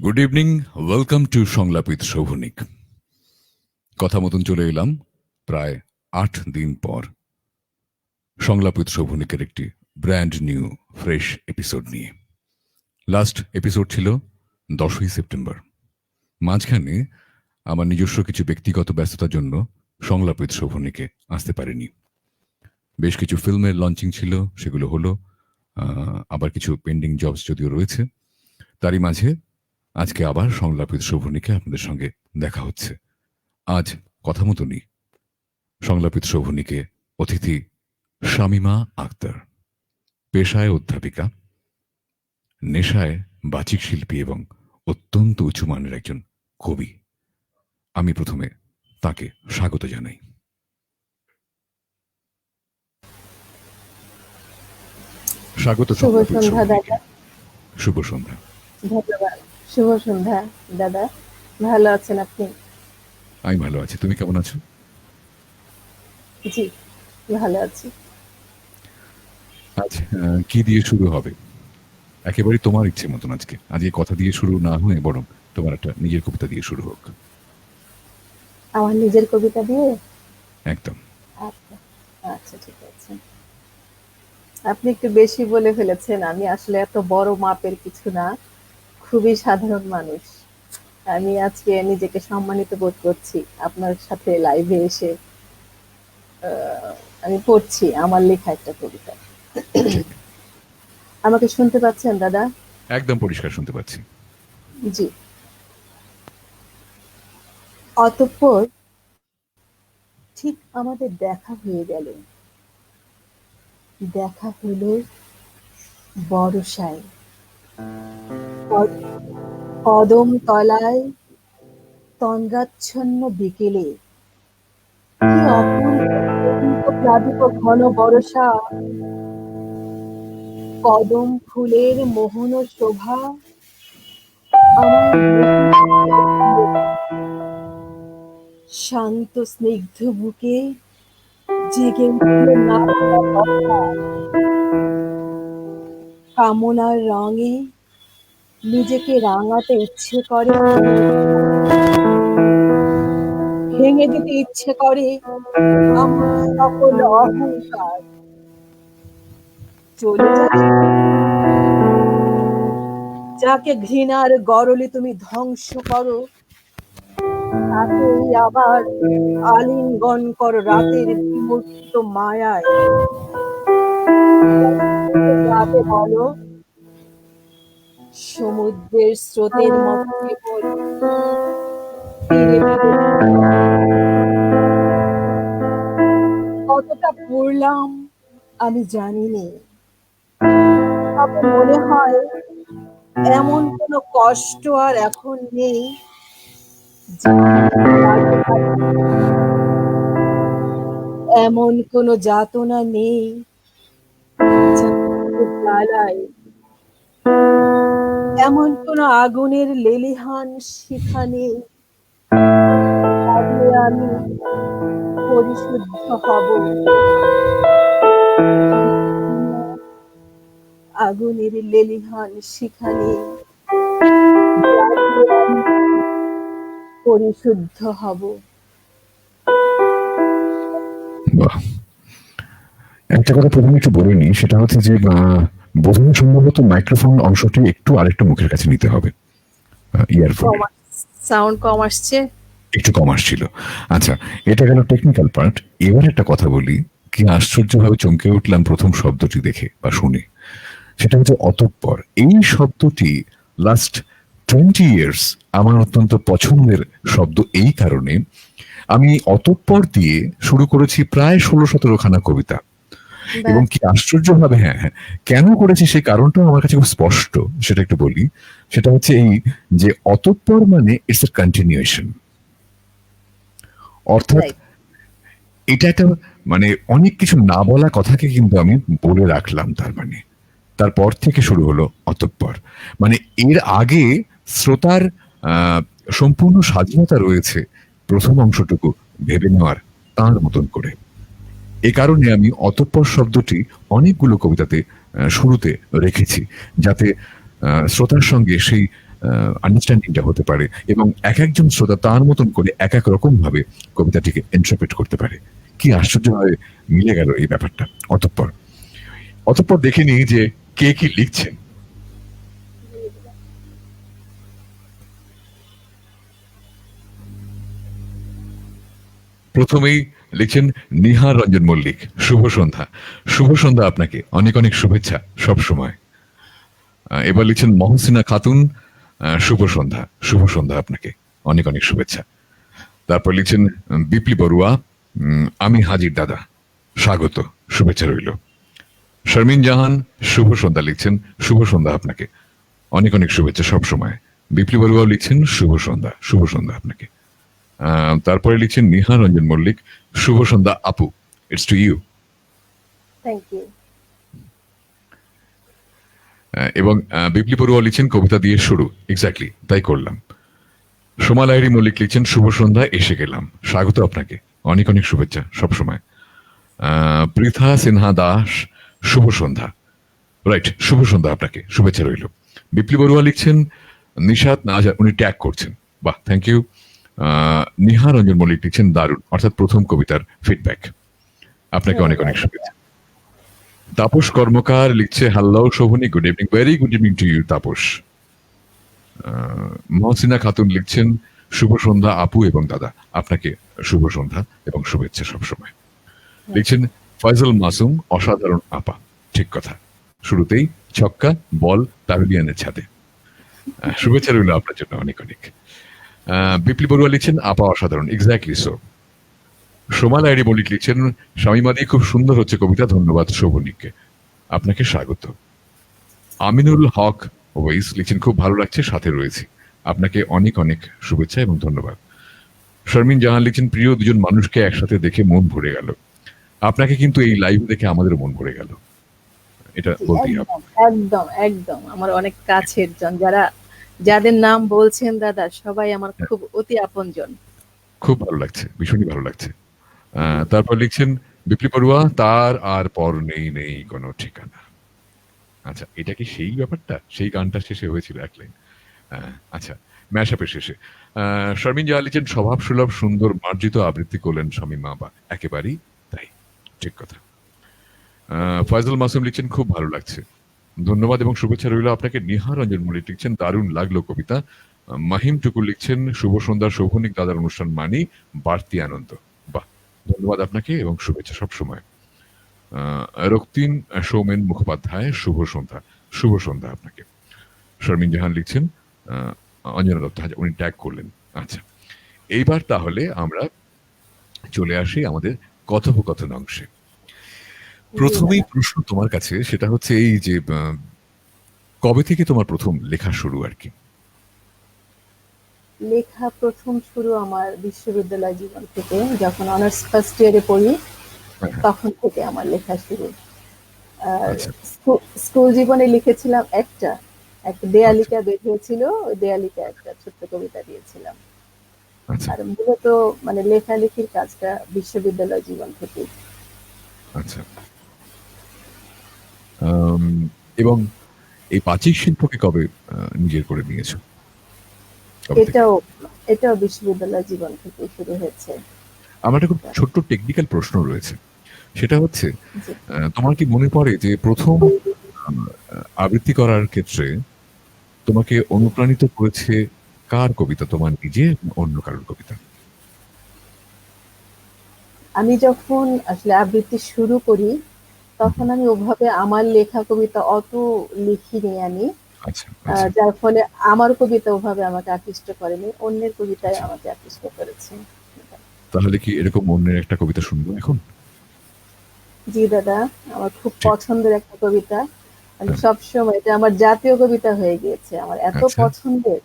Good evening, welcome to সংলাপ with Shovonik. কথা মতন চলে এলাম প্রায় ৮ দিন পর সংলাপ উইথ শোভনিকের একটি ব্র্যান্ড নিউ ফ্রেশ এপিসোড নিয়ে। লাস্ট এপিসোড ছিল 10ই সেপ্টেম্বর। মাঝখানে আমার নিজস্ব কিছু ব্যক্তিগত ব্যস্ততার জন্য সংলাপ উইথ শোভনিকে আসতে পারিনি। বেশ কিছু ফিল্মের লঞ্চিং ছিল, সেগুলো হলো। আবার কিছু পেন্ডিং জবস যদিও রয়েছে। তারই মাঝে আজকে আবার সংলাপ উইথ শোভনিকে আপনাদের সঙ্গে দেখা হচ্ছে। আজ কথা মতনই সংলাপ উইথ শোভনিকে অতিথি শামিমা আক্তার, পেশায় অধ্যাপিকা, নেশায় বাচিক শিল্পী এবং অত্যন্ত উঁচু মানের একজন কবি। আমি প্রথমে তাকে স্বাগত জানাই। স্বাগত। শুভ সন্ধ্যা দাদা। শুভ সন্ধ্যা। ধন্যবাদ। শুভ সন্ধ্যা দাদা। ভালো আছেন আপনি? আমি ভালো আছি, তুমি কেমন আছো? জি, ভালো আছি। আজ কি দিয়ে শুরু হবে? একেবারে তোমার ইচ্ছে মতন। আজকে কথা দিয়ে শুরু না হয়ে বরং তোমার একটা নিজের কবিতা দিয়ে শুরু হোক। আমার নিজের কবিতা দিয়ে? একদম। আচ্ছা আচ্ছা, ঠিক আছে। আপনি একটু বেশি বলে ফেলেছেন। আমি আসলে এত বড় মাপের কিছু না, খুবই সাধারণ মানুষ। আমি আজকে নিজেকে সম্মানিত বোধ করছি আপনার সাথে লাইভে এসে। আমি পড়ছি আমার লেখা একটা কবিতা। আমাকে শুনতে পাচ্ছেন দাদা? একদম পরিষ্কার শুনতে পাচ্ছি। জি। অতঃপর ঠিক আমাদের দেখা হয়ে গেল। দেখা হলো বর্ষায়, কদম তলায় তন্দ্রাচ্ছন্ন বিকেলে। কি অপূর্ব প্লাবিত ঘন বর্ষা, কদম ফুলের মোহন শোভা আমার শান্ত স্নিগ্ধ বুকে জেগে উঠল নানা কথা। কামনার রঙে নিজেকে রাঙাতে ইচ্ছে করে, ভেঙে দিতে ইচ্ছে করে আমার সকল অহংকার। চলে যাবে যাকে ঘৃণার গরলে তুমি ধ্বংস করো, তাকেই আবার আলিঙ্গন করো রাতের বিমূর্ত মায়ায়। যাবে বলো সমুদ্রের স্রোতের মতো কেবল ধীরে ধীরে। কতটা পড়লাম আমি জানিনি, তবে মনে হয় এমন কোনো কষ্ট আর এখন নেই, এমন কোনো যাতনা নেই জ্বালায়, এমন কোনো আগুনের লেলিহান শিখা নেই আমি পরিশুদ্ধ হব। আগুনের লেলিহান শিখা নেই পরিশুদ্ধ হব। একটা কথা প্রথমে একটু বলে নিই, সেটা হচ্ছে যে বোধহয় সম্ভবত মাইক্রোফোন অংশটি একটু আরেকটু মুখের কাছে নিতে হবে। ইয়ারফোন সাউন্ড কম আসছে, একটু কম আসছিল। আচ্ছা, এটা গেল টেকনিক্যাল পার্ট। এবার একটা কথা বলি, কি আশ্চর্যভাবে চমকে উঠলাম প্রথম শব্দটি দেখে বা শুনে। সেটা হচ্ছে অতঃপর। এই শব্দটি লাস্ট 20 ইয়ার্স আমার অত্যন্ত পছন্দের শব্দ এই কারণে, আমি অতঃপর দিয়ে শুরু করেছি প্রায় 16-17 খানা কবিতা। এবং কি আশ্চর্যভাবে হ্যাঁ কেন করেছি সেই কারণটাও আমার কাছে খুব স্পষ্ট। সেটা একটু বলি। সেটা হচ্ছে এই যে অতঃপর মানে ইটস এ কন্টিনিউয়েশন। অর্থাৎ এটা একটা মানে অনেক কিছু না বলা কথাকে কিন্তু আমি বলে রাখলাম। তার মানে তারপর থেকে শুরু হলো অতঃপর। মানে এর আগে শ্রোতার সম্পূর্ণ স্বাধীনতা রয়েছে প্রথম অংশটুকু ভেবে নেওয়ার তার মতন করে। এ কারণে আমি অতঃপর শব্দটি অনেকগুলো কবিতাতে শুরুতে রেখেছি, যাতে শ্রোতার সঙ্গে সেই আন্ডারস্ট্যান্ডিংটা হতে পারে, এবং এক একজন শ্রোতা তার মতন করে এক এক রকম ভাবে কবিতাটিকে ইন্টারপ্রেট করতে পারে। কি আশ্চর্যভাবে মিলে গেল এই ব্যাপারটা। অতঃপর অতঃপর দেখে নিই যে কে কি লিখছেন। প্রথমেই লিখছেন নিহার রঞ্জন মল্লিক, শুভ সন্ধ্যা। শুভ সন্ধ্যা আপনাকে, অনেক অনেক শুভেচ্ছা সব সময়। এবার লিখছেন মহসিনা খাতুন, শুভ সন্ধ্যা। শুভ সন্ধ্যা আপনাকে, অনেক অনেক শুভেচ্ছা। তারপর লিখছেন বিপ্লি বড়ুয়া, আমি হাজির দাদা, স্বাগত, শুভেচ্ছা রইল। শারমিন জাহান শুভ সন্ধ্যা লিখছেন, শুভ সন্ধ্যা আপনাকে, অনেক অনেক শুভেচ্ছা সব সময়। বিপ্লি বড়ুয়াও লিখছেন শুভ সন্ধ্যা, শুভ সন্ধ্যা আপনাকে। তারপরে লিখছেন নিহার রঞ্জন মল্লিক, শুভ সন্ধ্যা আপু, it's to you. Thank you. এবং বিপ্লি বড়ুয়া লিখছেন কবিতা দিয়ে শুরু, এক্স্যাক্টলি তাই করলাম। সোমা লাহিড়ী মল্লিক লিখছেন শুভ সন্ধ্যা, এসে গেলাম, স্বাগত আপনাকে, অনেক অনেক শুভেচ্ছা সবসময়। পৃথা সিনহা দাস, শুভ সন্ধ্যা, রাইট, শুভ সন্ধ্যা আপনাকে, শুভেচ্ছা রইল। বিপ্লি বড়ুয়া লিখছেন নিশাত নাজার, উনি ট্যাগ করছেন, বাহ, থ্যাংক ইউ। নিহা রঞ্জন মল্লিক লিখছেন দারুণ, অর্থাৎ প্রথম কবিতার ফিডব্যাক, আপনাকে অনেক অনেক শুভেচ্ছা। তাপস কর্মকার লিখছে hello Shobhani, good evening, very good evening to you Tapas. Mohsina Khatun লিখছেন শুভ সন্ধ্যা আপু এবং দাদা, আপনাকে শুভ সন্ধ্যা এবং শুভেচ্ছা সবসময়। লিখছেন ফয়জল মাসুম, অসাধারণ আপা, ঠিক কথা, শুরুতেই ছক্কা বল প্যাভিলিয়নের ছাদে। শুভেচ্ছা রইল আপনার জন্য অনেক অনেক। বিপ্লি বড়ুয়া লিখছেন আপা অসাধারণ, এক্স্যাক্টলি সো। সোমা লাহিড়ী মল্লিক লিখছেন স্বামীমাদি খুব সুন্দর হচ্ছে কবিতা, ধন্যবাদ শোভনীকে, আপনাকে স্বাগত। আমিনুল হক ওয়েস লিখছেন খুব ভালো লাগছে, সাথে রয়েছি, আপনাকে অনেক অনেক শুভেচ্ছা এবং ধন্যবাদ। শারমিন জাহান লিখছেন প্রিয় দুজন মানুষকে একসাথে দেখে মন ভরে গেল, আপনাকে কিন্তু এই লাইভ দেখে আমাদের মন ভরে গেল, এটা বলতেই হবে। একদম একদম আমার অনেক কাছের জন, যাদের নাম বলছেন দাদা, সবাই আমার খুব অতি আপনজন। খুব ভালো লাগছে, ভীষণই ভালো লাগছে। তারপর লিখছেন বিপ্লি বড়ুয়া, তার আর পর নেই নেই কোনো ঠিকানা। আচ্ছা, এটা কি সেই ব্যাপারটা, সেই গানটা শেষে হয়েছিল এক লাইন। আচ্ছা, ম্যাশআপের শেষে। শারমিন জাহান লিখছেন স্বভাব সুলভ সুন্দর মার্জিত আবৃত্তি করলেন স্বামী মা বা, একেবারেই তাই, ঠিক কথা। ফয়জল মাসুম লিখছেন খুব ভালো লাগছে, ধন্যবাদ এবং শুভেচ্ছা রইল আপনাকে। নিহার রঞ্জন মল্লিক লিখছেন দারুণ লাগলো কবিতা। মাহিম টুকুর লিখছেন শুভ সন্ধ্যা শোভনিক দাদার অনুষ্ঠান মানি বাড়তি আনন্দ, বাহ, ধন্যবাদ আপনাকে এবং শুভেচ্ছা সবসময়। রক্তিম সৌমেন মুখোপাধ্যায়, শুভ সন্ধ্যা, শুভ সন্ধ্যা আপনাকে। শারমিন জাহান লিখছেন অঞ্জনা দত্ত, উনি ট্যাগ করলেন। আচ্ছা, এইবার তাহলে আমরা চলে আসি আমাদের কথোপকথন অংশে। প্রথমেই প্রশ্ন তোমার কাছে, সেটা হচ্ছে এই যে কবে থেকে তোমার প্রথম লেখা শুরু আর কি? লেখা প্রথম শুরু আমার বিশ্ববিদ্যালয় জীবন থেকে, যখন অনার্স ফার্স্ট ইয়ারে পড়ি তখন থেকে আমার লেখা শুরু। আর আচ্ছা, স্কুল জীবনে লিখেছিলাম একটা দেয়ালিকা বের হয়েছিল, ওই দেয়ালিকা একটা ছোট্ট কবিতা দিয়েছিলাম। আচ্ছা, আর মূলত মানে লেখালেখির কাজটা বিশ্ববিদ্যালয় জীবন থেকে। আচ্ছা। এবং এই বাচিক শিল্পকে কবে নিজের করে নিয়েছো? কবে থেকে? এটাও বিশ্ববিদ্যালয় জীবন থেকে শুরু হয়েছে। আমার একটা খুব ছোট্ট টেকনিক্যাল প্রশ্ন রয়েছে, সেটা হচ্ছে জি। তোমার কি মনে পড়ে যে প্রথম আবৃত্তি করার ক্ষেত্রে তোমাকে অনুপ্রাণিত করেছে কার কবিতা, তোমার নিজের না অন্য কারোর কবিতা? আমি যখন আসলে আবৃত্তি শুরু করি তখন আমি ওভাবে আমার লেখা কবিতা অত লিখিনি আমি। আচ্ছা, আচ্ছা, যার ফলে আমার কবিতা ওভাবে আমাকে আকৃষ্ট করেনি, অন্যের কবিতায় আচ্ছা। আমাকে আকৃষ্ট করেছে। তাহলে কি এরকম অন্যের একটা কবিতা শুনবো এখন? জি দাদা, আমার খুব ঠিক। পছন্দের একটা কবিতা। আমি হ্যাঁ, সবসময়, এটা আমার জাতীয় কবিতা হয়ে গিয়েছে, আমার এত আচ্ছা, পছন্দের।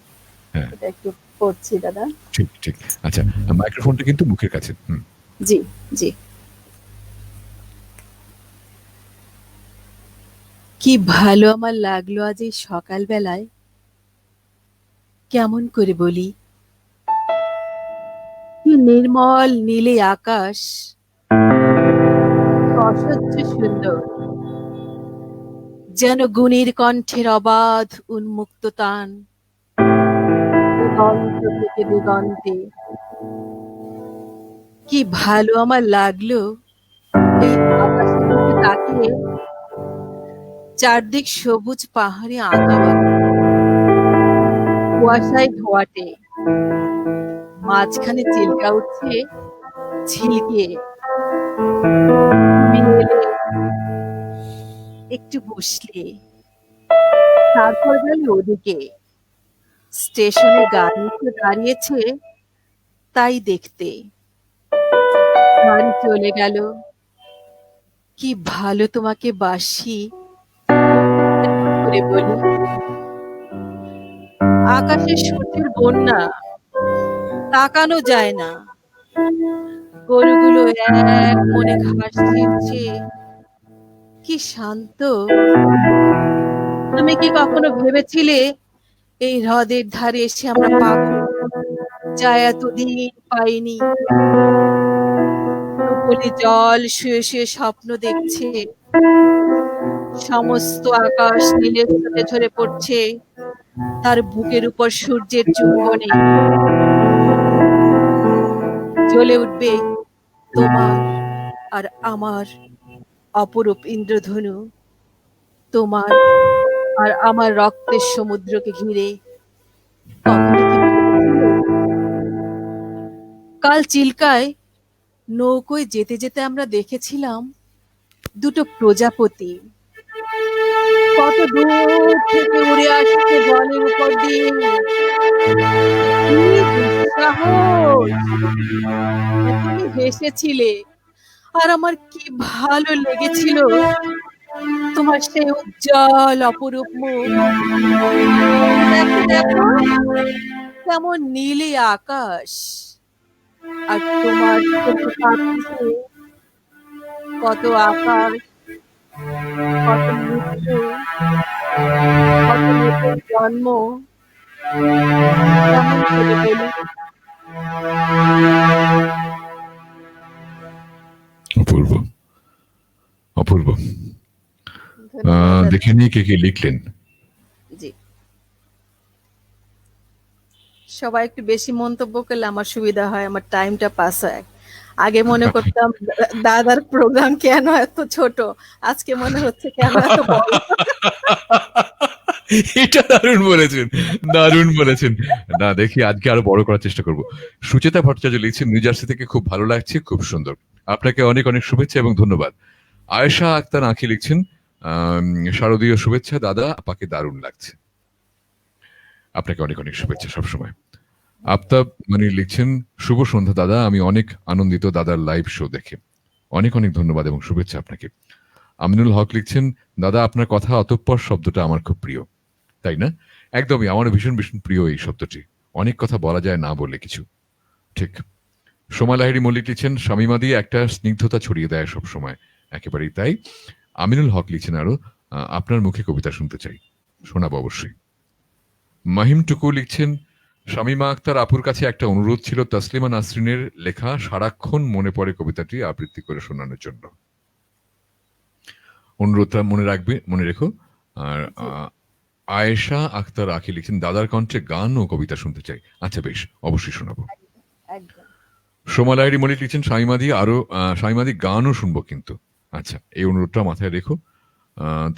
হ্যাঁ, এটা একটু পড়ছি দাদা। ঠিক, ঠিক। আচ্ছা, মাইক্রোফোনটা কিন্তু মুখের কাছে। হুম। জি, জি। কি ভালো আমার লাগলো আজ এই সকালবেলায়, কেমন করে বলি, কি নির্মল নীলে আকাশ, অসহ্য সুন্দর, যেন গুণীর কণ্ঠের অবাধ উন্মুক্ত তান, দিগন্ত থেকে দিগন্তে। কি ভালো আমার লাগলো এই আকাশের দিকে তাকিয়ে, চারদিক সবুজ পাহাড়ে আঁকা বাঁকা, কুয়াশায় ধোয়াটে, মাঝখানে চিল্কা উঠছে ঝিলকে। তুমি এলে, একটু বসলে, তারপর গেলে ওদিকে। স্টেশনে গাড়ি এসে দাঁড়িয়েছে তাই দেখতে। গাড়ি চলে গেল। কি ভালো তোমাকে বাসি, কেমন করে বলি। আকাশে সূর্যের বন্যা, তাকানো যায় না। গরুগুলো এক মনে ঘাস ছিঁড়ছে, কি শান্ত। তুমি কি কখনো ভেবেছিলে এই হ্রদের ধারে এসে আমরা পাবো যা এতদিন পাইনি? উপকূলে জল শুয়ে শুয়ে স্বপ্ন দেখছে, সমস্ত আকাশ নীলে স্রোতে ঝরে পড়ছে তার বুকের উপর সূর্যের চুম্বনে। জ্বলে উঠবে তোমার আর আমার অপরূপ ইন্দ্রধনু, তোমার আর আমার রক্তের সমুদ্রকে ঘিরে। কখনো কি ভেবেছিলে? কাল চিল্কায় নৌকোয় যেতে যেতে আমরা দেখেছিলাম দুটো প্রজাপতি কত দূর থেকে উড়ে আসছে জলের উপর দিয়ে। কি দুঃসাহস! তুমি হেসেছিলে আর আমার কি ভালো লেগেছিল তোমার সেই উজ্জ্বল অপরূপ মুখ। দেখো দেখো, কেমন নীলে আকাশ, আর তোমার চোখে কাঁপছে কত আকাশ, কত মৃত্যু, কত নতুন জন্ম। কেমন করে বলি। অপূর্ব, অপূর্ব। ধন্যবাদ দাদা। দেখে নিই কে কে লিখলেন। জি, সবাই একটু বেশি মন্তব্য করলে আমার সুবিধা হয়, আমার টাইমটা পাস হয়। আগে মনে করতাম দাদার প্রোগ্রাম কেন এত ছোট, আজকে মনে হচ্ছে কেন এত বড়। এটা দারুণ বলেছেন, দারুণ বলেছেন। না, দেখি আজকে আরো বড় করার চেষ্টা করব। সুচেতা ভট্টাচার্য লিখছেন, নিউ জার্সি থেকে খুব ভালো লাগছে, খুব সুন্দর। আপনাকে অনেক অনেক শুভেচ্ছা এবং ধন্যবাদ। আয়েশা আক্তার আঁখি লিখছেন, শারদীয় শুভেচ্ছা দাদা, আপাকে দারুণ লাগছে। আপনাকে অনেক অনেক শুভেচ্ছা সবসময়। আফতাব মানে লিখছেন, শুভ সন্ধ্যা দাদা, আমি অনেক আনন্দিত দাদার লাইভ শো দেখে। অনেক অনেক ধন্যবাদ এবং শুভেচ্ছা আপনাকে। আমিনুল হক লিখছেন, দাদা আপনার কথা অতঃপর শব্দটা আমার খুব প্রিয়। তাই না? একদমই, আমার ভীষণ ভীষণ প্রিয় এই শব্দটি। অনেক কথা বলা যায় না বলে কিছু। ঠিক। সোমা লাহিড়ী মল্লিক লিখছেন, শামিমা দিয়ে একটা স্নিগ্ধতা ছড়িয়ে দেয় সব সময়। একেবারেই তাই। আমিনুল হক লিখছেন আরো, আপনার মুখে কবিতা শুনতে চাই। শোনাবো অবশ্যই। মাহিম টুকু লিখছেন, শামিমা আক্তার আপুর কাছে একটা অনুরোধ ছিল, তাসলিমা নাসরিনের লেখা সারাক্ষণ মনে পড়ে কবিতাটি আবৃত্তি করে শোনানোর জন্য। অনুরোধটা মনে রাখবে, মনে রেখো। আর আয়েশা আক্তার আঁখি লিখছেন, দাদার কণ্ঠে গান ও কবিতা শুনতে চাই। আচ্ছা বেশ, অবশ্যই শোনাবো। একদম। সোমা লাহিড়ী মল্লিক লিখছেন, শামিমাদি গানও শুনবো কিন্তু। আচ্ছা, এই অনুরোধটা মাথায় রেখো।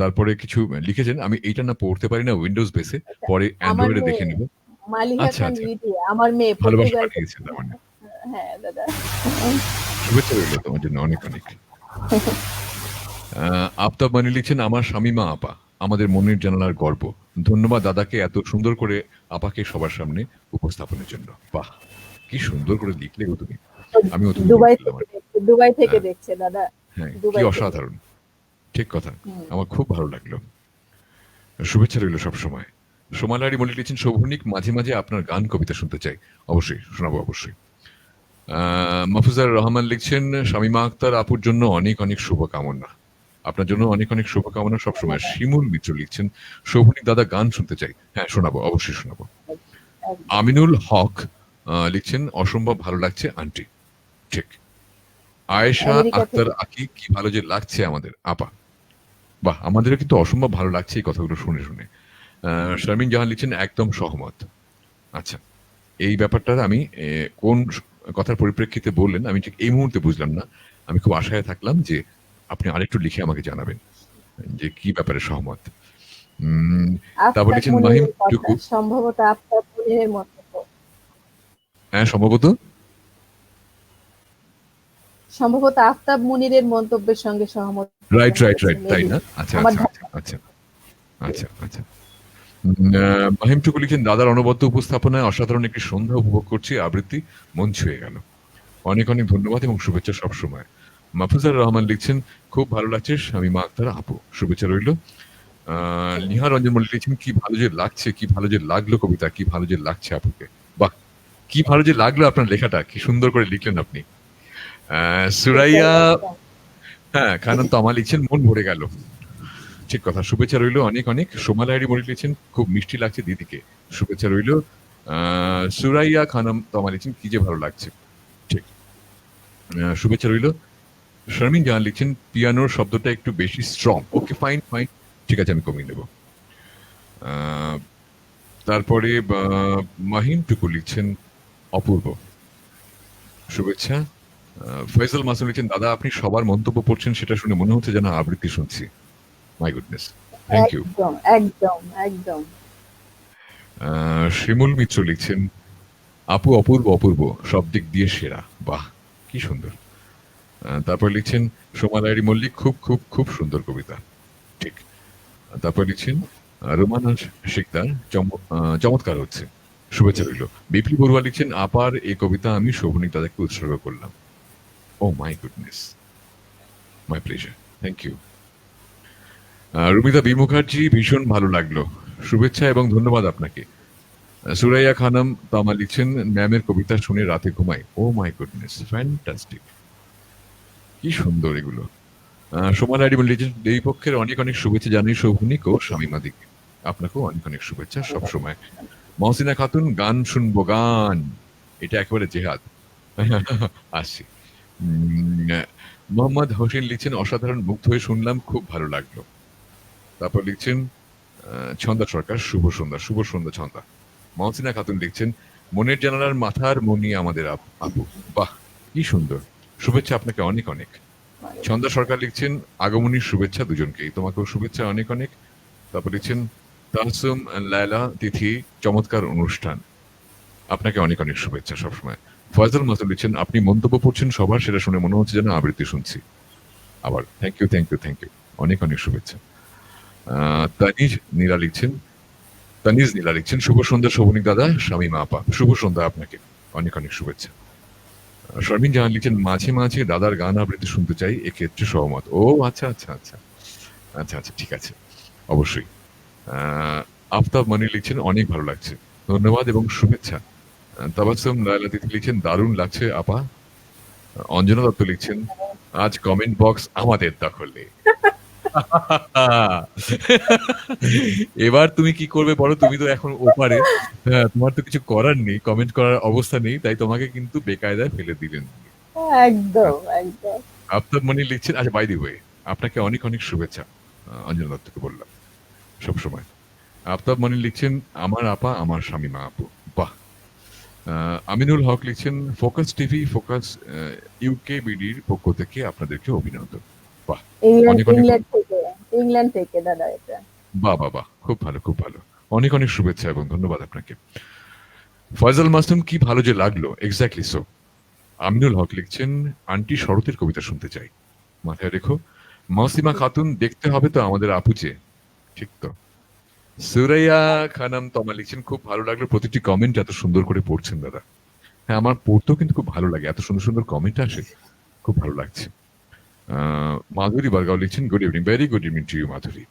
তারপরে কিছু লিখেছেন, আমি এইটা না পড়তে পারি না উইন্ডোজ বেসে, পরে আমার অ্যান্ড্রয়েডে মেয়ে দেখে নিব। মালিহা আচ্ছা খান আচ্ছা, রিদি, আমার মেয়ে ভালোবাসা পর্তুগাল থেকে। পাঠিয়েছেন তার মানে। হ্যাঁ দাদা। শুভেচ্ছা রইল তোমার জন্য অনেক অনেক। আফতাব মানি লিখছেন, আমার শামিমা আপা আমাদের মনের জানালার গর্ব। ধন্যবাদ দাদাকে এত সুন্দর করে আপাকে সবার সামনে উপস্থাপনের জন্য। বাহ, কি সুন্দর করে লিখলে গো তুমি। আমি অত দুবাই লিখলাম থেকে আর কি। দেখছে, দুবাই থেকে হ্যাঁ দেখছে দাদা। হ্যাঁ, কি দুবাই থেকে। অসাধারণ। ঠিক কথা, হুম। আমার খুব ভালো লাগলো। শুভেচ্ছা রইল সবসময়। সোমালারি মল্লিক লিখছেন, শোভনিক মাঝে মাঝে আপনার গান কবিতা শুনতে চাই। অবশ্যই শোনাবো, অবশ্যই। মাহফুজার রহমান লিখছেন, শামিমা আক্তার আপুর জন্য অনেক অনেক শুভকামনা। আপনার জন্য অনেক অনেক শুভকামনা সবসময়। শিমুল মিত্র লিখছেন, শোভনিক দাদা গান শুনতে চাই। হ্যাঁ শোনাবো, অবশ্যই শোনাবো। একদম। আমিনুল হক লিখছেন, অসম্ভব ভালো লাগছে আন্টি। ঠিক। আয়েশা আমেরিকা আক্তার থেকে। আকি, কি ভালো যে লাগছে আমাদের আপা। বাহ, আমাদেরও কিন্তু অসম্ভব ভালো লাগছে এই কথাগুলো শুনে শুনে। শারমিন জাহান লিখছেন, একদম সহমত। আচ্ছা, এই ব্যাপারটা আমি কোন কথার পরিপ্রেক্ষিতে বললেন আমি ঠিক এই মুহূর্তে বুঝলাম না। আমি খুব আশায় থাকলাম যে আপনি আরেকটু লিখে আমাকে জানাবেন যে কি ব্যাপারে সহমত। তারপর আফতাব লিখছেন মাহিম মুনিরের কথা টুকু। সম্ভবত আফতাব মুনিরের মন্তব্য হ্যাঁ, সম্ভবত আফতাব মুনিরের মন্তব্যের সঙ্গে সহমত রাইট, পোষণ রাইট, করেছে রাইট, তাই মেবি না? আচ্ছা, আমার আচ্ছা, আচ্ছা, ধারণা। আচ্ছা, আচ্ছা, আচ্ছা। মাহিম টুকু লিখেন দাদার অনবদ্য উপস্থাপনায় অসাধারণ একটি সন্ধ্যা উপভোগ করছি, আবৃত্তি মন ছুঁয়ে গেল। অনেক অনেক ধন্যবাদ এবং শুভেচ্ছা সবসময়। মাহফুজার রহমান লিখছেন খুব ভালো লাগছে শামীমা আক্তার আপু, শুভেচ্ছা রইল। নিহা রঞ্জন মল্লিক লিখছেন কি ভালো যে লাগছে, কি ভালো যে লাগলো কবিতা, কি ভালো যে লাগছে আপুকে। বাহ, কি ভালো যে লাগলো আপনার লেখাটা, কি সুন্দর করে লিখলেন আপনি। সেটাই সুরাইয়া, একদম। হ্যাঁ খানম তমা লিখছেন মন ভরে গেল। ঠিক কথা, শুভেচ্ছা রইল অনেক অনেক। সোমা লাহিড়ী মল্লিক লিখছেন খুব মিষ্টি লাগছে দিদিকে, শুভেচ্ছা রইল। সুরাইয়া খানম তমা লিখছেন কি যে ভালো লাগছে, ঠিক, শুভেচ্ছা রইল। শারমিন জাহান লিখছেন পিয়ানোর শব্দটা একটু বেশি স্ট্রং, ওকে ফাইন ফাইন, ঠিক আছে আমি কমিয়ে নেব। তারপরে মাহিম টুকু লিখছেন অপূর্ব, শুভেচ্ছা। ফয়সাল মাসুম লিখছেন দাদা আপনি সবার মন্তব্য পড়ছেন সেটা শুনে মনে হচ্ছে যেন আবৃত্তি শুনছি, মাই গুডনেস, থ্যাংক ইউ। একদম একদম একদম। শিমুল মিত্র লিখছেন আপু অপূর্ব অপূর্ব, সব দিক দিয়ে সেরা, বাহ কি সুন্দর। তারপর লিখছেন সোমা লাহিড়ী মল্লিক খুব খুব খুব সুন্দর কবিতা, ঠিক। তারপর লিখছেন রোমানা শিকদার চমৎকার হচ্ছে, শুভেচ্ছা রইল। বিপ্লব বড়ুয়া লিখছেন আপার এই কবিতা আমি শোভনিক দাদাকে উৎসর্গ করলাম, oh my goodness, my pleasure, thank you. Rumita B Mukherjee ভীষণ ভালো লাগলো, শুভেচ্ছা এবং ধন্যবাদ আপনাকে। সুরাইয়া খানম তামা লিখছেন ম্যামের কবিতা শুনে রাতে ঘুমাই, ও মাই গুডনেস, ফ্যান্টাস্টিক, কি সুন্দর এগুলো। সোমা লাহিড়ী লিখছেন এই পক্ষের অনেক অনেক শুভেচ্ছা জানাই শোভনিক ও শামীমাদিকে, আপনাকেও অনেক অনেক শুভেচ্ছা সবসময়। মহসিনা খাতুন গান শুনবো গান, এটা একেবারে জেহাদ। আসছি। মোহাম্মদ হোসেন লিখছেন অসাধারণ, মুগ্ধ হয়ে শুনলাম, খুব ভালো লাগলো। তারপর লিখছেন ছন্দা সরকার শুভ সন্ধ্যা, শুভ সন্ধ্যা ছন্দা। মহসিনা খাতুন লিখছেন মনের জানালার মাথার মনি আমাদের আপু, বাহ কি সুন্দর, শুভেচ্ছা আপনাকে অনেক অনেক। ছন্দা সরকার লিখছেন আগমনীর শুভেচ্ছা দুজনকেই, তোমাকেও শুভেচ্ছা অনেক অনেক। তারপর লিখছেন তাহসুম লায়লা তিথি চমৎকার অনুষ্ঠান, আপনাকে অনেক অনেক শুভেচ্ছা সবসময়। ফয়জল মাসুদ লিখছেন আপনি মন্তব্য পড়ছেন সবার, সেটা শুনে মনে হচ্ছে যেন আবৃত্তি শুনছি। আবার thank you thank you thank you, অনেক অনেক শুভেচ্ছা। তানিজ নীলা লিখছেন, তানিজ নীলা লিখছেন শুভ সন্ধ্যা শোভনিক দাদা শামীমা আপা, শুভ সন্ধ্যা আপনাকে, অনেক অনেক শুভেচ্ছা। শারমিন জাহান লিখছেন মাঝে মাঝে দাদার গান আবৃত্তি শুনতে চাই, এক্ষেত্রে সহমত। ও আচ্ছা আচ্ছা আচ্ছা আচ্ছা আচ্ছা, ঠিক আছে, অবশ্যই। আফতাব মনি লিখছেন অনেক ভালো লাগছে, ধন্যবাদ এবং শুভেচ্ছা। তাবাসসুম লায়লা তিথি লিখছেন দারুণ লাগছে আপা। অঞ্জনা দত্ত লিখছেন আজ কমেন্ট বক্স আমাদের দখলে। এবার তুমি কি করবে বলো, তুমি তো এখন ওপারে, হ্যাঁ তোমার তো কিছু করার নেই, কমেন্ট করার অবস্থা নেই, তাই তোমাকে কিন্তু বেকায়দায় ফেলে দিলেন। একদম একদম। আফতাব মনি লিখছেন আচ্ছা বাই দি ওয়ে, আপনাকে অনেক অনেক শুভেচ্ছা, অঞ্জনা দত্তকে বললাম সবসময়। আফতাব মনি লিখছেন আমার আপা আমার শামীমা আপু, বাহ। আমিনুল হক লিখছেন ফোকাস টিভি ফোকাস ইউকে বিডির পক্ষ থেকে আপনাদেরকে অভিনন্দন, বাহ ইংল্যান্ড অনেক অনেক, ইংল্যান্ড থেকে, ইংল্যান্ড থেকে দাদা এটা। বাহ বাহ বাহ, খুব ভালো খুব ভালো, অনেক অনেক শুভেচ্ছা এবং ধন্যবাদ আপনাকে। ফয়জাল মাসুম কি ভালো যে লাগলো, এক্স্যাক্টলি সো। আমিনুল হক লিখছেন আন্টি শরতের কবিতা শুনতে চাই, মাথায় রেখো। মাসিমা খাতুন দেখতে হবে তো আমাদের আপু যে, ঠিক তো। সুরাইয়া খানম তমা লিখছেন খুব ভালো লাগলো, প্রতিটি কমেন্ট এত সুন্দর করে পড়ছেন দাদা। হ্যাঁ আমার পড়তেও কিন্তু খুব ভালো লাগে, এত সুন্দর সুন্দর কমেন্ট আসে, খুব ভালো লাগছে। মাধুরী বারগাও লিখছেন good evening, very good evening to you Madhuri.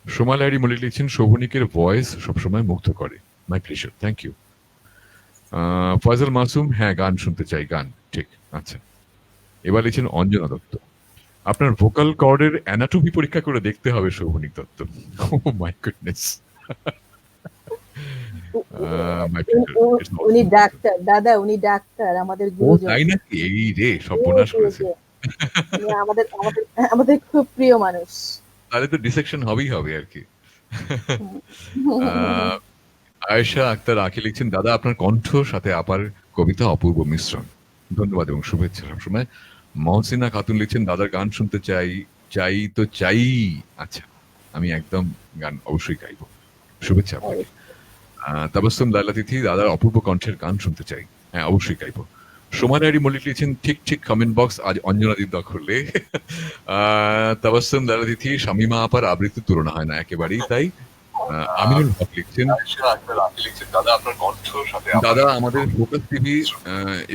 Soma Lahiri Mallick লিখছেন শোভনিকের ভয়েস সবসময় মুগ্ধ করে, my pleasure, thank you. Faizal Masum হ্যাঁ গান শুনতে চাই, গান, ঠিক, আচ্ছা। এবার লিখছেন অঞ্জনা দত্ত আপনার ভোকাল কর্ডের অ্যানাটমি পরীক্ষা করে দেখতে হবে Shovonik Dutta, oh my goodness, my pleasure, it's উনি অলসো। ডাক্তার দাদা, উনি ডাক্তার, আমাদের ও গুরুজন। তাই নাকি, এই রে জি, সর্বনাশ জি, করেছে। জি। উনি আমাদের আমাদের আমাদের খুব প্রিয় মানুষ। তাহলে তো ডিসেকশন হবেই হবে আর কি। হুম। আহ, আয়েশা আক্তার আঁকি লিখছেন, দাদা আপনার কণ্ঠ সাথে আপার কবিতা অপূর্ব মিশ্রণ। ধন্যবাদ এবং শুভেচ্ছা সবসময়। মহসিনা খাতুন লিখছেন, দাদার গান শুনতে চাই, চাই তো চাই। আচ্ছা, আমি একদম গান অবশ্যই গাইবো। শুভেচ্ছা আপনাকে। তাবাসসুম লায়লা তিথি, দাদার অপূর্ব কণ্ঠের গান শুনতে চাই। হ্যাঁ, অবশ্যই গাইবো। সোমা ডায়েরি মল্লিক লিখছেন, ঠিক ঠিক কমেন্ট বক্স আজ অঞ্জনাদির দখলে। তাবাসসুম লায়লা তিথি, শামিমা আপার আবৃত্তির তুলনা হয় না, একেবারেই তাই। আমিনুল হক লিখছেন, দাদা আমাদের ফোকাস টিভি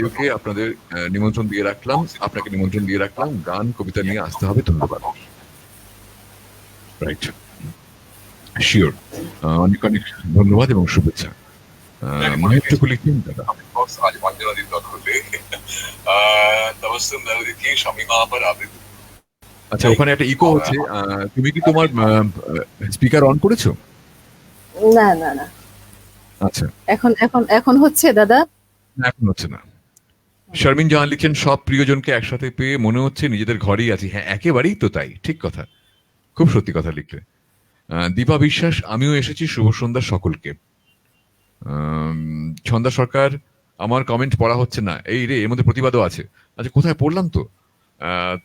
ইউকে আপনাদের নিমন্ত্রণ দিয়ে রাখলাম, আপনাকে নিমন্ত্রণ দিয়ে রাখলাম, গান কবিতা নিয়ে আসতে হবে, ধন্যবাদ। Right, sure. অনেক অনেক ধন্যবাদ এবং শুভেচ্ছা। মাহিব টুকু লিখছেন, দাদা আজ অঞ্জনাদির দখলে। তাবাসসুম লায়লা তিথি, শামিমা আপার আবৃত্তি। আচ্ছা, ওখানে একটা ইকো হচ্ছে, তুমি কি তোমার স্পিকার অন করেছো? না না না, আচ্ছা, এখন এখন এখন হচ্ছে দাদা? না, এখন হচ্ছে না। শারমিন জাহান লিখেন, সব প্রিয়জনকে একসাথে পেয়ে মনে হচ্ছে নিজেদের ঘরেই আছি। হ্যাঁ, একেবারেই তো তাই, ঠিক কথা, খুব সত্যি কথা লিখলে। দীপা বিশ্বাস, আমিও এসেছি, শুভ সন্ধ্যা সকলকে। ছন্দা সরকার, আমার কমেন্ট পড়া হচ্ছে না, এই রে, এর মধ্যে প্রতিবাদও আছে। আচ্ছা, কোথায় পড়লাম তো।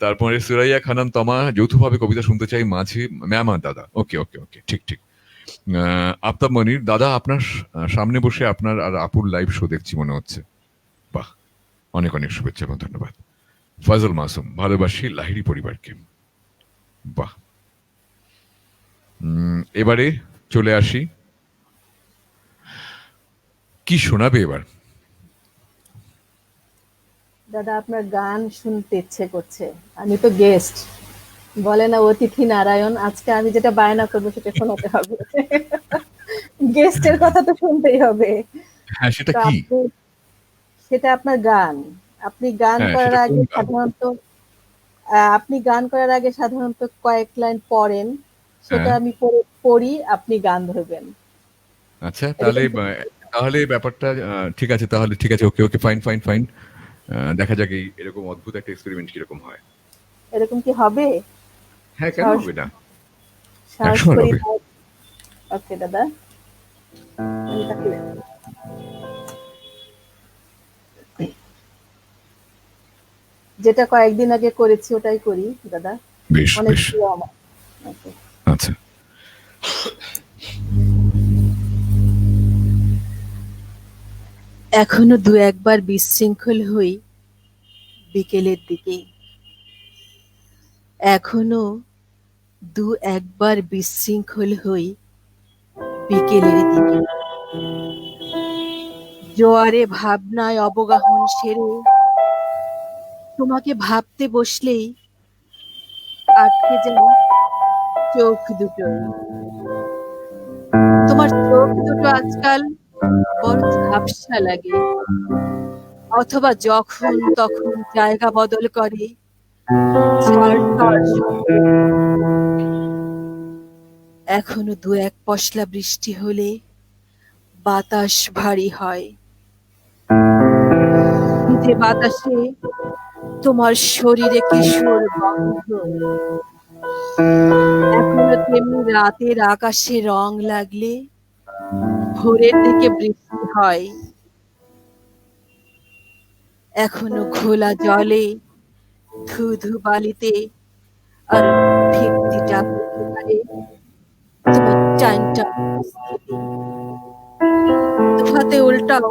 তারপরে সুরাইয়া খানাম তমা, যৌথভাবে কবিতা শুনতে চাই মাঝে ম্যামা দাদা। ওকে ওকে ওকে, ঠিক ঠিক। আফতাব মনির, দাদা আপনার সামনে বসে আপনার আর আপুর লাইভ শো দেখছি মনে হচ্ছে। বাহ, অনেক অনেক শুভেচ্ছা এবং ধন্যবাদ। ফয়জল মাসুম, ভালোবাসি লাহিড়ী পরিবারকে। বাহ। এবারে চলে আসি, কি শোনাবে এবার? দাদা আপনার গান শুনতে ইচ্ছে করছে। আমি তো গেস্ট, বলে না অতিথি নারায়ণ, আজকে আমি যেটা বায়না করবো সেটা শোনাতে হবে। গেস্টের কথা তো শুনতেই হবে। হ্যাঁ, সেটা তো কি? সেটা আপনার গান। আপনি গান হ্যাঁ, করার সেটা কোন আগে গান? সাধারণত কয়েক লাইন পড়েন, সেটা হ্যাঁ, আমি পড়ি, আপনি গান ধরবেন। আচ্ছা, তাহলে এরকম তাহলে ব্যাপারটা ঠিক আছে, তাহলে ঠিক আছে, ওকে ওকে, ফাইন ফাইন ফাইন। দেখা যাক এরকম অদ্ভুত একটা এক্সপেরিমেন্ট কিরকম হয়। এরকম কি হবে? হ্যাঁ, কেন সাহস হবে না, সাহস একসময় করি। হবে। ওকে দাদা, আমি তাহলে যেটা কয়েকদিন আগে করেছি ওটাই করি দাদা। বেশ অনেক বেশ, প্রিয় আমার। ওকে। আচ্ছা। এখনো দু একবার বিশৃঙ্খল হই বিকেলের দিকে। এখনো দু একবার বিশৃঙ্খল হই বিকেলের দিকে। জোয়ারে ভাবনায় অবগাহন সেরে তোমাকে ভাবতে বসলেই আটকে যায় চোখ দুটো। তোমার চোখ দুটো আজকাল বড় ঝাপসা লাগে, অথবা যখন তখন জায়গা বদল করে ঝাড় শব্দে। এখনো দু এক পশলা বৃষ্টি হলে বাতাস ভারী হয়, যে বাতাসে তোমার শরীরে কিশোর গন্ধ। এখনো তেমনি রাতের আকাশে রং লাগলে ভোরের দিকে বৃষ্টি হয়। এখনো ঘোলা জলে, ধুধু বালিতে আর ভিত্তি টাকুতে পারে তোমার টান টান উপস্থিতি। তুফাতে উল্টাও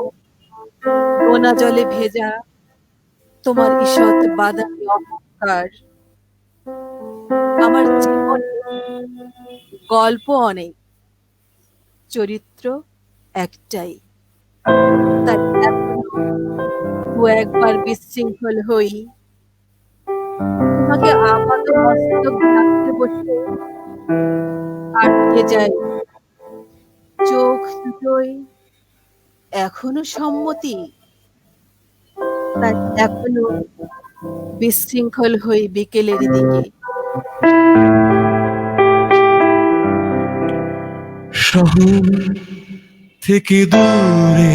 নোনা জলে ভেজা তোমার ঈষৎ বাদামি অহংকার। আমার জীবনে গল্প অনেক, চরিত্র একটাই। তাই এখনো দু একবার বিশৃঙ্খল হই, তোমাকে আপাত মস্তক ঢাকতে বসে আটকে যাই চোখ দুটোই। এখনো সম্মতি, তাই এখনো বিশৃঙ্খল হই বিকেলের দিকে। শহর থেকে দূরে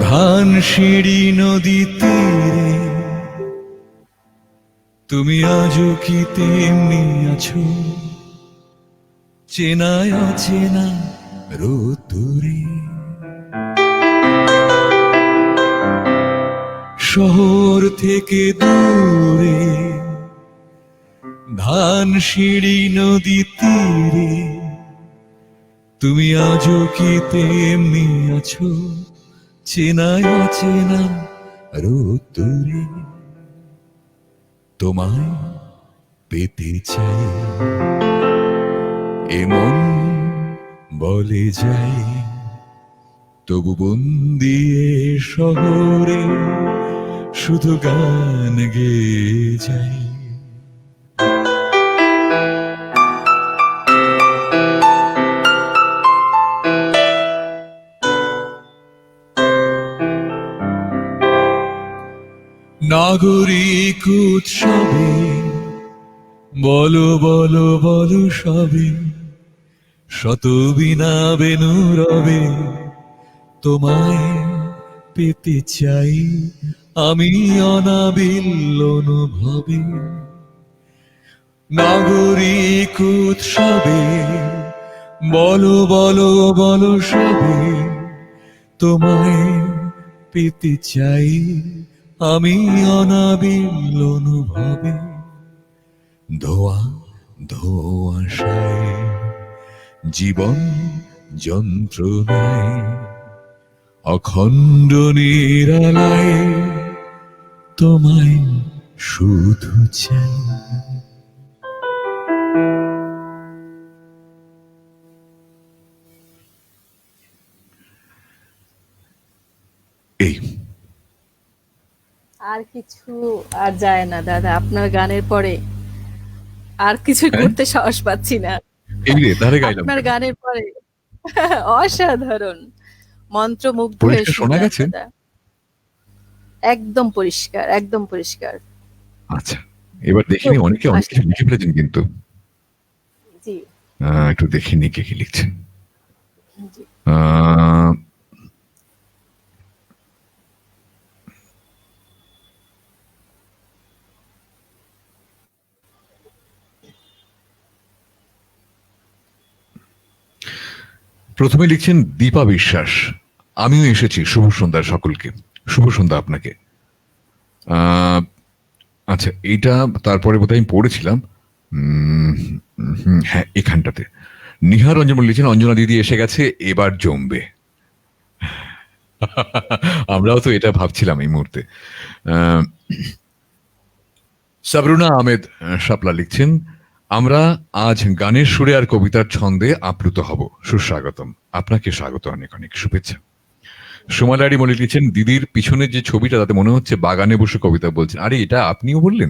ধান সিঁড়ি নদী তীরে, তুমি আজও কি তেমনি আছো? চেনায় অচেনা রোদ্দুরে, শহর থেকে দূরে, ধান সিঁড়ি নদী তীরে, তুমি আজও কি তেমনি আছো, চেনায় অচেনা রোদ্দুরে। তোমায় পেতে চাই, এমন বলে যাই, তবু বন্দি এ শহরে শুধু গান গেয়ে যাই। নাগরিক উৎসবে বলো বলো বলো সবে, শত বিনা বেনু রবে, তোমায় পেতে চাই আমি অনাবিল অনুভবে। নাগরিক উৎসবে বলো বলো বলো সবে, তোমায় পেতে চাই আমি অনাবিল অনুভবে। ধোয়া ধোঁয়াশায় জীবন যন্ত্রণায়, অখণ্ড নিরালায় তোমায় শুধু চাই। এই আর কিছু আর যায় না দাদা, আপনার গানের পরে আর কিছু হ্যাঁ, করতে সাহস পাচ্ছি না। এই রে ধারে গাইলাম আপনার কেন? গানের পরে অসাধারণ, মন্ত্রমুগ্ধ হয়ে পরিষ্কার শোনা শুনলাম গেছে? দাদা। একদম পরিষ্কার, একদম পরিষ্কার। আচ্ছা, এবার দেখিনি, খুব অনেকে অনেক কিছু লিখে ফেলেছেন কিন্তু। জি একটু দেখে নি কে কি লিখছেন। জি। আহ, প্রথমে লিখছেন দীপা বিশ্বাস, আমিও এসেছি, শুভ সন্ধ্যা সকলকে। শুভ সন্ধ্যা আপনাকে। আহ, আচ্ছা, এইটা তারপরে বোধহয় আমি পড়েছিলাম। হ্যাঁ, এখানটাতে নিহার রঞ্জন লিখছেন অঞ্জনা দিদি এসে গেছে, এবার জমবে। আমরাও তো এটা ভাবছিলাম এই মুহূর্তে। আহ, সাবরুনা আহমেদ শাপলা লিখছেন আমরা আজ গানের সুরে আর কবিতার ছন্দে আপ্লুত হব, সুস্বাগতম। আপনাকে স্বাগত, অনেক অনেক শুভেচ্ছা। সোমালারি মল্লিক লিখছেন দিদির পিছনের যে ছবিটা তাতে মনে হচ্ছে বাগানে বসে কবিতা বলছেন। আরে এটা আপনিও বললেন,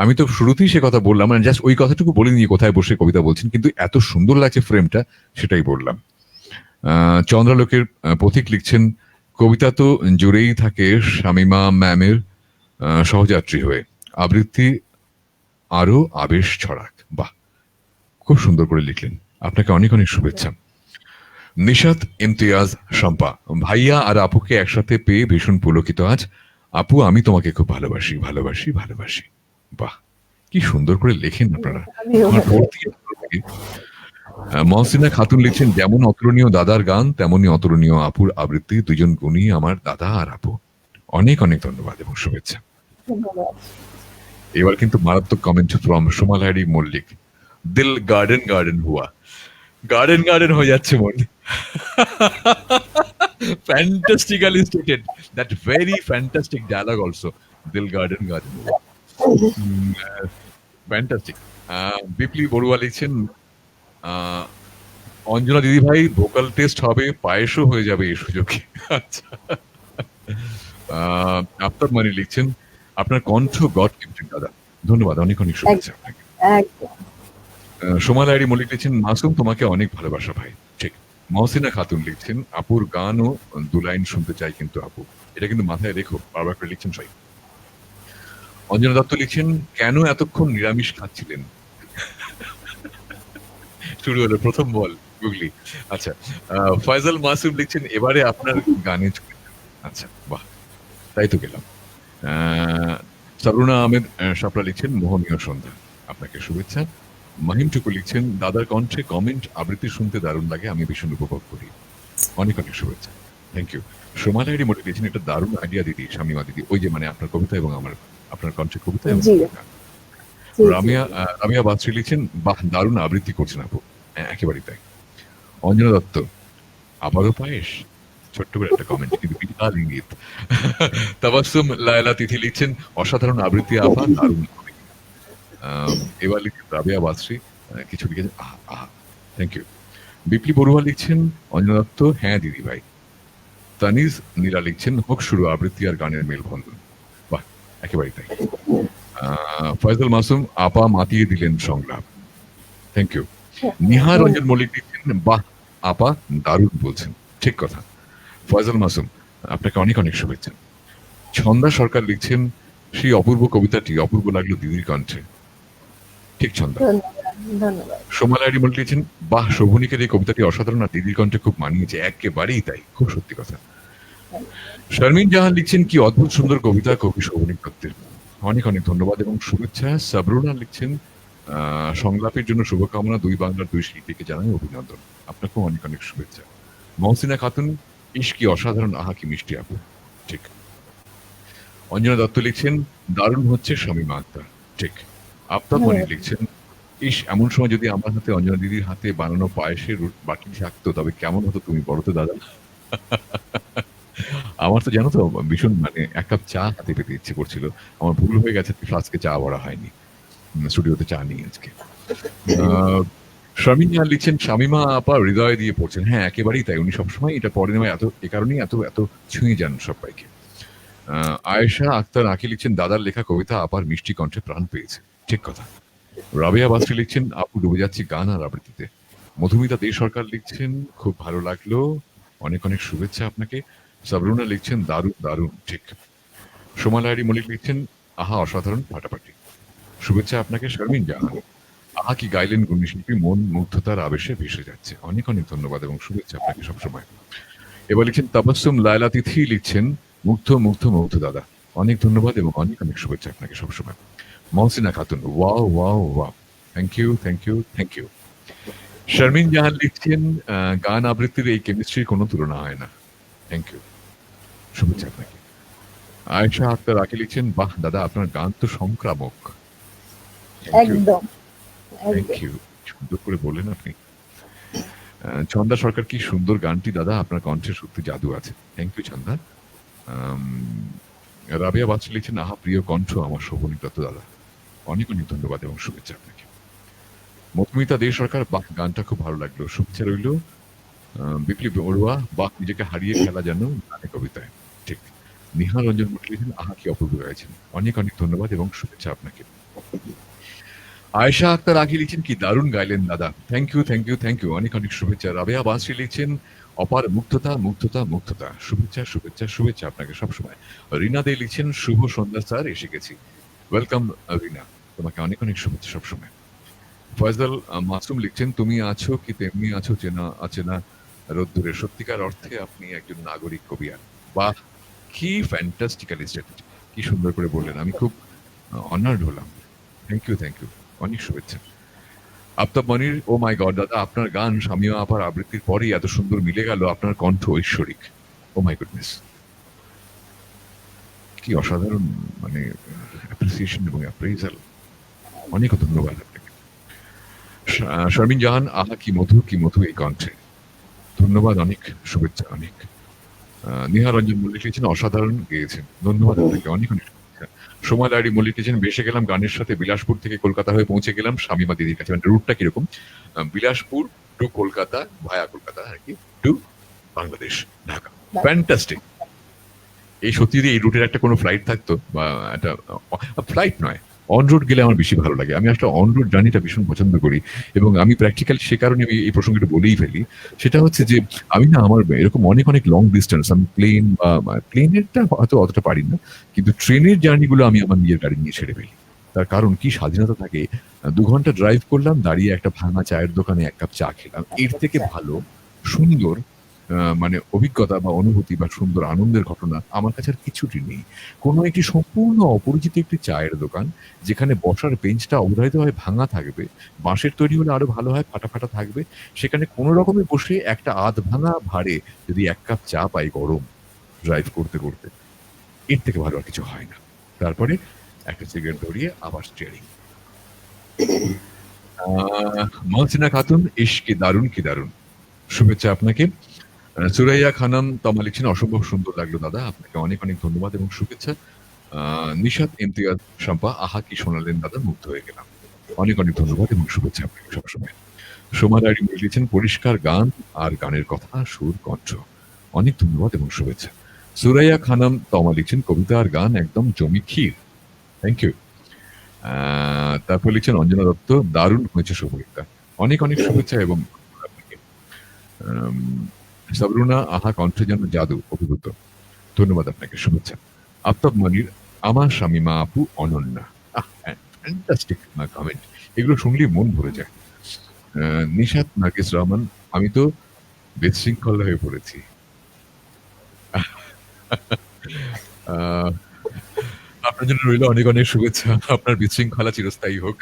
আমি তো শুরুতেই সে কথা বললাম, মানে জাস্ট ওই কথাটুকু বলে নিয়ে কোথায় বসে কবিতা বলছেন, কিন্তু এত সুন্দর লাগছে ফ্রেমটা, সেটাই বললাম। চন্দ্রালোকের পথিক লিখছেন কবিতা তো জুড়েই থাকে শামিমা ম্যামের সহযাত্রী হয়ে, আবৃত্তি আরো আবেশ ছড়াক। বাহ, খুব সুন্দর করে লিখলেন, আপনাকে অনেক অনেক শুভেচ্ছা। নিশাত ইমতিয়াজ শম্পা, ভাইয়া আর আপুকে একসাথে পেয়ে ভীষণ পুলকিত আজ। আপু আমি তোমাকে খুব ভালোবাসি ভালোবাসি ভালোবাসি। বাহ, কি সুন্দর করে লেখেন আপনারা, আমিও আমার পড়তে ভালো লাগে। মহসিনা খাতুন লিখছেন যেমন অতুলনীয় দাদার গান তেমনি অতুলনীয় আপুর আবৃত্তি, দুজন গুণী আমার দাদা আর আপু। অনেক অনেক ধন্যবাদ এবং শুভেচ্ছা। ধন্যবাদ। এবার কিন্তু মারাত্মক কমেন্ট ফ্রম সোমালহারি মল্লিক, দিল গার্ডেন গার্ডেন হুয়া, গার্ডেন গার্ডেন হয়ে যাচ্ছে মন। Fantastically stated. That very fantastic dialogue also. Dil Garden Garden. Fantastic. বিপ্লি Barua লিখছেন অঞ্জনা দিদি ভাই ভোকাল টেস্ট হবে, পায়েসও হয়ে যাবে এই সুযোগে। আচ্ছা, আফতাব মানি লিখছেন আপনার কণ্ঠ গড গিফটেড দাদা। ধন্যবাদ, অনেক অনেক শুভেচ্ছা আপনাকে। একদম। সোমালাইরি মল্লিক লিখছেন মাসুম তোমাকে অনেক ভালোবাসা ভাই। ঠিক। মহসিনা খাতুন লিখছেন আপুর গানও দু লাইন শুনতে চাই কিন্তু আপু, এটা কিন্তু মাথায় রেখো, বারবার করে লিখছেন সবাই। অঞ্জনা দত্ত লিখছেন কেন এতক্ষণ নিরামিষ খাচ্ছিলেন। শুরু হলো প্রথম বল গুগলি। আচ্ছা, ফয়জাল মাসুম লিখছেন এবারে আপনার গানে চলে যান। আচ্ছা, বাহ, তাই তো গেলাম। সাবরুনা আহমেদ শাপলা লিখছেন মোহনীয় সন্ধ্যা, আপনাকে শুভেচ্ছা। মাহিম টুকু লিখছেন, দাদার কণ্ঠে কমেন্ট আবৃত্তি শুনতে দারুণ লাগে, আমি ভীষণ উপভোগ করি। অনেক অনেক শুভেচ্ছা, থ্যাংক ইউ। সোমা লাহিড়ী মোটে দিয়েছেন, এটা দারুণ আইডিয়া দিদি, শামিমা দিদি, ওই যে মানে আপনার কবিতা এবং আমার আপনার কণ্ঠে কবিতা এবং জি গান। জি জি রামিয়া বাসরি লিখছেন, বাহ দারুণ আবৃত্তি করছেন আপু। হ্যাঁ, একেবারেই তাই। অঞ্জনা দত্ত, আবারও পায়েস, ছোট্ট করে একটা কমেন্ট, কিন্তু বিশাল ইঙ্গিত। তাবাসসুম লায়লা তিথি লিখছেন, অসাধারণ আবৃত্তি আপা, দারুণ। এবার লিখছেন রাবেয়া বাসরি, কিছু লিখেছেন আহা আহা, থ্যাংক ইউ। বিপ্লি বড়ুয়া লিখছেন, অঞ্জনা দত্ত, হ্যাঁ দিদি ভাই। তানিজ নীলা লিখছেন, হোক শুরু আবৃত্তি আর গানের মেলবন্ধন। বাহ, একেবারেই তাই। ফয়জল মাসুম, আপা মাতিয়ে দিলেন সংলাপ, থ্যাংক ইউ। নিহা হুম, রঞ্জন মল্লিক লিখছেন, বাহ আপা দারুণ বলছেন, ঠিক কথা। ফয়জল মাসুম, আপনাকে অনেক অনেক শুভেচ্ছা। ছন্দা সরকার লিখছেন, সেই অপূর্ব কবিতাটি অপূর্ব লাগলো দিদির কণ্ঠে, ঠিক ছন্দা। ধন্যবাদ ধন্যবাদ। সোমা লাহিড়ী মল্লিক লিখছেন, বাহ শোভনিকের এই কবিতাটি অসাধারণ, আর দিদির কণ্ঠে খুব মানিয়েছে, একেবারেই তাই, খুব সত্যি কথা। শারমিন জাহান লিখছেন, কি অদ্ভুত সুন্দর কবিতা কবি শোভনিক দত্তের, অনেক অনেক ধন্যবাদ এবং শুভেচ্ছা। সাবরুনা লিখছেন, সংলাপের জন্য শুভকামনা, দুই বাংলার দুই শিল্পীকে জানাই অভিনন্দন, আপনাকেও অনেক অনেক শুভেচ্ছা। মহসিনা খাতুন, ইস কি অসাধারণ, আহা কি মিষ্টি আপু, ঠিক। অঞ্জনা দত্ত লিখছেন, দারুণ হচ্ছে শামীমা আক্তার, ঠিক। আফতাব হুম, মনির লিখছেন, ইস এমন সময় যদি আমার হাতে অঞ্জনা দিদির হাতে বানানো পায়েসের বাটি থাকতো তবে কেমন হতো, তুমি বলো তো দাদা। আমার তো জানো তো ভীষণ মানে এক কাপ চা হাতে পেতে ইচ্ছে করছিল, আমার ভুল হয়ে গেছে, ফ্লাস্কে চা ভরা হয়নি, স্টুডিওতে চা নেই আজকে। শারমিন জাহান লিখছেন, শামিমা আপা হৃদয় দিয়ে পড়ছেন, হ্যাঁ একেবারেই তাই, উনি সবসময় এটা পড়েন এবং এত এ কারণেই এত এত ছুঁয়ে যান সবাইকে। আয়েশা আক্তার আঁকি লিখছেন, দাদার লেখা কবিতা আপার মিষ্টি কণ্ঠে প্রাণ পেয়েছে, ঠিক কথা। রাবেয়া বাসরি লিখছেন, আপু ডুবে যাচ্ছি গান আর আবৃত্তিতে। মধুমিতা দে সরকার লিখছেন, খুব ভালো লাগলো, অনেক অনেক শুভেচ্ছা আপনাকে। সাবরুনা লিখছেন, দারুণ দারুণ, ঠিক। সোমা লাহিড়ী মল্লিক লিখছেন, আহা অসাধারণ, ফাটাফাটি, শুভেচ্ছা আপনাকে। শারমিন জাহান, আহা কি গাইলেন গুণী শিল্পী, মন মুগ্ধতার আবেশে ভেসে যাচ্ছে, অনেক অনেক ধন্যবাদ এবং শুভেচ্ছা আপনাকে সবসময়। এবার লিখছেন তাবাসসুম লায়লা তিথি লিখছেন, মুগ্ধ মুগ্ধ মুগ্ধ দাদা, অনেক ধন্যবাদ এবং অনেক অনেক শুভেচ্ছা আপনাকে সবসময়। Mohsina Khatun, wow wow wow, thank you thank you thank you. Sharmin Jahan লিখছেন, গান আবৃত্তির এই কেমিস্ট্রির কোনো তুলনা হয় না, থ্যাংক ইউ, শুভেচ্ছা আপনাকে। আয়েশা আক্তার আঁকি লিখছেন, বাহ দাদা আপনার গান তো সংক্রামক, থ্যাংক ইউ একদম থ্যাংক একদম। ইউ, সুন্দর করে বললেন আপনি। ছন্দা সরকার, কি সুন্দর গানটি দাদা, আপনার কণ্ঠে সত্যি জাদু আছে, থ্যাংক ইউ ছন্দা। আম, রাবেয়া বাচ্চু লিখছেন, আহা প্রিয় কণ্ঠ আমার শোভনিক দত্ত দাদা, অনেক অনেক ধন্যবাদ এবং শুভেচ্ছা আপনাকে। মধুমিতা দে সরকার, বাহ গানটা খুব ভালো লাগলো, শুভেচ্ছা রইল। বিপ্লব বড়ুয়া, বাহ নিজেকে হারিয়ে ফেলা যেন গানে কবিতায়, ঠিক। নিহা রঞ্জন মল্লিক লিখেছেন, আহা কি অপূর্ব হয়েছেন, অনেক অনেক ধন্যবাদ এবং শুভেচ্ছা আপনাকে। আয়েশা আক্তার আঁকি লিখছেন, কি দারুণ গাইলেন দাদা, thank you thank you thank you, অনেক অনেক শুভেচ্ছা। রাবেয়া বাসরি লিখছেন, অপার মুগ্ধতা মুগ্ধতা মুগ্ধতা, শুভেচ্ছা শুভেচ্ছা শুভেচ্ছা আপনাকে সবসময়। রিনা দে লিখছেন, শুভ সন্ধ্যা স্যার, এসে গেছি, ওয়েলকাম রিনা, তোমাকে অনেক অনেক শুভেচ্ছা সবসময়। ফয়জল মাসুম লিখছেন, তুমি আছো কি তেমনি আছো চেনা অচেনা রোদ্দুরে, সত্যিকার অর্থে আপনি একজন নাগরিক কবিয়ার, বাহ কি ফ্যান্টাস্টিক্যালি স্ট্র্যাটেজি, কি সুন্দর করে বললেন, আমি খুব অনার্ড হলাম, থ্যাংক ইউ থ্যাংক ইউ, অনেক শুভেচ্ছা। আফতাব মনির, ও মাই গড দাদা, আপনার গান শামিয়া আপার আবৃত্তির পরেই এত সুন্দর মিলে গেল, আপনার কণ্ঠ ঐশ্বরিক, ও মাই গুডনেস, কি অসাধারণ মানে অ্যাপ্রিসিয়েশন এবং অ্যাপ্রেজাল, অনেক ধন্যবাদ আপনাকে। শারমিন জাহান, আহা কি মধু এই কণ্ঠে, ধন্যবাদ অনেক, শুভেচ্ছা অনেক। নিহা রঞ্জন মল্লিক লিখেছেন, অসাধারণ গেয়েছেন, ধন্যবাদ আপনাকে অনেক অনেক শুভেচ্ছা। সোমা লাহিড়ী মল্লিক লিখেছেন, ভেসে গেলাম গানের সাথে, বিলাসপুর থেকে কলকাতা হয়ে পৌঁছে গেলাম শামিমা দিদির কাছে, মানে রুটটা কিরকম, বিলাসপুর টু কলকাতা ভায়া কলকাতা আর কি, টু বাংলাদেশ ঢাকা, ফ্যান্টাস্টিক। এই সত্যি যদি এই রুটের একটা কোনো ফ্লাইট থাকতো বা একটা ফ্লাইট নয়, অন রুট গেলে আমার বেশি ভালো লাগে, আমি আসলে অন রুট জার্নিটা ভীষণ পছন্দ করি এবং আমি প্র্যাকটিক্যালি সে কারণে আমি এই প্রসঙ্গটা বলেই ফেলি, সেটা হচ্ছে যে আমি না আমার এরকম অনেক অনেক লং ডিস্টেন্স, আমি প্লেন বা প্লেনেরটা হয়তো অতটা পারি না, কিন্তু ট্রেনের জার্নিগুলো আমি আমার নিজের গাড়ি নিয়ে ছেড়ে ফেলি, তার কারণ কি স্বাধীনতা থাকে, 2 ঘন্টা ড্রাইভ করলাম, দাঁড়িয়ে একটা ভাঙা চায়ের দোকানে এক কাপ চা খেলাম, এর থেকে ভালো সুন্দর মানে অভিজ্ঞতা বা অনুভূতি বা সুন্দর আনন্দের ঘটনা আমার কাছে আর কিছুটি নেই। কোনো একটি সম্পূর্ণ অপরিচিত একটি চায়ের দোকান, যেখানে বসার বেঞ্চটা অবধারিতভাবে ভাঙা থাকবে। বাঁশের তৈরি হলে আরো ভালো হয়, ফাটা, ফাটা থাকবে। সেখানে কোন রকমে বসে একটা আধ-ভাঙা ভারে যদি ১ কাপ চা পাই গরম, ড্রাইভ করতে, করতে, এর থেকে ভালো আর কিছু হয় না। তারপরে একটা সিগারেট ধরিয়ে আবার স্টিয়ারিং। আ মহসিনা খাতুন, ইস! কি দারুণ, কি দারুণ! শুভেচ্ছা আপনাকে। সুরাইয়া খানম তমা লিখছেন, অসম্ভব সুন্দর লাগলো দাদা। আপনাকে অনেক, অনেক ধন্যবাদ এবং শুভেচ্ছা। আ নিশাত ইমতিয়াজ শম্পা, আহা কি শোনালেন দাদা, মুগ্ধ হয়ে গেলাম। অনেক, অনেক ধন্যবাদ এবং শুভেচ্ছা আপনাকে সবসময়। সোমা রায়ডি লিখেছেন, পরিষ্কার গান আর গানের কথা, সুর, কণ্ঠ। অনেক ধন্যবাদ এবং শুভেচ্ছা। সুরাইয়া খানম তমা লিখছেন, কবিতা আর গান একদম জমি ক্ষীর। Thank you. তারপর লিখছেন অঞ্জনা দত্ত, দারুণ হয়েছে শুভেচ্ছা। অনেক, অনেক শুভেচ্ছা এবং ধন্যবাদ আপনাকে। আম সাবরুনা, আহা কণ্ঠে যেন জাদু, অভিভূত। ধন্যবাদ আপনাকে, শুভেচ্ছা। আফতাব মনির, আমার শামিমা আপু অনন্যা। Fantastic comment. এগুলো শুনলেই মন ভরে যায়। নিশাত নার্গিস রহমান, আমি তো বিশৃঙ্খল হয়ে পড়েছি। আ আপনার জন্য রইল অনেক, অনেক শুভেচ্ছা। আপনার বিশৃঙ্খলা চিরস্থায়ী হোক।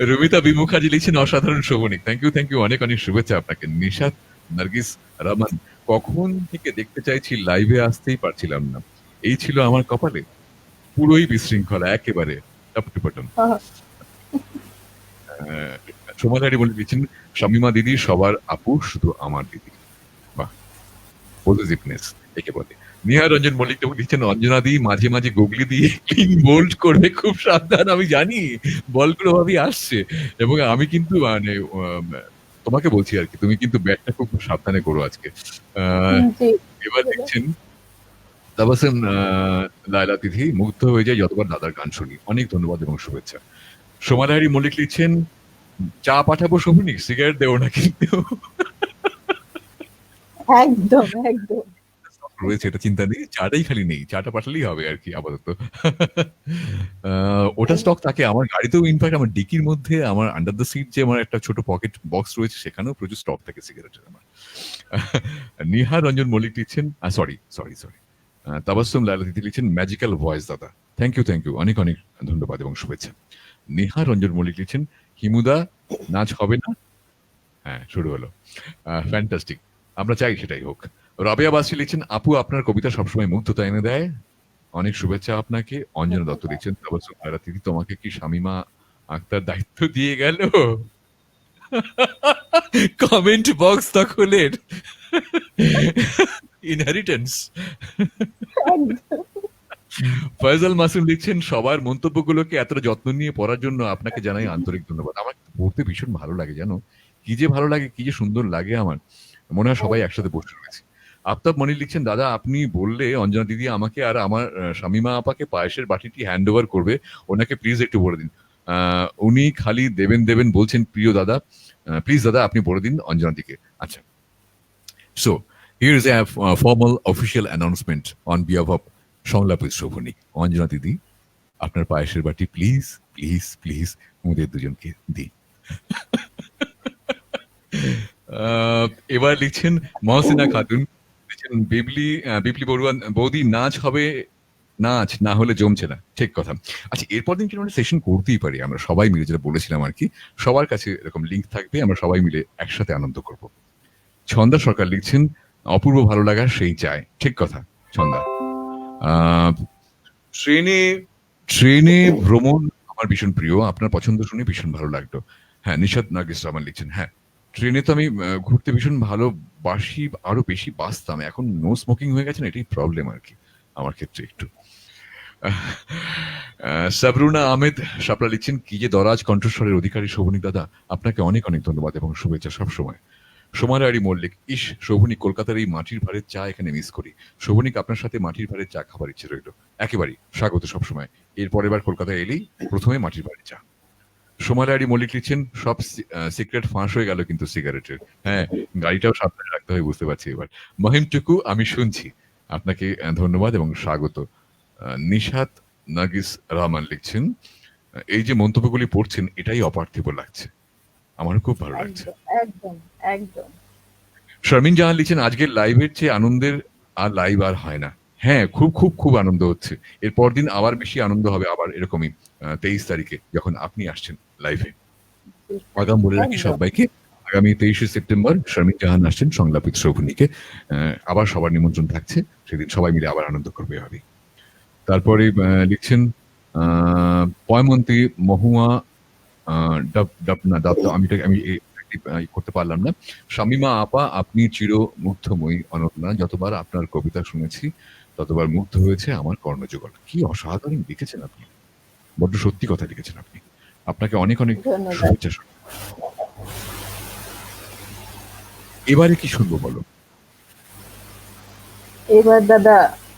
রুমিতা বি মুখার্জি লিখছেন, অসাধারণ শোভনিক। Thank you. অনেক, অনেক শুভেচ্ছা আপনাকে। নিশাত নার্গিস রহমান, কখন থেকে দেখতে চাইছি, লাইভে আসতেই পারছিলাম না। এই ছিল আমার কপালে। পুরোই বিশৃঙ্খলা একেবারে। Top to bottom. সোমালারি বলে দিচ্ছেন, শামিমা দিদি সবার আপু, শুধু আমার দিদি। বাহ! পজিটিভনেস একে বলে। নিহা রঞ্জন মল্লিক লিখছেন, অঞ্জনা দি মাঝে, মাঝে গুগলি দিয়ে ক্লিন বোল্ড করবে, খুব সাবধান। আমি জানি বলগুলো ওভাবেই আসছে এবং আমি কিন্তু মানে তোমাকে বলছি আরকি, তুমি কিন্তু ব্যাটটা খুব সাবধানে করো আজকে। আ জি। এবার দেখছেন তাবাসসুম লায়লা তিথি, মুগ্ধ হয়ে যাই যতবার দাদার গান শুনি। অনেক ধন্যবাদ এবং শুভেচ্ছা। সোমালাহারি মল্লিক লিখছেন, চা পাঠাবো শোভনিক, সিগারেট দেও না কিন্তু। একদম, একদম। রয়েছে, এটা চিন্তা নেই। চাটাই খালি নেই। চাটা পাঠালেই হবে আরকি আপাতত। আ ওটা স্টক থাকে আমার গাড়িতেও, ইনফ্যাক্ট আমার ডিকির মধ্যে আমার আন্ডার দ্য সিট যে আমার একটা ছোট পকেট বক্স রয়েছে, সেখানেও প্রচুর স্টক থাকে সিগারেটের আমার। নিহা রঞ্জন মল্লিক লিখছেন, সরি। তাবাসসুম লায়লা তিথি লিখছেন, ম্যাজিক্যাল ভয়েস দাদা। Thank you. অনেক, অনেক ধন্যবাদ এবং শুভেচ্ছা। নিহা রঞ্জন মল্লিক লিখছেন, হিমুদা নাচ হবে না? হ্যাঁ, শুরু হলো। ফ্যান্টাস্টিক। আমরা চাই সেটাই হোক। রাবেয়া বাসরি লিখছেন, আপু আপনার কবিতা সবসময় মুগ্ধতা এনে দেয়। অনেক শুভেচ্ছা আপনাকে। অঞ্জনা দত্ত ধন্যবাদ। লিখছেন, তাবাসসুম লায়লা তিথি, তোমাকে কি শামিমা আক্তার দায়িত্ব দিয়ে গেল? কমেন্ট বক্স দখলের ইনহেরিটেন্স। একদম। ফয়জাল মাসুম লিখছেন, সবার মন্তব্যগুলোকে এতটা যত্ন নিয়ে পড়ার জন্য আপনাকে জানাই আন্তরিক ধন্যবাদ। আমার পড়তে ভীষণ ভালো লাগে জানো? কি যে ভালো লাগে, কি যে সুন্দর লাগে আমার। মনে হয় সবাই একসাথে বসে রয়েছি। আফতাব মনির লিখছেন, দাদা আপনি বললে অঞ্জনা দিদি আমাকে আর আমার শামিমা আপাকে পায়েসের বাটিটি হ্যান্ড ওভার করবে। ওনাকে প্লিজ একটু বলে দিন। উনি খালি দেবেন বলছেন, প্রিয় দাদা। প্লিজ দাদা আপনি বলে দিন অঞ্জনা দিকে। আচ্ছা। So, here is a formal official announcement on behalf of সংলাপ with শোভনী। অঞ্জনা দিদি, আপনার পায়েসের বাটি প্লিজ আমাদের দুজনকে দিন। এবার লিখছেন মহসিনা খাতুন, লিখছেন, বিপ্লি বড়ুয়া, বৌদি নাচ হবে, নাচ না হলে জমছে না। ঠিক কথা। আচ্ছা, এরপর দিন কিন্তু আমরা সেশন করতেই পারি, আমরা সবাই মিলে, যেটা বলেছিলাম আর কি। সবার কাছে এরকম লিঙ্ক থাকবে, আমরা সবাই মিলে একসাথে আনন্দ করব। ছন্দা সরকার লিখছেন, অপূর্ব ভালো লাগা সেই চায়। ঠিক কথা ছন্দা। আহ, ট্রেনে ট্রেনে ভ্রমণ আমার ভীষণ প্রিয়। আপনার পছন্দ শুনে ভীষণ ভালো লাগলো। হ্যাঁ, নিশাত নার্গিস রহমান লিখছেন, হ্যাঁ ট্রেনে তো আমি ঘুরতে ভীষণ ভালোবাসি, আরো বেশি বাসতাম। এখন নো স্মোকিং হয়ে গেছে না, এটাই প্রবলেম আর কি আমার ক্ষেত্রে একটু। সাবরুনা আহমেদ শাপলা লিখছেন, কি যে দরাজ কণ্ঠস্বরের অধিকারী শোভনিক দাদা, আপনাকে অনেক অনেক ধন্যবাদ এবং শুভেচ্ছা সবসময়। সোমারারি মল্লিক, ইস শোভনিক, কলকাতার এই মাটির ভারের চা এখানে মিস করি। শোভনিক, আপনার সাথে মাটির ভারের চা খাবার ইচ্ছে রইল। একেবারেই স্বাগত সবসময়। এর পরের বার কলকাতায় এলেই প্রথমে মাটির ভারের চা। সোমারারি মল্লিক লিখছেন, সব সিক্রেট ফাঁস হয়ে গেল কিন্তু সিগারেটের। হ্যাঁ, গাড়িটাও সাবধানে রাখতে হবে, বুঝতে পারছি এবার। মহিমটুকু আমি শুনছি। আপনাকে ধন্যবাদ এবং স্বাগত। নিশাত নার্গিস রহমান লিখছেন, এই যে মন্তব্যগুলি পড়ছেন এটাই অপার্থিব লাগছে। আমারও খুব ভালো লাগছে। একদম, একদম, একদম। শারমিন জাহান লিখছেন, আজকের লাইভের চেয়ে আনন্দের আর লাইভ আর হয় না। হ্যাঁ, খুব খুব খুব আনন্দ হচ্ছে। এর পরদিন আবার বেশি আনন্দ হবে, আবার এরকমই 23 তারিখে যখন আপনি আসছেন লাইভে। আগাম বলে রাখি একদম। সবাইকে, আগামী 23শে সেপ্টেম্বর শারমিন জাহান আসছেন সংলাপিত সৌভনিকে। আবার সবার নিমন্ত্রণ থাকছে, সেদিন সবাই মিলে আবার আনন্দ করবে ভাবি। তারপরে লিখছেন পয়মন্তী মহুয়া আমি করতে পারলাম না। শামিমা আপা, আপনি চির মুগ্ধময়ী অনন্যা, যতবার আপনার কবিতা শুনেছি ততবার মুগ্ধ হয়েছে আমার কর্ণযুগল। কি অসাধারণ লিখেছেন আপনি, বড্ড সত্যি কথা লিখেছেন আপনি। আপনাকে অনেক অনেক ধন্যবাদ। শুভেচ্ছা। এবারে কি শুনবো বলো? এবার দাদা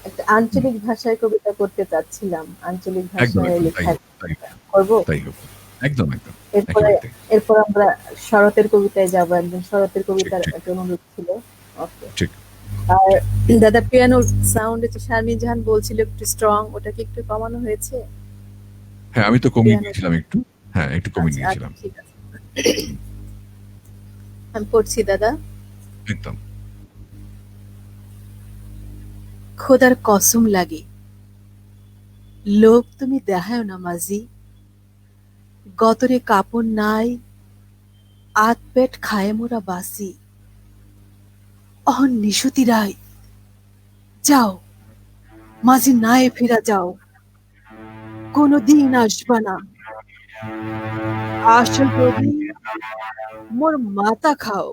একটা আঞ্চলিক ভাষায় কবিতা করতে চাচ্ছিলাম, আঞ্চলিক একদম ভাষায় একদম তাই লেখা হোক, তাই হোক, করব। তাই হোক। একদম একদম, এরপরে একেবারে তাই। এরপর আমরা শরতের কবিতায় যাব, একদম শরতের ঠিক কবিতার ঠিক একটা অনুরোধ ছিল। ওকে। ঠিক। আর দাদা পিয়ানোর সাউন্ড হচ্ছে শারমিন জাহান বলছিল একটু স্ট্রং, ওটা কি একটু কমানো হয়েছে? হ্যাঁ, আমি তো কমিয়ে পিয়ানো। নিয়েছিলাম একটু। হ্যাঁ, একটু কমিয়ে আচ্ছা আচ্ছা, নিয়েছিলাম। ঠিক আছে। আমি পড়ছি দাদা। একদম। খোদার কসম লাগে, লোক তুমি দেখায় না মাঝি, গতরে কাপড় নাই, আত পেট খায় মোরা বাসি, অহন নিশুতি রায়, যাও মাঝি নায়ে ফিরা যাও, কোনো দিন আসবা না, আসো যদি মোর মাথা খাও।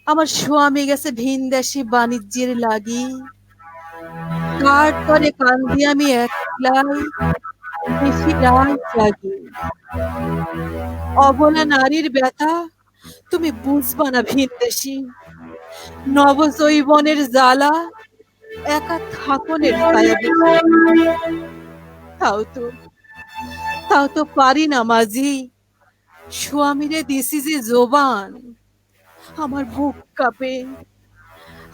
আমার স্বামী গেছে ভিন দেশে বাণিজ্যের লাগি, কার তরে কান্দি আমি একলাই, বেশি রাত জাগি। অবলা নারীর ব্যথা তুমি বুঝবা না ভিনদেশী, নবযৌবনের জ্বালা একা থাকনের ছায়া বেশি। তাও তো তাও তো পারি না মাঝি, স্বামীরে দিছি যে জোবান, আমার বুক কাঁপে,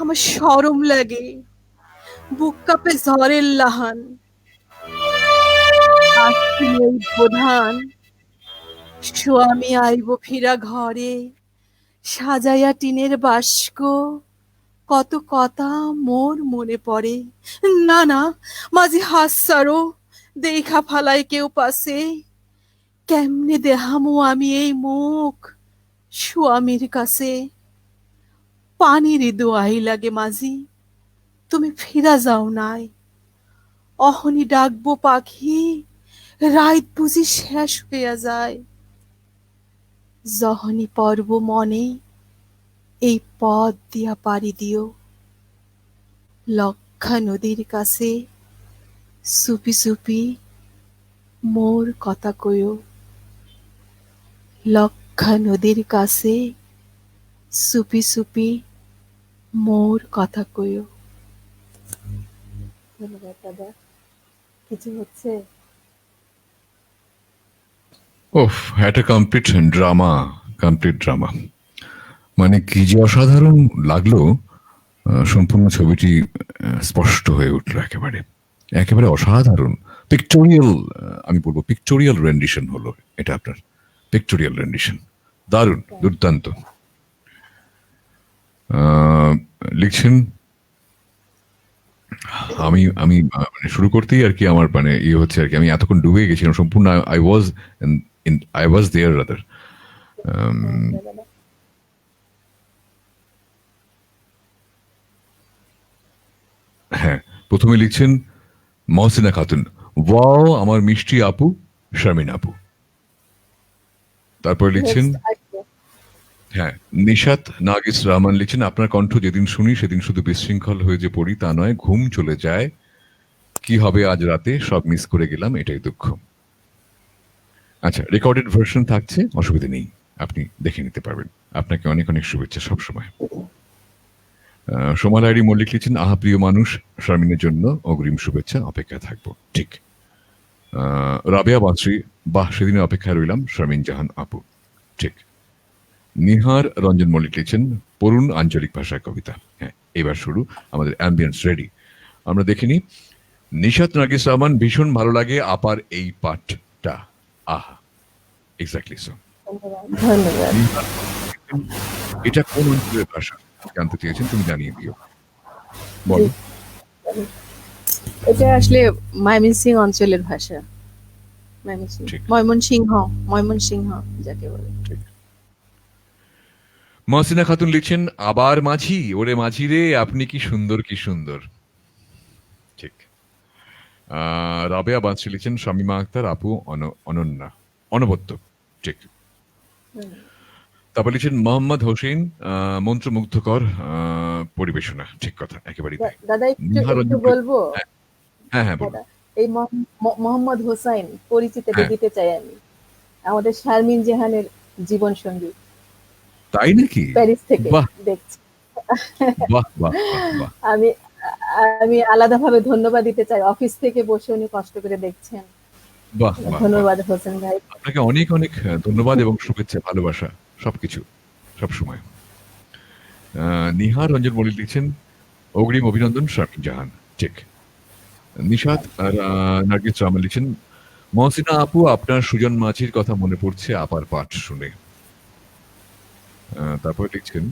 আমার শরম লাগে, বুক কাঁপে ঝড়ের লাহান। আজকে এই প্রধান, স্বামী আইব ফিরা ঘরে, সাজাইয়া টিনের বাস্ক, কত কথা মোর মনে পড়ে। না না মাঝি হাত ছাড়ো, দেখা ফালাই কেউ পাশে, কেমনে দেহামু আমি এই মুখ স্বামীর কাছে। পানির দোয়াই লাগে মাঝি, তুমি ফিরা যাও নাই, অহনি ডাকবো পাখি, রাত বুঝি শেষ হইয়া যায়। যহনি পর্ব মনে এই পথ দিয়া পাড়ি দিও, লক্ষা নদীর কাছে চুপি চুপি মোর কথা কয়ো, লক্ষা নদীর কাছে চুপি চুপি মোর কথা কয়ো। ধন্যবাদ দাদা। কিছু হচ্ছে? ওফ, একটা কমপ্লিট ড্রামা, কমপ্লিট ড্রামা। মানে কি যে অসাধারণ লাগলো, সম্পূর্ণ ছবিটি স্পষ্ট হয়ে উঠলো একেবারে, একেবারে অসাধারণ পিক্টোরিয়াল। আমি বলবো পিক্টোরিয়াল রেন্ডিশন হলো এটা আপনার, পিক্টোরিয়াল রেন্ডিশন, দারুণ, দুর্দান্ত। লিখছেন, আমি আমি মানে শুরু করতেই আর কি আমার মানে ইয়ে হচ্ছে আর কি, আমি এতক্ষণ ডুবে গেছিলাম সম্পূর্ণ, আই ওয়াজ দেয়ার রাদার। হ্যাঁ, প্রথমে লিখছেন মহসিনা খাতুন, ওয়াও আমার মিষ্টি আপু শারমিন আপু। তারপর লিখছেন, নেক্সট আসবে। হ্যাঁ, নিশাত নাগিস রহমান লিখছেন, আপনার কণ্ঠ যেদিন শুনি সেদিন শুধু বিশৃঙ্খল হয়ে যে পড়ি তা নয়, ঘুম চলে যায়, কি হবে আজ রাতে সব মিস করে গেলাম, এটাই দুঃখ। আচ্ছা, রেকর্ডেড ভার্সন থাকছে, অসুবিধা নেই, আপনি দেখে নিতে পারবেন। আপনাকে অনেক অনেক শুভেচ্ছা সবসময়। সোমা লাইরি মল্লিক লিখছেন, আহা প্রিয় মানুষ, শারমিনের জন্য অগ্রিম শুভেচ্ছা, অপেক্ষায় থাকবো। ঠিক। রাবেয়া বাসরি, বাহ সেদিনের অপেক্ষায় রইলাম শারমিন জাহান আপু। ঠিক। নিহার রঞ্জন মল্লিক লিখছেন, পড়ুন আঞ্চলিক ভাষায় কবিতা। হ্যাঁ, এবার শুরু, আমাদের অ্যাম্বিয়েন্স রেডি। আমরা দেখিনি। নিশাত নাগিস রহমান, ভীষণ ভালো লাগে আপার এই পাঠটা। আহা, এক্স্যাক্টলি সো। ধন্যবাদ, ধন্যবাদ। নিহার লিখেছেন, এটা কোন অঞ্চলের ভাষা জানতে চেয়েছেন, তুমি জানিয়ে দিও। জি, বলো। এটা আসলে ময়মনসিংহ অঞ্চলের ভাষা। ময়মনসিংহ, ঠিক ময়মনসিংহ, ময়মনসিংহ যাকে বলে। ঠিক। মহসিনা খাতুন লিখছেন, আবার মাঝি, ওরে মাঝি রে আপনি কি সুন্দর কি সুন্দর। ঠিক। রাবেয়া বাদশি লিখছেন, শামীমা আক্তার আপু অনন্যা, অনবদ্য। ঠিক। হুম। তারপর লিখছেন মোহাম্মদ হোসেন, মন্ত্রমুগ্ধকর পরিবেশনা। ঠিক কথা, একেবারেই তাই। দাদা একটু নিহার একটু রঞ্জন বলবো হ্যাঁ হ্যাঁ হ্যাঁ বলুন। দাদা, এই মোহাম্মদ হোসাইন পরিচিতিটা হ্যাঁ, দিতে চাই আমি। আমাদের শারমিন জাহানের জীবন সঙ্গী, তাই নাকি? প্যারিস থেকে বাহ দেখছি। বাহ বাহ বাহ বাহ আমি আমি আলাদাভাবে ধন্যবাদ দিতে চাই। অফিস থেকে বসে উনি কষ্ট করে দেখছেন। বাহ বাহ বাহ। ধন্যবাদ হোসেন ভাই। আপনাকে অনেক অনেক ধন্যবাদ এবং শুভেচ্ছা, ভালোবাসা, সবকিছু, সবসময়। নিহার রঞ্জন মল্লিক লিখছেন, অগ্রিম অভিনন্দন শারমিন জাহান। ঠিক। নিশাত আর নার্গিস রামান লিখছেন, মহসিনা আপু আপনার সুজন মাঝির কথা মনে পড়ছে আপার পাঠ শুনে। তারপরে লিখছেন,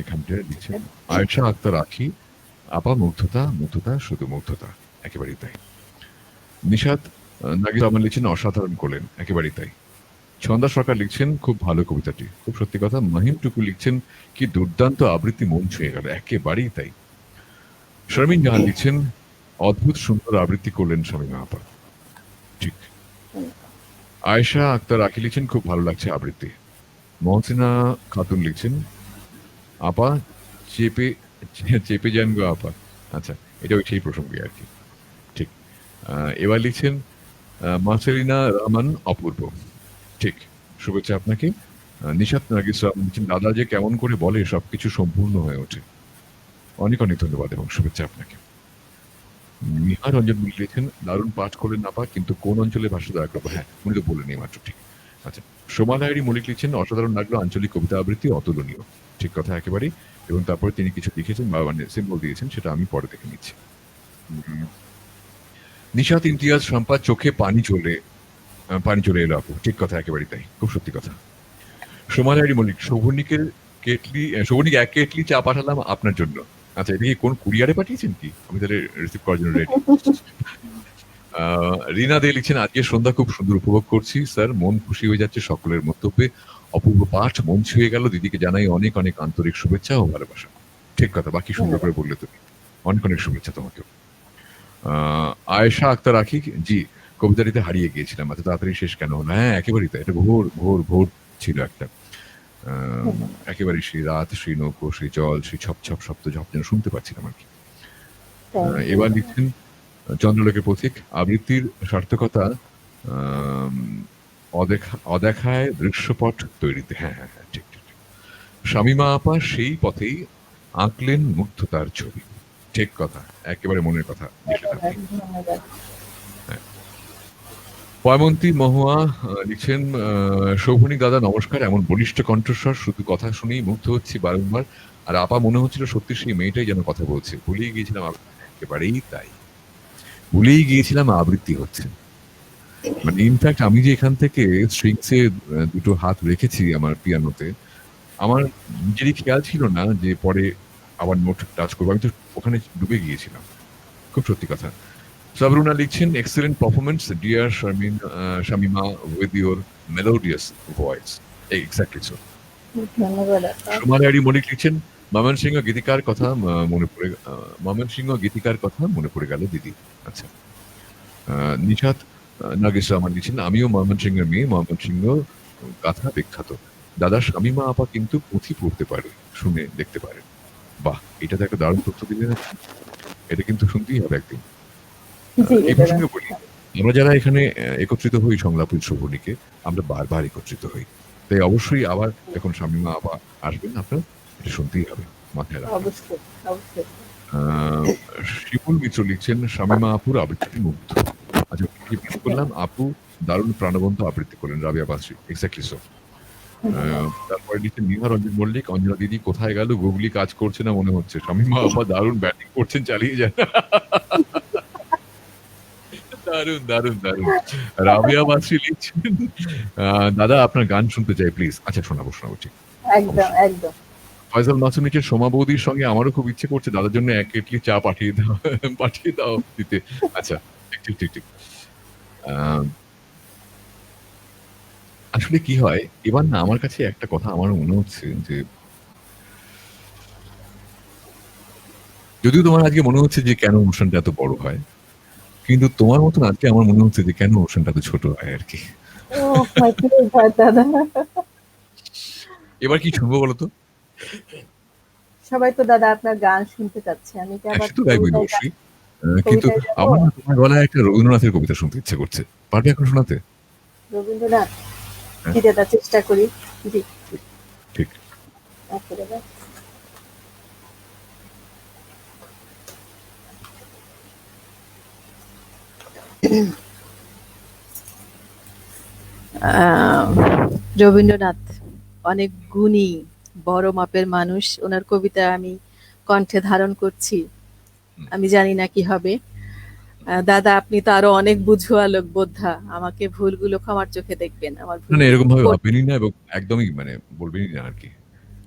এখানটায় লিখছেন, আয়েশা আক্তার আখি আপা মুগ্ধতা, মুগ্ধতা, শুধু মুগ্ধতা, একেবারেই তাই। নিশাত নাগিস রহমান লিখছেন, অসাধারণ করলেন, একেবারেই তাই। ছন্দা সরকার লিখছেন, খুব ভালো কবিতাটি, খুব সত্যি কথা। মাহিম টুকু লিখছেন, কি দুর্দান্ত আবৃত্তি, মন ছুঁয়ে গেল, একেবারেই তাই। শারমিন জাহান লিখছেন, অদ্ভুত সুন্দর আবৃত্তি করলেন শামীমা আপা। ঠিক। আয়েশা আক্তার আখি লিখছেন, খুব ভালো লাগছে আবৃত্তি। মহসিনা খাতুন লিখছেন, আপা চেপে চেপে যান গো আপা। আচ্ছা, এটা ওই সেই প্রসঙ্গে আর কি। ঠিক। এবার লিখছেন মার্সেলিনা রহমান অপূর্ব। ঠিক। শুভেচ্ছা আপনাকে। নিশাত নার্গিস রহমান লিখছেন, দাদা যে কেমন করে বলে সবকিছু সম্পূর্ণ হয়ে ওঠে। অনেক অনেক ধন্যবাদ এবং শুভেচ্ছা আপনাকে। নিহার রঞ্জন মল্লিক লিখছেন, দারুণ পাঠ করলেন আপা, কিন্তু কোন অঞ্চলের ভাষা দয়া করবো। হ্যাঁ, উনি তো বললেন এই মাত্র। ঠিক। আচ্ছা। সোমা লাহিড়ী মল্লিক লিখছেন, অসাধারণ লাগলো, আঞ্চলিক কবিতা আবৃত্তি অতুলনীয়। ঠিক কথা, একেবারেই। এবং তারপরে তিনি কিছু লিখেছেন বা মানে সিম্বল দিয়েছেন, সেটা আমি পরে দেখে নিচ্ছি। নিশাত ইমতিয়াজ শম্পা, চোখে পানি চলে এলো আপু। ঠিক কথা, একেবারেই তাই, খুব সত্যি কথা। সোমা লাহিড়ী মল্লিক, শোভনিক 1 কেটলি চা পাঠালাম আপনার জন্য। আচ্ছা, এটা কি কোন কুরিয়ারে পাঠিয়েছেন কি? আমি তাহলে রিসিভ করার জন্য রেডি। রিনা দে লিখছেন, আজকে সন্ধ্যা খুব সুন্দর উপভোগ করছি স্যার, মন খুশি হয়ে যাচ্ছে সকলের মন্তব্যে, অপূর্ব পাঠ, মন ছুঁয়ে গেল। দিদিকে জানাই অনেক অনেক আন্তরিক শুভেচ্ছা ও ভালোবাসা। ঠিক কথা, বাকি সুন্দর করে বললে তুমি। অনেক অনেক শুভেচ্ছা তোমাকে। আয়েশা আক্তার আখি, জি কবিতাটিতে হারিয়ে গিয়েছিলাম, এত তাড়াতাড়ি শেষ কেন হলো। হ্যাঁ, একেবারেই তাই, এটা ভোর ভোর ভোর ছিল একটা। একেবারে সেই রাত, সেই নৌকো, সেই জল, সেই ছপ ছপ শব্দ যেন শুনতে পাচ্ছিলাম আর কি। এবার লিখছেন চন্দ্রলোকের পথিক, আবৃত্তির সার্থকতা অদেখায় দৃশ্যপট তৈরিতে। হ্যাঁ হ্যাঁ হ্যাঁ, ঠিক ঠিক ঠিক। শামীমা আপা সেই পথেই আঁকলেন মুগ্ধতার ছবি। ঠিক কথা, একেবারে মনের কথা লিখলেন আপনি। হ্যাঁ। পয়মন্তী মহুয়া লিখছেন, সৌভনিক দাদা নমস্কার, এমন বলিষ্ঠ কণ্ঠস্বর, শুধু কথা শুনেই মুগ্ধ হচ্ছি বারংবার। আর আপা মনে হচ্ছিল সত্যি সেই মেয়েটাই যেন কথা বলছে, ভুলেই গিয়েছিলাম। একেবারেই তাই, ভুলেই গিয়েছিলাম আবৃত্তি হচ্ছে। মানে ইনফ্যাক্ট আমি যে এখান থেকে স্ট্রিংসে দুটো হাত রেখেছি আমার পিয়ানোতে, আমার নিজেরই খেয়াল ছিল না যে পরে আবার নোট টাচ করবো। আমি তো ওখানে ডুবে গিয়েছিলাম, খুব সত্যি কথা। সাবরুনা লিখছেন, excellent performance dear Shamima with your melodious voice. Exactly so. ধন্যবাদ। সুমার আইডি মল্লিক লিখছেন, ময়মনসিংহ গীতিকার কথা মনে পড়ে গেল দিদি। আচ্ছা। নিশাত নাগেশ রহমান লিখছেন, আমিও ময়মনসিংহের মেয়ে, ময়মনসিংহ গাথা বিখ্যাত। দাদা শামীমা আপা কিন্তু পুঁথি পড়তে পারে, শুনে দেখতে পারে। বাহ, এটা তো একটা দারুণ তথ্য দিলেন। এটা কিন্তু শুনতেই হবে একদিন। এই প্রসঙ্গে বলি, আমরা যারা এখানে একত্রিত হই সংলাপের শোভনীকে, আমরা বারবার একত্রিত হই। তাই অবশ্যই আবার যখন শামীমা আপা আসবেন, আপনার এটা শুনতেই হবে, মাথায় রাখবেন। অবশ্যই, অবশ্যই। শিমুল মিত্র লিখছেন, শামীমা আপুর আবৃত্তি মুগ্ধ। আচ্ছা, কি করলাম, আপু দারুণ প্রাণবন্ত আবৃত্তি করলেন, রাবিয়া বাসরি। Exactly so. তারপরে লিখছেন নিহা রঞ্জন মল্লিক, অঞ্জনা দিদি কোথায় গেল, গুগলি কাজ করছে না মনে হচ্ছে, শামীমা আপা দারুণ ব্যাটিং করছেন, চালিয়ে যান। দারুণ, দারুণ, দারুণ। রাবেয়া মাসরি লিখছেন, দাদা আপনার গান শুনতে চাই প্লিজ। আচ্ছা শোনাবো, শোনাবো ঠিক। একদম, অবশ্যই। একদম। ফয়সাল মাসুম লিখছেন, সোমা বৌদির সঙ্গে আমারও খুব ইচ্ছে করছে দাদার জন্য ১ কেটলি চা পাঠিয়ে দাও পাঠিয়ে দাও দিতে। আচ্ছা ঠিক, ঠিক, ঠিক, ঠিক। আ আসলে কি হয়, এবার না আমার কাছে একটা কথা আমারও মনে হচ্ছে যে যদিও তোমার আজকে মনে হচ্ছে যে কেন অনুষ্ঠানটা এত বড় হয়। কিন্তু তোমার মতন আজকে আমার মনে হচ্ছে যে কেন অনুষ্ঠানটা এত ছোট হয় আরকি। ওহ মাই গড দাদা। এবার কি শুনবো বলো তো? সবাই তো দাদা আপনার গান শুনতে চাচ্ছে। আমি কি হ্যাঁ, আবার সে তো গাইবই কবিতায় অবশ্যই। কিন্তু কবিতায় যাব? আমার না তোমার গলায় একটা রবীন্দ্রনাথের কবিতা শুনতে ইচ্ছে করছে। পারবে এখন শোনাতে? রবীন্দ্রনাথ? হ্যাঁ, জি দাদা চেষ্টা করি। জি। ঠিক, ঠিক। ওকে দাদা। রবীন্দ্রনাথ অনেক গুণী, বড় মাপের মানুষ। ওনার কবিতা আমি কণ্ঠে ধারণ করছি। হুম। আমি জানি না কি হবে। দাদা আপনি তো আরো অনেক বুঝুয়া লোক বোদ্ধা। আমাকে ভুলগুলো ক্ষমার চোখে দেখবেন। আমার না, না ভুলগুলো এরকম ভাবে কর ভাববেনই না এবং একদমই মানে বলবেনই না আরকি।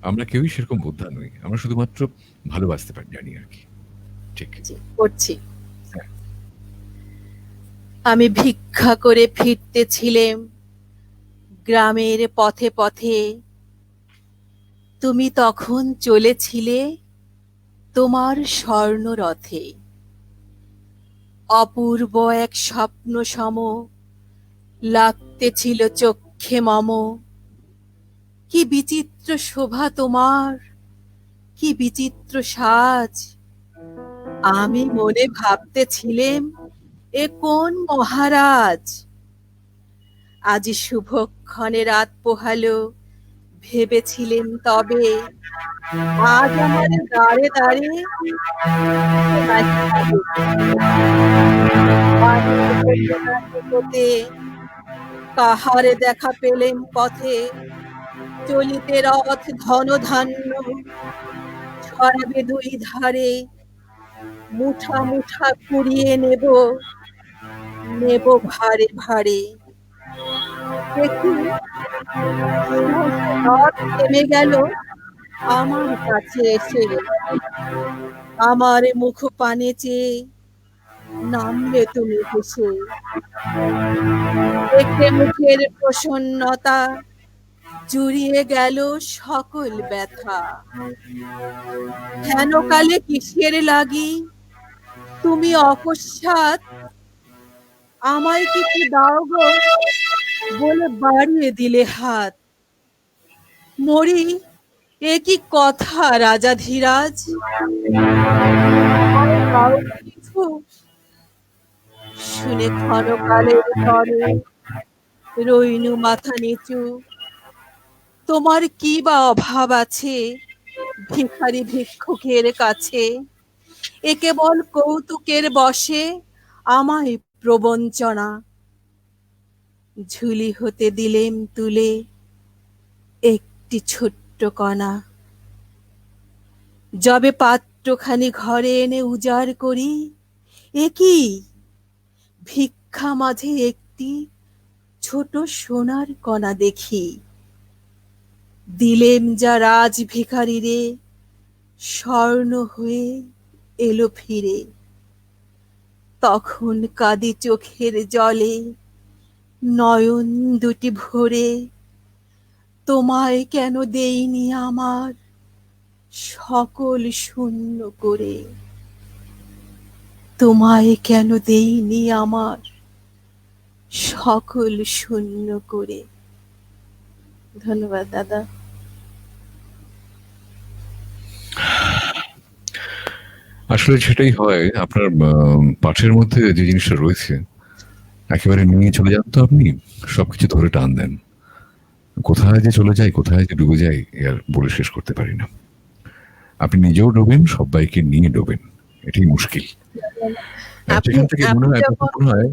আমরা কেউই সেরকম বোদ্ধা নই। আমরা শুধুমাত্র ভালোবাসতে জানি আরকি। ঠিক। জি, করছি। হ্যাঁ। আমি ভিক্ষা করে ফিরতেছিলেম গ্রামের পথে পথে। তুমি তখন চলেছিলে তোমার স্বর্ণরথে। অপূর্ব এক স্বপ্ন সম লাগতেছিল চক্ষে মম। কি বিচিত্র শোভা তোমার, কি বিচিত্র সাজ। আমি মনে ভাবতেছিলেম এ কোন মহারাজ। আজি শুভক্ষণে রাত পোহালো, ভেবেছিলেম তবে আজ আমার দ্বারে দ্বারে কে নাহি পাবে। বাড়ির বেদনা নিকটে কাহারে দেখা পেলেম পথে। চলিতে রথ ঘন ধান্য ছড়াবে দুই ধারে। মুঠা মুঠা কুড়িয়ে নেব, নেব ভারে ভারে। দেখি সহসা রথ থেমে গেল আমার কাছে এসে। আমার মুখ পানে চেয়ে নামলে তুমি হেসে। দেখে মুখের প্রসন্নতা জুড়িয়ে গেল সকল ব্যথা। হেনকালে কিসের লাগি তুমি অকস্মাৎ আমায় কিছু দাও গো বলে বাড়িয়ে দিলে হাত। মরি এ কি কথা রাজাধিরাজ, আমায় দাও গো কিছু। শুনে ক্ষণকালের তরে রইনু মাথা নিচু। তোমার কি বা অভাব আছে ভিখারি ভিক্ষুকের কাছে। এ কেবল কৌতুকের বশে আমায় প্রবঞ্চনা। ঝুলি হতে দিলেম তুলে একটি ছোট্ট কণা। যবে পাত্রখানি ঘরে এনে উজাড় করি, এ কি ভিক্ষা মাঝে একটি ছোট সোনার কণা দেখি। দিলেম যা রাজ ভিখারিরে স্বর্ণ হয়ে এলো ফিরে। তখন কাঁদি চোখের জলে নয়ন দুটি ভরে। তোমায় কেন দেইনি আমার সকল শূন্য করে। তোমায় কেন দেইনি আমার সকল শূন্য করে। ধন্যবাদ দাদা। আসলে সেটাই হয়। আপনার পাঠের মধ্যে যে জিনিসটা রয়েছে একেবারে নিয়ে চলে যান তো আপনি। সবকিছু ধরে টান দেন। কোথায় যে চলে যাই, কোথায় যে ডুবে যাই এ আর বলে শেষ করতে পারি না। আপনি নিজেও ডোবেন, সব্বাইকে নিয়ে ডোবেন। এটাই মুশকিল। আপনি সেখান থেকে মনে আপনি হয় তখন যখন মনে হয়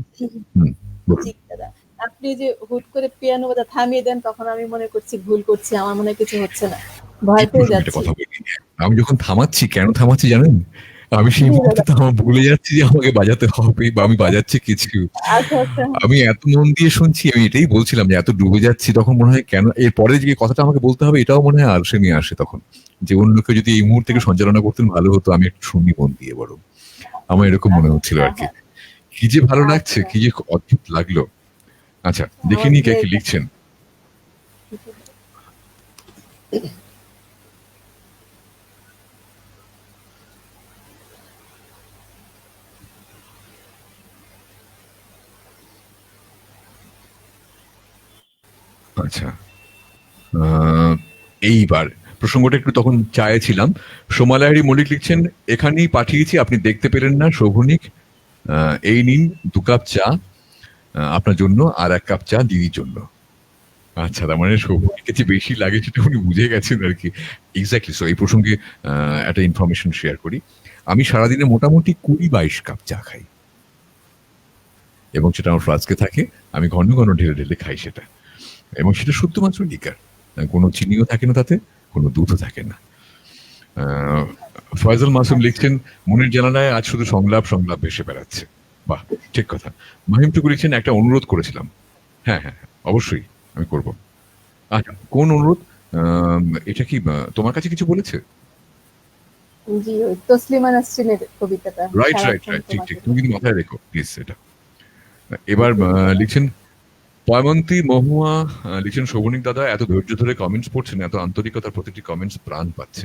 বলুন। জি দাদা, আপনি যে হুট করে পিয়ানো বাজা থামিয়ে দেন তখন আমি মনে করছি ভুল করছি, আমার মনে হয় কিছু হচ্ছে না, এই ভয় পেয়ে প্রসঙ্গে একটা যাচ্ছি। কথা বলি। আমি যখন থামাচ্ছি, কেন থামাচ্ছি জানেন? আমি সেই জি মুহূর্তে দাদা। তো আমার ভুলে যাচ্ছি যে আমাকে বাজাতে হবে বা আমি বাজাচ্ছি কিছু। আচ্ছা, আচ্ছা। আমি এত মন দিয়ে শুনছি, আমি এটাই বলছিলাম যে এত ডুবে যাচ্ছি, তখন মনে হয় কেন এরপরে যে কথাটা আমাকে বলতে হবে এটাও মনে হয় আলসেমি আসে তখন। যে অন্য কেউ যদি এই মুহূর্তে হ্যাঁ, সঞ্চালনা করতেন ভালো হতো, আমি একটু শুনি মন দিয়ে বরং। আমার এরকম মনে হচ্ছিল হ্যাঁ, আরকি। হ্যাঁ। কি যে ভালো লাগছে, আচ্ছা। কি যে অদ্ভুত লাগলো। আচ্ছা, দেখে আমার নিই কে যে কি লিখছেন। আচ্ছা। আ এইবার প্রসঙ্গটা একটু তখন চায়ে ছিলাম। সোমালাহারি মল্লিক লিখছেন, "এখানেই পাঠিয়েছি, আপনি দেখতে পেলেন না শোভনিক। এই নিন ২ কাপ চা আপনার জন্য, আর ১ কাপ চা দিদির জন্য।" আচ্ছা, তার মানে শোভনিকের যে বেশি লাগে সেটা উনি বুঝে গেছেন আরকি। এক্সাক্টলি। সো এই প্রসঙ্গে একটা ইনফরমেশন শেয়ার করি। আমি সারাদিনে মোটামুটি ২০-২২ কাপ চা খাই। এবং সেটা আমার ফ্লাস্কে থাকে। আমি ঘন, ঘন ঢেলে, ঢেলে খাই সেটা। এবং সেটা শুধুমাত্র লিকার। কোনো চিনিও থাকে না তাতে, কোনো দুধও থাকে না। আ ফয়জাল মাসুম আচ্ছা। লিখছেন, "মনের জানালায় আজ শুধু সংলাপ, সংলাপ ভেসে বেড়াচ্ছে।" বাহ! ঠিক কথা। মাহিম টুকু লিখছেন, "একটা অনুরোধ করেছিলাম।" হ্যাঁ, হ্যাঁ, হ্যাঁ, অবশ্যই আমি করব। আচ্ছা, কোন অনুরোধ? এটা কি তোমার কাছে কিছু বলেছে? জি, ওই তসলিমা নাসরিনের কবিতাটা রাইট, রাইট, সারাক্ষণ রাইট। ঠিক, তোমাকে ঠিক। তুমি নিয়ে। কিন্তু মাথায় রেখো প্লিজ এটা। এবার জি দাদা। লিখছেন পয়মন্তী মহুয়া, লিখছেন, "শোভনিক দাদা এত ধৈর্য ধরে কমেন্টস পড়ছেন, এত আন্তরিকতার প্রতিটি কমেন্টস প্রাণ পাচ্ছে।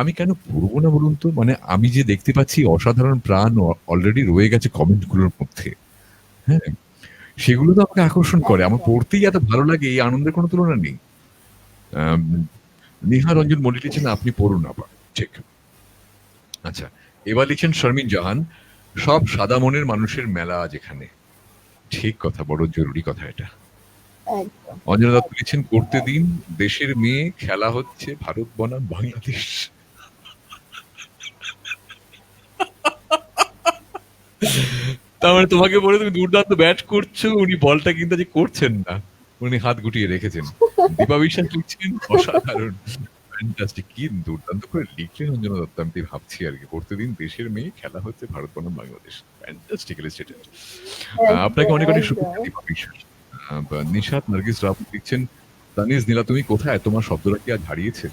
আমি কেন পড়ব না বলুন তো? মানে আমি যে দেখতে পাচ্ছি অসাধারণ প্রাণ অলরেডি রয়ে গেছে কমেন্ট গুলোর মধ্যে। হ্যাঁ? সেগুলো তো আমাকে আকর্ষণ করে। আমার একদম। পড়তেই এত ভালো লাগে, এই আনন্দের কোনো তুলনা নেই। আম নিহা রঞ্জন মল্লিক লিখছেন, "আপনি পড়ুন আপা।" ঠিক। আচ্ছা। এবার লিখছেন শারমিন জাহান, "সব সাদা মনের মানুষের মেলা আজ এখানে।" ঠিক কথা, বড় জরুরি কথা এটা। একদম, অঞ্জনা দত্ত লিখছেন, "করতে একদম। দিন দেশের মেয়ে, খেলা হচ্ছে ভারত বনাম বাংলাদেশ।" তার মানে তোমাকে বলে তুমি দুর্দান্ত ব্যাট করছো, উনি বলটা কিন্তু আজকে করছেন না। উনি হাত গুটিয়ে রেখেছেন। দীপা বিশ্বাস লিখছেন, "অসাধারণ, ফ্যান্টাস্টিক।" কি দুর্দান্ত করে লিখলেন অঞ্জনা দত্ত, আমি তাই ভাবছি আরকি। "করতে দিন দেশের মেয়ে, খেলা হচ্ছে ভারত বনাম বাংলাদেশ।" Fantastic illustrated. আপনাকে একদম, অনেক, অনেক শুভেচ্ছা একদম। দীপা বিশ্বাস। নিশাত নার্গিস রাফ লিখছেন, "তানিজ নীলা তুমি কোথায়? তোমার শব্দটা কি আজ হারিয়েছে?"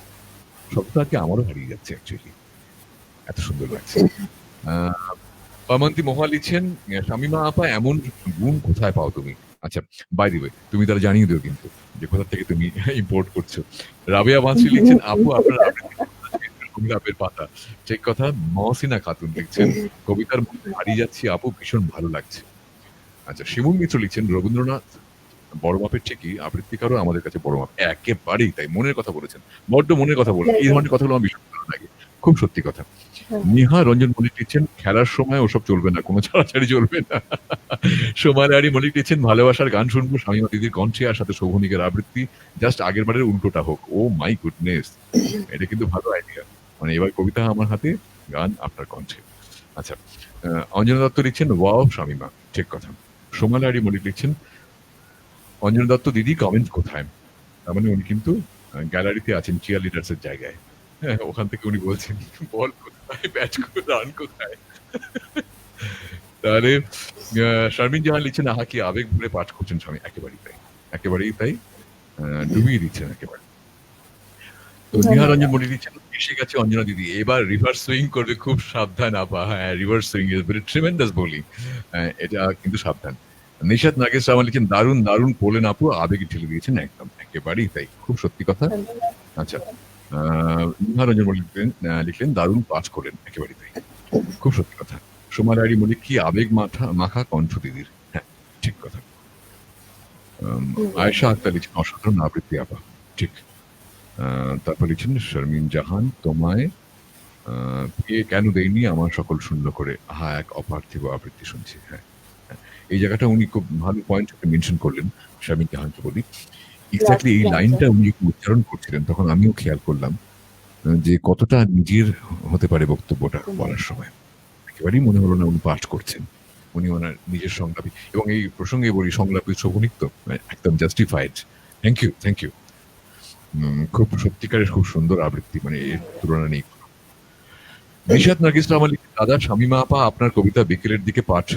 শব্দটা আজকে আমারও হারিয়ে যাচ্ছে অ্যাকচুয়ালি। এত সুন্দর লাগছে। আ অমন্তি মহুয়া লিখছেন, "শামিমা আপা এমন গুণ কোথায় পাও তুমি?" আচ্ছা, বাই দ্য ওয়ে তুমি তাহলে জানিয়ে দিও কিন্তু যে কোথা থেকে তুমি ইম্পোর্ট করছো। রাবেয়া বাঁশরি লিখছেন, "আপু আপনার আবৃত্তি সংলাপের পাতা।" ঠিক কথা। মহসিনা খাতুন লিখছেন, "কবিতার মধ্যে হারিয়ে যাচ্ছি আপু, ভীষণ ভালো লাগছে।" আচ্ছা, শিমুল মিত্র লিখছেন, "রবীন্দ্রনাথ বড় মাপের ঠিকই, আবৃত্তিকারও আমাদের কাছে বড় মাপ।" একেবারেই তাই। মনের কথা বলেছেন। বড্ড মনের কথা বলেন। এই একদম। ধরনের কথাগুলো আমার ভীষণ ভালো লাগে। খুব সত্যি কথা। হ্যাঁ, নিহা রঞ্জন মল্লিক লিখছেন, "খেলার সময় ওসব চলবে না। কোন ছাড়াছাড়ি চলবে না।" সোমালি আলী মল্লিক লিখছেন, "ভালোবাসার গান শুনবো শামীমা দিদির কণ্ঠে, আর সাথে শোভনিকের আবৃত্তি। জাস্ট আগের বারের উল্টোটা হোক।" ওহ মাই গুডনেস! এটা কিন্তু ভালো আইডিয়া। মানে এবার কবিতা আমার হাতে, গান আপনার কণ্ঠে। আচ্ছা। অঞ্জনা দত্ত লিখছেন, "ওয়াও শামীমা।" ঠিক কথা। সোমালি আলী মল্লিক লিখছেন, "অঞ্জনা দত্ত দিদি কমেন্ট কোথায়?" তার মানে উনি কিন্তু গ্যালারিতে আছেন চিয়ার লিডার্স এর জায়গায়। হ্যাঁ, ওখান থেকে উনি বলছেন, "বল কোথায়? ব্যাট রান কোথায়?" তাহলে শারমিন জাহান লিখছেন, "আহা কি আবেগ ভরে পাঠ করছেন স্বামী।" একেবারেই তাই। একেবারেই তাই। ডুবিয়ে দিচ্ছেন একেবারে। তো নিহা রঞ্জন ধন্যবাদ। মল্লিক লিখছেন, "এসে গেছে অঞ্জনা দিদি। এবার রিভার্স সুইং করবে, খুব সাবধান আপা।" হ্যাঁ, reverse swing is very tremendous bowling. এটা কিন্তু সাবধান। নিশাত নাগেশ রামান লিখছেন, "দারুণ, দারুণ পোলেন আপু, আবেগে ঠেলে দিয়েছেন একদম।" একেবারেই তাই। খুব সত্যি কথা। ধন্যবাদ। আচ্ছা। আ নিহা রঞ্জন মল্লিক লিখলেন, "দারুণ পাঠ করলেন।" একেবারেই তাই। খুব সত্যি কথা। সোমা রায়রি মল্লিক, "কি আবেগ মাখা কণ্ঠ দিদির।" হ্যাঁ, ঠিক কথা। জি, আয়েশা একদম। আক্তার লিখছেন, "অসাধারণ আবৃত্তি আপা।" ঠিক। আ তারপর লিখছেন শারমিন জাহান, "তোমায় কে কেন দেয়নি আমার সকল শূন্য করে, আহা এক অপার্থিব আবৃত্তি শুনছি।" হ্যাঁ, হ্যাঁ। এই জায়গাটা উনি খুব ভালো পয়েন্ট একটা মেনশন করলেন। শারমিন জাহানকে বলি। এক্সাক্টলি এই লাঞ্চ লাইনটা উনি যখন উচ্চারণ করছিলেন তখন আমিও খেয়াল করলাম যে কতটা নিজের হতে পারে বক্তব্যটা বলার সময়। একেবারেই মনে হলো না উনি পাঠ করছেন। উনি ওনার নিজের সংলাপই, এবং এই প্রসঙ্গে বলি সংলাপী শোভনিক তো একদম justified. Thank you, thank you. খুব সত্যিকারের খুব সুন্দর আবৃত্তি, মানে এর তুলনা নেই। নিশাত নার্গিস রহমান লিখেন, দাদা শামীমা আপা আপনার কবিতা বিকেলের দিকে পাঠ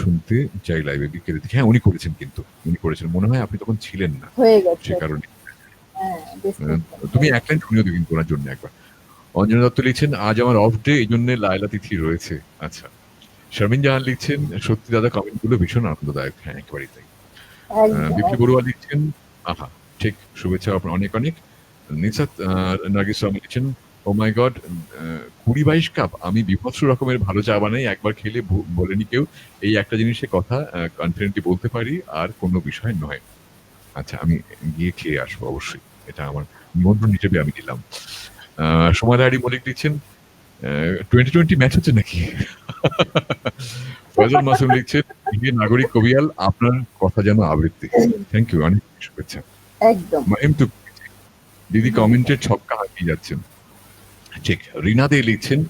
শুনতে চাই লাইভে। বিকেলের দিকে, হ্যাঁ উনি করেছেন, কিন্তু উনি করেছেন, মনে হয় আপনি তখন ছিলেন না, হয়ে গেছে। সে কারণে। হ্যাঁ, description তুমি হয়ে এক লাইন শুনিয়ে দিবেন ওনার জন্য একবার। অঞ্জনা দত্ত লিখছেন, আজ আমার অফ ডে, এই জন্য লায়লা তিথি রয়েছে। আচ্ছা। শারমিন জাহান লিখছেন, সত্যি দাদা কমেন্টগুলো ভীষণ আনন্দদায়ক। হ্যাঁ, একেবারেই তাই। একদম, বিপ্লব একদম। বড়ুয়া লিখছেন, আহা ঠিক, শুভেচ্ছা আপনার অনেক অনেক। নিসাত নার্গিস রহমান লিখছেন, ও মাই গড, 20-22 কাপ, আমি বিভৎস রকমের ভালো চা বানাই, একবার খেলে বলেনি কেউ, এই একটা জিনিসের কথা কনফিডেন্টলি বলতে পারি, আর কোনো বিষয় নয়। আচ্ছা, আমি গিয়ে খেয়ে আসবো অবশ্যই, এটা আমার নিমন্ত্রণ হিসেবে আমি নিলাম। সময় হারি মলিক লিখছেন, 2020 ম্যাচ হচ্ছে নাকি? ফয়জুল মাসুম লিখছেন, নাগরিক কবিয়াল, আপনার কথা যেন আবৃত্তি। থ্যাংক ইউ, অনেক শুভেচ্ছা। একদম। মাহিম তো দিদি কমেন্টের ছক্কা হাঁকিয়ে যাচ্ছেন। ঠিক। রিনা দে লিখছেন,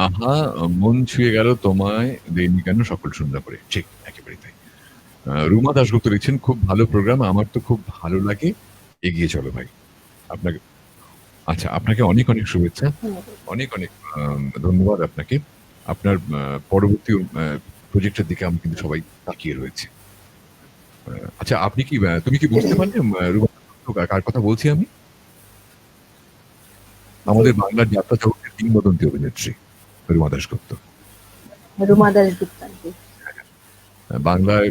আহা মন ছুঁয়ে গেল তোমায় দেয়নি কেন সকল সুন্দর করে। ঠিক, একেবারে তাই। রুমা দাশগুপ্ত লিখছেন, খুব ভালো প্রোগ্রাম, আমার তো খুব ভালো লাগে, এগিয়ে চলো ভাই। আপনাকে, আচ্ছা, আপনাকে অনেক অনেক শুভেচ্ছা, অনেক অনেক ধন্যবাদ আপনাকে। আপনার পরবর্তী প্রজেক্টের দিকে আমি কিন্তু সবাই তাকিয়ে রয়েছে। আচ্ছা, আপনি কি তুমি কি বুঝতে পারলেন রুমা দাশগুপ্ত কার কথা বলছি আমি? আমাদের বাংলার যাত্রা জগতের কিংবদন্তি অভিনেত্রী রুমা দাশগুপ্ত। রুমা দাশগুপ্ত আন্টি। বাংলায়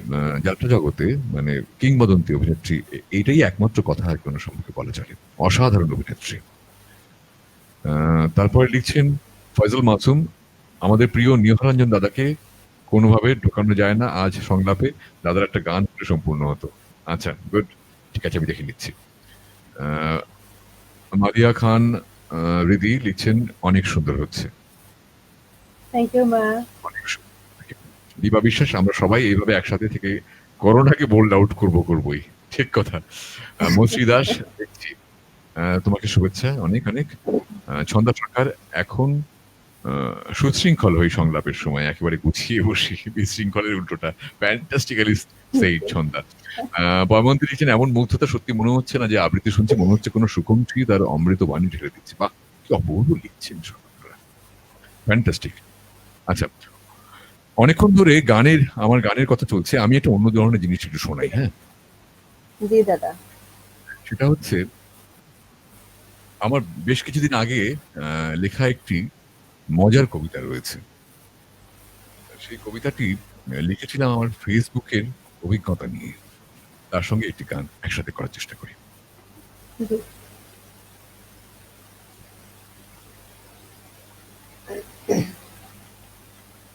যাত্রা জগতে মানে কিংবদন্তি অভিনেত্রী, এইটাই একমাত্র কথা আর কোনো সম্পর্কে বলা চলে। অসাধারণ অভিনেত্রী। তারপরে লিখছেন ফয়জুল মাসুম, আমাদের প্রিয় নিহারঞ্জন দাদাকে কোনোভাবে ঢোকানো যায় না আজ সংলাপে, দাদার একটা গান করে সম্পূর্ণ হতো। আচ্ছা, গুড, ঠিক আছে, আমি দেখে নিচ্ছি। মারিয়া খান রিদি লিখছেন, অনেক সুন্দর হচ্ছে। থ্যাংক ইউ মা। অনেক সুন্দর। দীপা বিশ্বাস, আমরা সবাই এইভাবে একসাথে থেকে করোনাকে বোল্ড আউট করবোই। ঠিক কথা। মৌশ্রী দাস দেখছি, তোমাকে শুভেচ্ছা অনেক অনেক। ছন্দা সরকার, এখন সুশৃঙ্খল হই সংলাপের সময়, একেবারে গুছিয়ে বসি, বিশৃঙ্খলের উল্টোটা। ফ্যান্টাস্টিক্যালি সেই ছন্দা। বয়মন্তী লিখছেন, এমন মুগ্ধতা সত্যি মনে হচ্ছে না যে আবৃত্তি শুনছি, মনে হচ্ছে কোনো সুকণ্ঠী তার অমৃত বাণী ঢেলে দিচ্ছে। বাহ, কি অপূর্ব লিখছেন সবাই, ফ্যান্টাস্টিক। আচ্ছা, অনেকক্ষণ ধরে আমার গানের কথা চলছে, আমি একটা অন্য ধরনের জিনিস একটু শোনাই। হ্যাঁ, জি দাদা। সেটা হচ্ছে, আমার বেশ কিছুদিন আগে লেখা একটি মজার কবিতা রয়েছে। সেই কবিতাটি লিখেছিলাম আমার ফেসবুকের অভিজ্ঞতা নিয়ে, তার সঙ্গে একটি গান একসাথে করার চেষ্টা করি।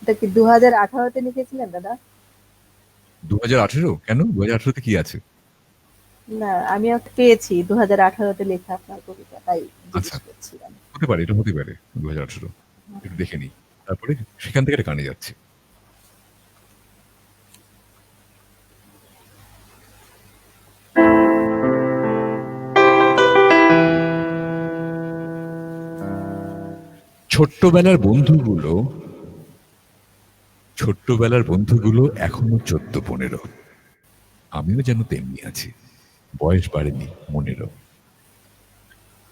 এটা কি 2018-তে লিখেছিলেন দাদা? 2018? কেন 2018-তে কি আছে? না, আমিও পেয়েছি 2018-তে লেখা আপনার কবিতা, তাই জিজ্ঞেস করছিলাম। হতে পারে, এটা হতে পারে 2018, একটু দেখে নিই, তারপরে সেখান থেকে একটা গানে যাচ্ছি। ছোট্টবেলার বন্ধুগুলো এখনো 14-15, আমিও যেন তেমনি আছি, বয়স বাড়েনি মনেরও।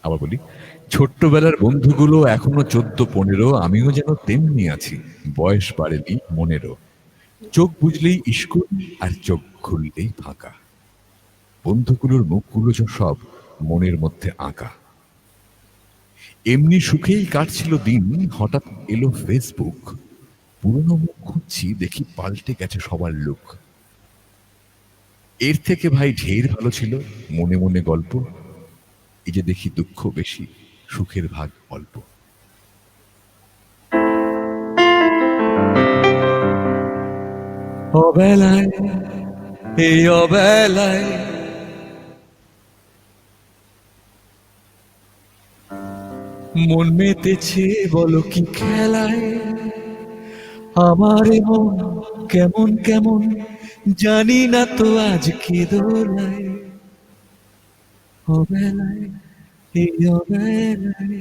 আবার বলি, ছোট্টবেলার বন্ধুগুলো এখনো 14-15, আমিও যেন তেমনি আছি, বয়স বাড়েনি মনেরও। চোখ বুঝলেই স্কুল, আর চোখ খুললেই ফাঁকা, বন্ধুগুলোর মুখগুলো সব মনের মধ্যে আঁকা। এমনি সুখেই কাটছিল দিন, হঠাৎ এলো ফেসবুক, পুরনো মুখ খুঁজছি, দেখি পাল্টে গেছে সবার লুক। এর থেকে ভাই ঢের ভালো ছিল মনে মনে গল্প, এই যে দেখি দুঃখ বেশি, সুখের ভাগ অল্প। অবেলায়, এই অবেলায় মন মেতেছে বলো কি খেলায়, আমার মন কেমন কেমন জানি না তো আজ কি দোলায়। অবেলায়, এই অবেলায়।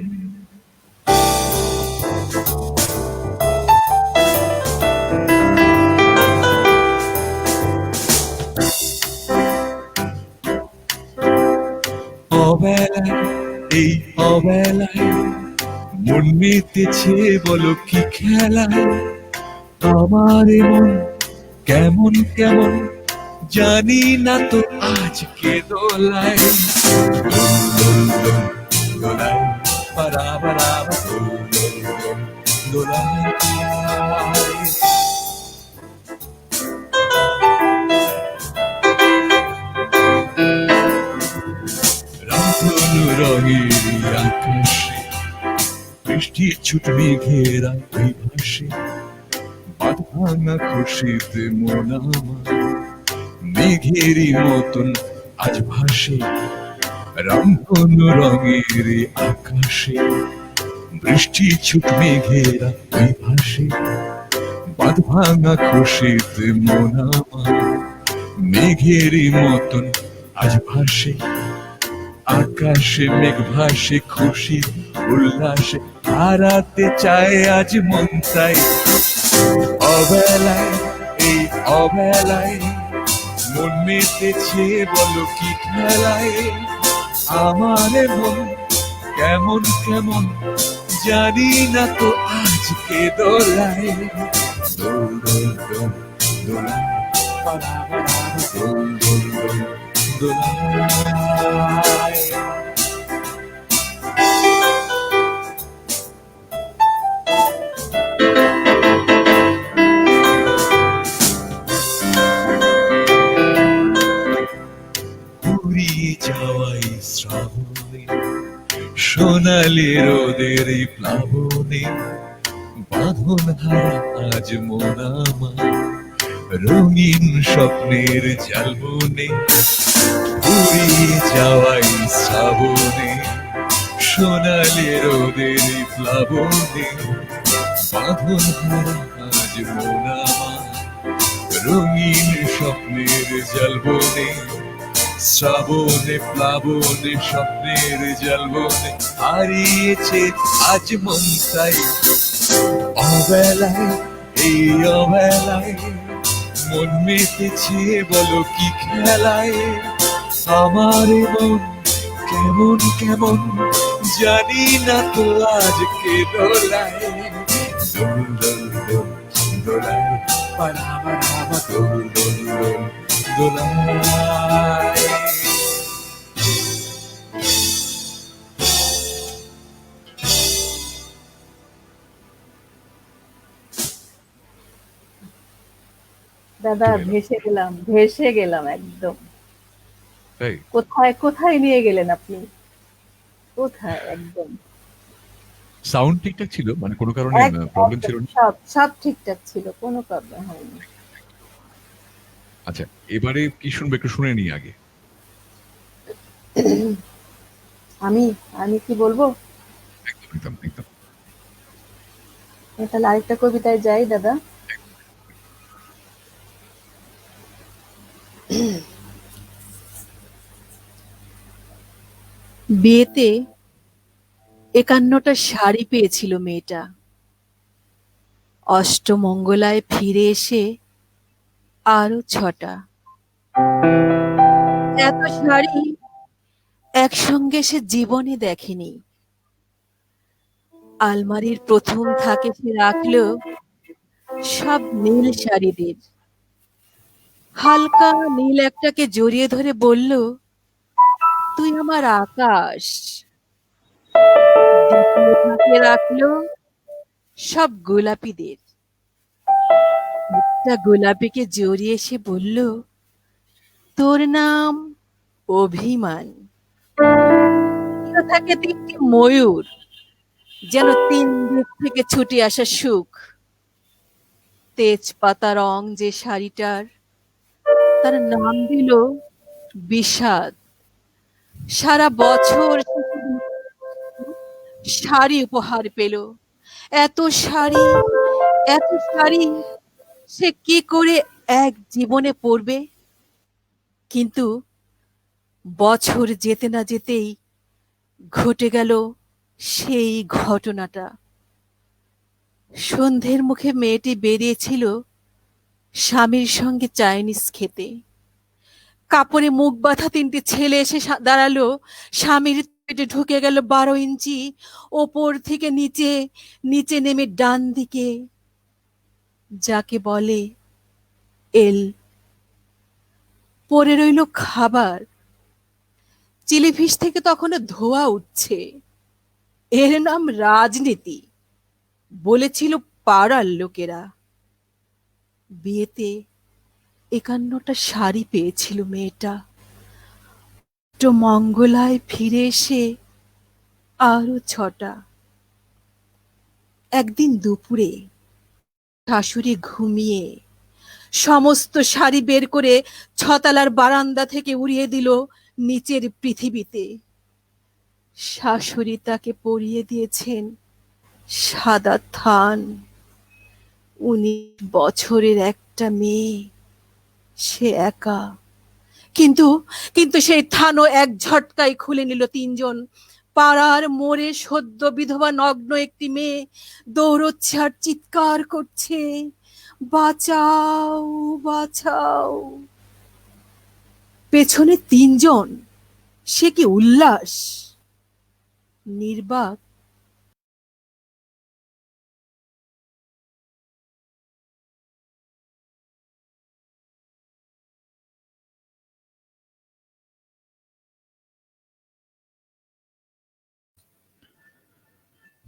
অবেলায়, এই অবেলায় মন মেতেছে বলো কি খেলায়, আমার মন কেমন কেমন জানি না তো আজকে দোলায়, দোল দোল দোল দোলায়, পারা পারা দোল দোল দোল দোলায়। রামধনু রঙের আকাশে বৃষ্টি ছুট মেঘেরা ওই ভাসে, বাঁধ ভাঙা খুশিতে মন আমার মেঘেরই মতন আজ ভাসে। রামধনু রঙের আকাশে বৃষ্টি ছুট মেঘেরা ওই ভাসে, বাঁধ ভাঙা খুশিতে মন আমার মেঘেরই মতন আজ ভাসে। আকাশে মেঘ ভাসে খুশি উল্লাসে, হারাতে চায় আজ মন তাই অবেলায়, এই অবেলায় মন মেতেছে বলো কি খেলায়, আমার মন কেমন কেমন জানি না তো আজকে দোলায়, দোল দোল দোল দোলায়, পারা পারা দোল দোল দোল দোলায়। পুরিয়ে যাওয়াই শ্রাবণে, সোনালি রোদের এই প্লাবনে, বাঁধন হারা আজ মন আমার রঙিন স্বপ্নের জালবনে। পুরিয়ে যাওয়াই শ্রাবণে, সোনালি রোদের এই প্লাবনে, বাঁধন হারা আজ মন আমার রঙিন স্বপ্নের জালবনে। শ্রাবণে প্লাবনে স্বপ্নের জালবনে হারিয়েছে আজ মন তাই অবেলায়, এই অবেলায় মন মেতেছে বলো কি খেলায়, আমার মন কেমন কেমন জানি না তো আজকে দোলায়, দোল দোল দোল দোলায়, পারা পারা দোল দোল দোল দোলায়। দাদা ভেসে গেলাম একদম। তাই কোথায় কোথায় নিয়ে গেলেন আপনি? কোথায় একদম সাউন্ড ঠিকঠাক ছিল, মানে কোনো কারণে প্রবলেম একদম ছিল না? সব সব ঠিকঠাক ছিল, কোনো প্রবলেম হয়নি। আচ্ছা, এবারে কি শুনবে একটু শুনে নিই আগে। আমি আমি কি বলবো? একদম একদম একদম। তাহলে আরেকটা কবিতায় যাই দাদা। বিয়েতে ৫১টা শাড়ি পেয়েছিল মেয়েটা, অষ্টমঙ্গলায় ফিরে এসে আরো ৬টা। এত শাড়ি একসঙ্গে সে জীবনে দেখেনি। আলমারির প্রথম থাকে সে রাখলো সব নীল শাড়িদের। হালকা নীল একটাকে জড়িয়ে ধরে বলল, তুই আমার আকাশ। দ্বিতীয় থাকে রাখলো সব গোলাপিদের। একটা গোলাপিকে জড়িয়ে সে বলল, তোর নাম অভিমান। তৃতীয় থাকে ৩টি ময়ূর, যেন ৩ দিক থেকে ছুটে আসা সুখ। তেজপাতা রং যে শাড়িটার, তার নাম দিল বিষাদ। সারা বছর সে শুধু শাড়ি উপহার পেল। এত শাড়ি, এত শাড়ি সে কি করে এক জীবনে পরবে? কিন্তু বছর যেতে না যেতেই ঘটে গেল সেই ঘটনাটা। সন্ধ্যের মুখে মেয়েটি বেরিয়েছিল স্বামীর সঙ্গে চাইনিজ খেতে। কাপড়ে মুখ বাঁধা ৩টি ছেলে এসে দাঁড়ালো স্বামীর পেটে ঢুকে গেল 12 ইঞ্চি, ওপর থেকে নিচে, নিচে নেমে ডান দিকে, যাকে বলে এল। পড়ে রইল খাবার। চিলিফিশ থেকে তখনও ধোঁয়া উঠছে। এর নাম রাজনীতি, বলেছিল পাড়ার লোকেরা। বিয়েতে 51টা শাড়ি পেয়েছিল মেয়েটা। তো মঙ্গলায় ফিরে এসে আরো 6টা। একদিন দুপুরে শাশুড়ি ঘুমিয়ে সমস্ত শাড়ি বের করে 6তলার বারান্দা থেকে উড়িয়ে দিল নিচের পৃথিবীতে। শাশুড়ি তাকে পরিয়ে দিয়েছেন সাদা থান। 19 বছরের একটা মেয়ে, সে একা। কিন্তু কিন্তু সেই থানও এক ঝটকায় খুলে নিল 3জন। পাড়ার মোড়ে সদ্য বিধবা নগ্ন একটি মেয়ে দৌড়চ্ছে আর চিৎকার করছে, বাঁচাও বাঁচাও। পেছনে 3জন, সে কি উল্লাস! নির্বাক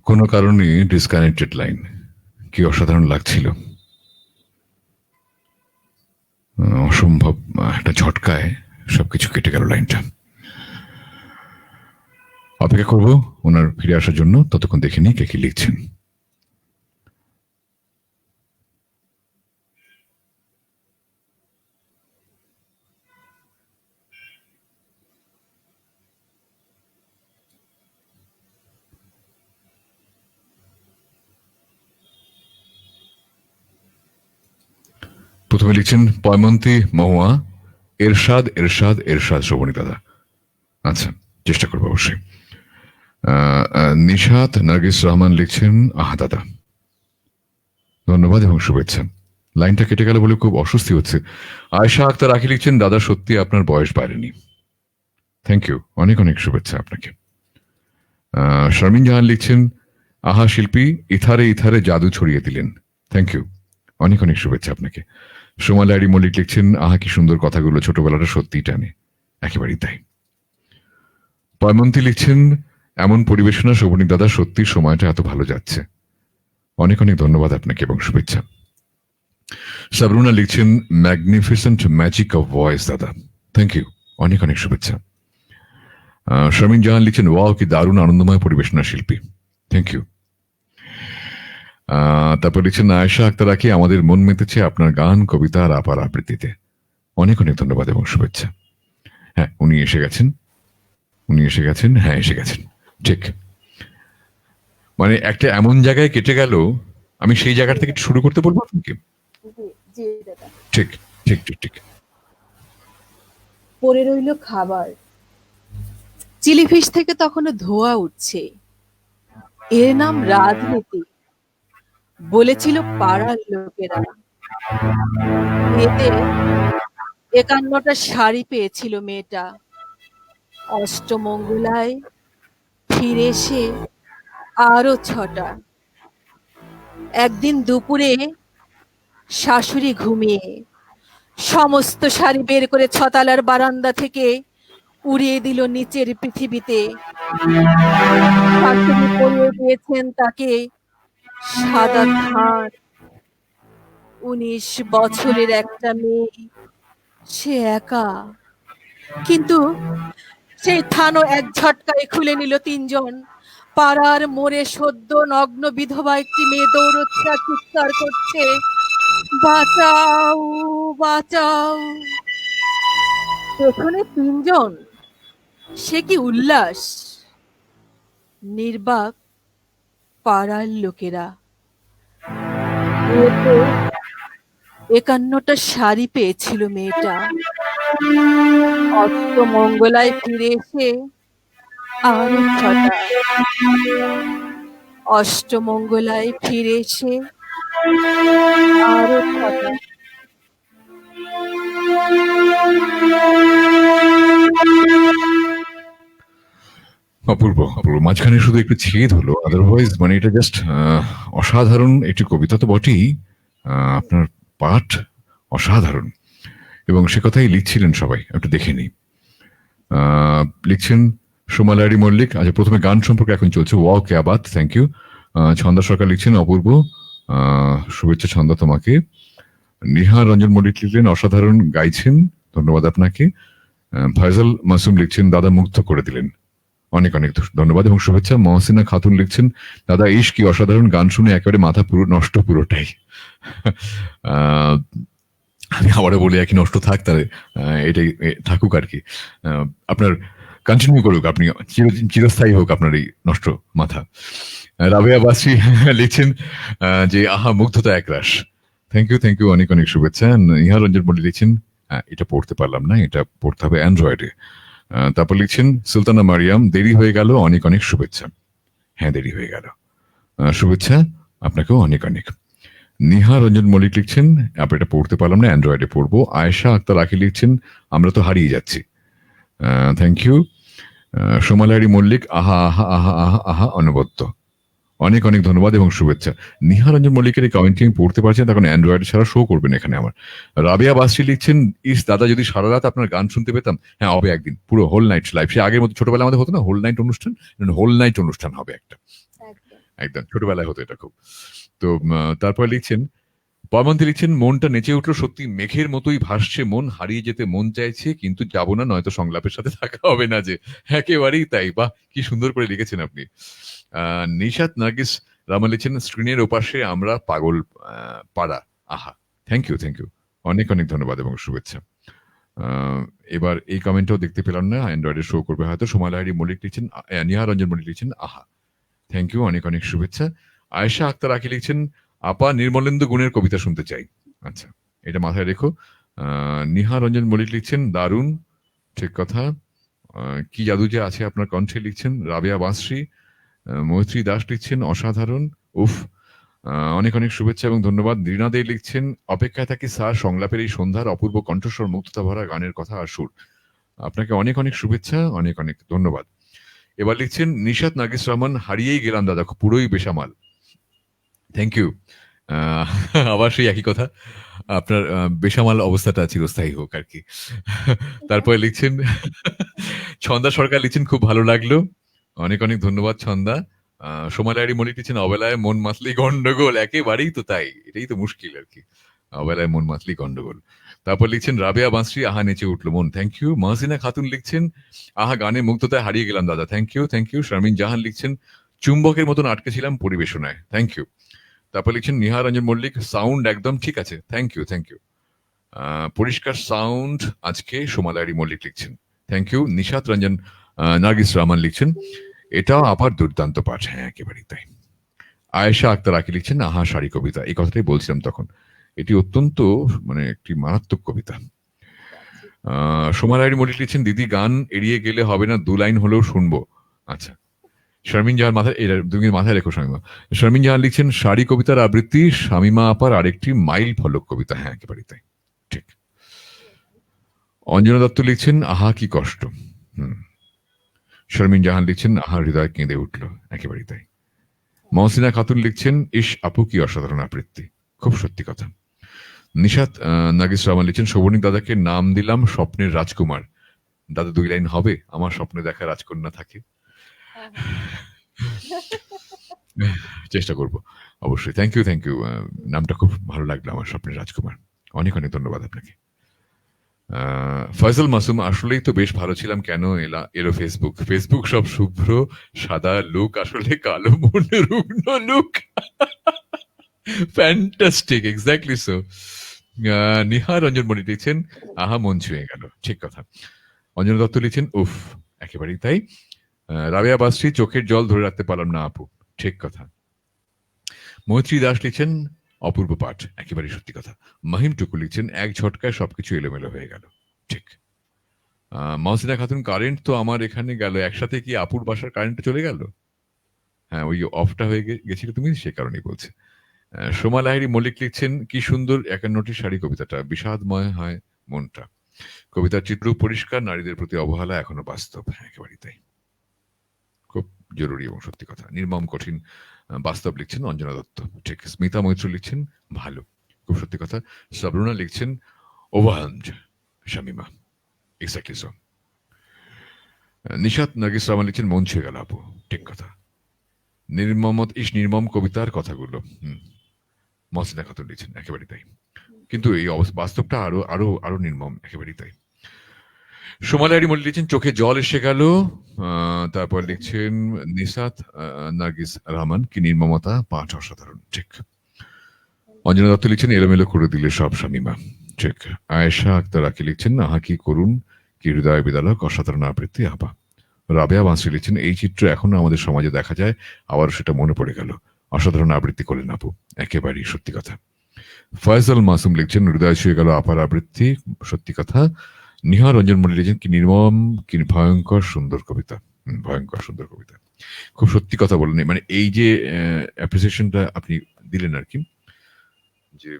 কোনো কারণে ডিসকানেক্টেড লাইন। কি অসাধারণ লাগছিল! অসম্ভব একটা ঝটকায় সবকিছু কেটে গেল লাইনটা। অপেক্ষা করব ওনার ফিরে আসার জন্য, ততক্ষণ দেখে নিই কে কি লিখছেন। প্রথমে লিখছেন পয়মন্তী মহুয়া, এরশাদ এরশাদ এরশাদ শ্রবণী দাদা। আচ্ছা, চেষ্টা করবো অবশ্যই। নিশাত নার্গিস রহমান লিখছেন আহা দাদা, ধন্যবাদ এবং শুভেচ্ছা। লাইনটা কেটে গেল বলে খুব অস্বস্তি হচ্ছে। আয়েশা আক্তার আখি লিখছেন দাদা সত্যি আপনার বয়স বাড়েনি। থ্যাংক ইউ, অনেক অনেক শুভেচ্ছা আপনাকে। শারমিন জাহান লিখছেন আহা শিল্পী, ইথারে ইথারে জাদু ছড়িয়ে দিলেন। থ্যাংক ইউ, অনেক অনেক শুভেচ্ছা আপনাকে। সোমা লাইরি মল্লিক লিখছেন আহা কি সুন্দর কথাগুলো, ছোটবেলাটা সত্যিই টানে। একেবারেই তাই। পয়মন্তী লিখছেন এমন পরিবেশনা শোভনী দাদা, সত্যি সময়টা এত ভালো যাচ্ছে। অনেক অনেক ধন্যবাদ আপনাকে এবং শুভেচ্ছা। সাবরুনা লিখছেন ম্যাগনিফিসেন্ট ম্যাজিক অফ ভয়েস দাদা। থ্যাংক ইউ, অনেক অনেক শুভেচ্ছা। শারমিন জাহান লিখছেন ওয়াও কি দারুণ আনন্দময় পরিবেশনা শিল্পী। Thank you. তারপর লিখছেন আয়েশা আক্তার আখি, আমাদের মন মেতেছে আপনার গান, কবিতা আর আপার আবৃত্তিতে। অনেক অনেক ধন্যবাদ এবং শুভেচ্ছা। হ্যাঁ, উনি এসে গেছেন, উনি এসে গেছেন, হ্যাঁ এসে গেছেন, ঠিক। মানে একটা এমন জায়গায় কেটে গেল, আমি সেই জায়গা থেকে শুরু করতে বলবো আপনাকে। জি দাদা। ঠিক ঠিক ঠিক ঠিক। পড়ে রইল খাবার। চিলিফিশ থেকে তখনও ধোঁয়া উঠছে। এর নাম রাজনীতি, বলেছিল পাড়ার লোকেরা। বিয়েতে 51টা শাড়ি পেয়েছিল মেয়েটা। অষ্টমঙ্গলায় ফিরে এসে আরো 6টা। একদিন দুপুরে শাশুড়ি ঘুমিয়ে সমস্ত শাড়ি বের করে 6তলার বারান্দা থেকে উড়িয়ে দিল নিচের পৃথিবীতে। শাশুড়ি পরিয়ে দিয়েছেন তাকে সাদা থান। 19 বছরের একটা মেয়ে, সে একা। কিন্তু সেই থানও এক ঝটকায় খুলে নিল 3জন। পাড়ার মোড়ে সদ্য নগ্ন বিধবা একটি মেয়ে দৌড়চ্ছে আর চিৎকার করছে, বাঁচাও বাঁচাও। পেছনে 3জন, সে কি উল্লাস! নির্বাক পাড়ার লোকেরা। 51টা শাড়ি পেয়েছিল মেয়েটা। অষ্টমঙ্গলায় ফিরে এসে আরো 6টা। অষ্টমঙ্গলায় ফিরে এসে আরো 6টা। অপূর্ব অপূর্ব, মাঝখানে শুধু একটু ছেদ হলো, আদারওয়াইজ মানে এটা জাস্ট অসাধারণ একটি কবিতা তো বটেই, আপনার পাঠ অসাধারণ, এবং সে কথাই লিখছিলেন সবাই, একটু দেখে নিই। লিখছেন সোমালারি মল্লিক, আচ্ছা প্রথমে গান সম্পর্কে এখন চলছে, ওয়াও ক্যা বাত, থ্যাংক ইউ। ছন্দা সরকার লিখছেন অপূর্ব, শুভেচ্ছা ছন্দা তোমাকে। নিহার রঞ্জন মল্লিক লিখলেন অসাধারণ গাইছেন, ধন্যবাদ আপনাকে। ফয়জাল মাসুম লিখছেন দাদা মুগ্ধ করে দিলেন, অনেক অনেক ধন্যবাদ এবং শুভেচ্ছা। মহসিনা খাতুন লিখছেন দাদা ইস কি অসাধারণ গান, শুনে একেবারে মাথা পুরো নষ্ট পুরোটাই। আহ, আমি আবারও বলি একই নষ্ট থাক, তাহলে এটাই থাকুক আর কি, আপনার কন্টিনিউ করুক, আপনি চিরস্থায়ী হোক আপনার এই নষ্ট মাথা। রাবেয়া বাসি লিখছেন যে আহা মুগ্ধতা একরাশ, থ্যাংক ইউ অনেক অনেক শুভেচ্ছা। ইহা রঞ্জন মল্লিক লিখছেন এটা পড়তে পারলাম না, এটা পড়তে হবে অ্যান্ড্রয়েডে। তারপর লিখছেন সুলতানা মারিয়াম দেরি হয়ে গেল, অনেক অনেক শুভেচ্ছা। হ্যাঁ দেরি হয়ে গেল, শুভেচ্ছা আপনাকেও অনেক অনেক। নিহা রঞ্জন মল্লিক লিখছেন আপনি এটা পড়তে পারলাম না, অ্যান্ড্রয়েডে পড়বো। আয়েশা আক্তার আখি লিখছেন আমরা তো হারিয়ে যাচ্ছি, থ্যাংক ইউ। সোমালারি মল্লিক আহা আহা আহা আহা আহা অনবদ্য, অনেক অনেক ধন্যবাদ এবং শুভেচ্ছা। নিহা রঞ্জন মল্লিকের এই কমেন্টটি আমি পড়তে পারছি না, তখন অ্যান্ড্রয়েড ছাড়া শো করবেন এখানে আমার। রাবিয়া বাসরি লিখছেন ইস দাদা যদি সারা রাত আপনার গান শুনতে পেতাম, হ্যাঁ হবে একদিন, পুরো হোল নাইট লাইভ, সে আগের মতো ছোটবেলা আমাদের হতো না হোল নাইট অনুষ্ঠান, হোল নাইট অনুষ্ঠান হবে একটা, একদম ছোটবেলায় হতো এটা খুব। তো তারপর লিখছেন পয়মন্তী লিখছেন মনটা নেচে উঠলো, সত্যি মেঘের মতোই ভাসছে মন, হারিয়ে যেতে মন চাইছে কিন্তু যাবো না, নয়তো সংলাপের সাথে থাকা হবে না যে। একেবারেই তাই, বাহ কি সুন্দর করে লিখেছেন আপনি। নিশাত নার্গিস রামা লিখছেন স্ক্রিনের ওপাশে আমরা পাগল পাড়া, আহা থ্যাংক ইউ অনেক অনেক ধন্যবাদ এবং শুভেচ্ছা। এবার এই কমেন্টটাও দেখতে পেলাম না, অ্যান্ড্রয়েডে শো করবে হয়তো। সোমালাহারি মল্লিক লিখছেন, নিহা রঞ্জন মল্লিক লিখছেন আহা, থ্যাংক ইউ অনেক অনেক শুভেচ্ছা। আয়েশা আক্তার আখি লিখছেন আপা নির্মলেন্দু গুণের কবিতা শুনতে চাই, আচ্ছা এটা মাথায় রেখো। নিহা রঞ্জন মল্লিক লিখছেন দারুণ, ঠিক কথা, কি জাদু যে আছে আপনার কণ্ঠে লিখছেন রাবেয়া বাসরি। মৈত্রী দাস লিখছেন অসাধারণ, উফ, অনেক অনেক শুভেচ্ছা এবং ধন্যবাদ। রিনা দে লিখছেন অপেক্ষায় থাকি স্যার সংলাপের এই সন্ধ্যার অপূর্ব কণ্ঠস্বর, মুক্ততা ভরা গানের কথা আর সুর, আপনাকে অনেক অনেক শুভেচ্ছা, অনেক অনেক ধন্যবাদ। এবার লিখছেন নিশাত নাগিস রহমান হারিয়েই গেলাম দাদা, পুরোই বেসামাল, থ্যাংক ইউ। আবার সেই একই কথা, আপনার বেসামাল অবস্থাটা চিরস্থায়ী হোক আর কি। তারপরে লিখছেন ছন্দা সরকার লিখছেন খুব ভালো লাগলো, অনেক অনেক ধন্যবাদ ছন্দা। সোমালারি মল্লিক লিখছেন অবেলায় মন মাতলি গন্ডগোল, একেবারেই তো তাই, এটাই তো মুশকিল আর কি, অবেলায় মন মাতলি গন্ডগোল। তারপর লিখছেন রাবেয়া বাঁশরি আহা নেচে উঠলো মন, থ্যাংক ইউ। মহসিনা খাতুন লিখছেন আহা গানে মুগ্ধতায় হারিয়ে গেলাম দাদা, থ্যাংক ইউ। শারমিন জাহান লিখছেন চুম্বকের মতন আটকে ছিলাম পরিবেশনায়, থ্যাংক ইউ। তারপর লিখছেন নিহা রঞ্জন মল্লিক সাউন্ড একদম ঠিক আছে, থ্যাংক ইউ। পরিষ্কার সাউন্ড আজকে, সোমালারি মল্লিক লিখছেন থ্যাংক ইউ। নিশাত রঞ্জন নার্গিস রহমান লিখছেন এটাও আবার দুর্দান্ত পাঠ, হ্যাঁ একেবারেই তাই। আয়েশা আক্তার আকি লিখছেন আহা সারি কবিতা, এই কথাটাই বলছিলাম তখন, এটি অত্যন্ত মানে একটি মারাত্মক কবিতা। সোমালারি মল্লিক লিখছেন দিদি গান এড়িয়ে গেলে হবে না, দু লাইন হলেও শুনবো, আচ্ছা। শারমিন জাহান মাথায় তুমি মাথায় রেখো শামিমা। শারমিন জাহান লিখছেন শাড়ি কবিতার আবৃত্তি শামিমা আপার আরেকটি মাইল ফলক কবিতা, হ্যাঁ একেবারেই তাই, ঠিক। অঞ্জনা দত্ত লিখছেন আহা কি কষ্ট, শারমিন জাহান লিখছেন আহা হৃদয় কেঁদে উঠলো, একেবারেই তাই। মহসিনা খাতুন লিখছেন ইস আপু কি অসাধারণ আবৃত্তি, খুব সত্যি কথা। নিশাত নাগিস রহমান লিখছেন শোভনিক দাদাকে নাম দিলাম স্বপ্নের রাজকুমার, দাদা 2 লাইন হবে, আমার স্বপ্নে দেখা রাজকন্যা থাকে, চেষ্টা করব অবশ্যই। থ্যাংক ইউ, নামটা খুব ভালো লাগলো আমার, স্বপ্নের রাজকুমার, অনেক অনেক ধন্যবাদ আপনাকে। ফয়সাল মাসুম আসলেই তো বেশ ভালো ছিলাম, কেন এলো ফেসবুক সব শুভ্র সাদা লুক, আসলে কালো মন রুগ্ন look, fantastic, exactly so. Niha Ranjan Mallick লিখছেন আহা মন ছুঁয়ে গেল, ঠিক কথা। অঞ্জনা দত্ত লিখছেন উফ, একেবারেই তাই। রাবেয়া বাসরি চোখের জল ধরে রাখতে পারলাম না আপু, ঠিক কথা। মৈত্রী দাস লিখছেন অপূর্ব পাঠ, একেবারে সত্যি কথা। মাহিম টুকু লিখছেন এক ঝটকায় সবকিছু এলোমেলো হয়ে গেল, ঠিক। মহসিনা খাতুন কারেন্ট তো আমার এখানে গেল, একসাথে কি আপুর বাসার কারেন্ট চলে গেল? হ্যাঁ ওই অফটা হয়ে গেছিল তুমি, সে কারণেই বলছে। সোমা লাহিড়ী মল্লিক লিখছেন কি সুন্দর 51টি শাড়ি কবিতাটা, বিষাদময় হয় মনটা, কবিতার চিত্র পরিষ্কার, নারীদের প্রতি অবহেলা এখনো বাস্তব, একেবারেই তাই। জরুরি এবং সত্যি কথা। নির্মম কঠিন বাস্তব লিখছেন অঞ্জনা দত্ত, ঠিক। স্মিতা মৈত্র লিখছেন ভালো, খুব সত্যি কথা। সাবরুনা লিখছেন overwhelmed Shamima, exactly so. Nishat Nargis Raman লিখছেন মন ছুঁয়ে গেল আপু, ঠিক কথা। নির্মম কবিতার কথাগুলো, মহসিনা খাতুন লিখছেন একেবারেই তাই, কিন্তু এই বাস্তবটা আরো আরো আরো নির্মম, একেবারেই তাই। সোমালারি মল্লিক লিখছেন চোখে জল এসে গেল। তারপর লিখছেন নিসাত নার্গিস রহমান, কি নির্মমতা, পাঠ অসাধারণ, ঠিক। অঞ্জনা দত্ত লিখছেন এলোমেলো করে দিলে সব শামিমা, ঠিক। আয়েশা আক্তার আকি লিখছেন আহা কি করুন, কি হৃদয় বিদালক, অসাধারণ আবৃত্তি আপা। রাবেয়া বাঁশি লিখছেন এই চিত্র এখনো আমাদের সমাজে দেখা যায়, আবার সেটা মনে পড়ে গেল, অসাধারণ আবৃত্তি করলেন আপু, একেবারেই সত্যি কথা। ফয়সাল মাসুম লিখছেন হৃদয় ছুঁয়ে গেল আপার আবৃত্তি, সত্যি কথা। নিহার রঞ্জন মল্লিক লিখছেন কি নির্মম, কি ভয়ঙ্কর সুন্দর কবিতা, ভয়ঙ্কর সুন্দর কবিতা, খুব সত্যি কথা বলেন। মানে এই যে অ্যাপ্রিসিয়েশনটা আপনি দিলেন আর কি, যে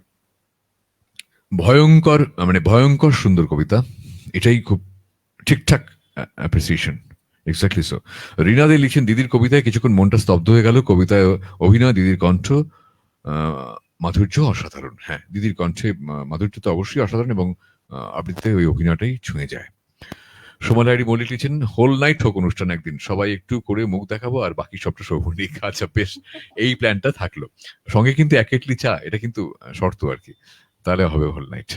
ভয়ঙ্কর, মানে ভয়ঙ্কর সুন্দর কবিতা, এটাই খুব ঠিকঠাক অ্যাপ্রিসিয়েশন, এক্স্যাক্টলি সো। রিনা দে লিখছেন দিদির কবিতায় কিছুক্ষণ মনটা স্তব্ধ হয়ে গেল, কবিতায় অভিনয়, দিদির কণ্ঠ মাধুর্য অসাধারণ। হ্যাঁ, দিদির কণ্ঠে মাধুর্য তো অবশ্যই অসাধারণ, এবং আবৃত্তিতে ওই অভিনয়টাই ছুঁয়ে যায়। সোমালাইরি মল্লিক লিখছেন হোল নাইট হোক অনুষ্ঠান একদিন, সবাই একটু করে মুখ দেখাবো আর বাকি সবটা সৌভনিক। আচ্ছা বেশ, এই প্ল্যানটা থাকলো, সঙ্গে কিন্তু এক কেটলি চা, এটা কিন্তু শর্ত আর কি, তাহলে হবে হোল নাইট।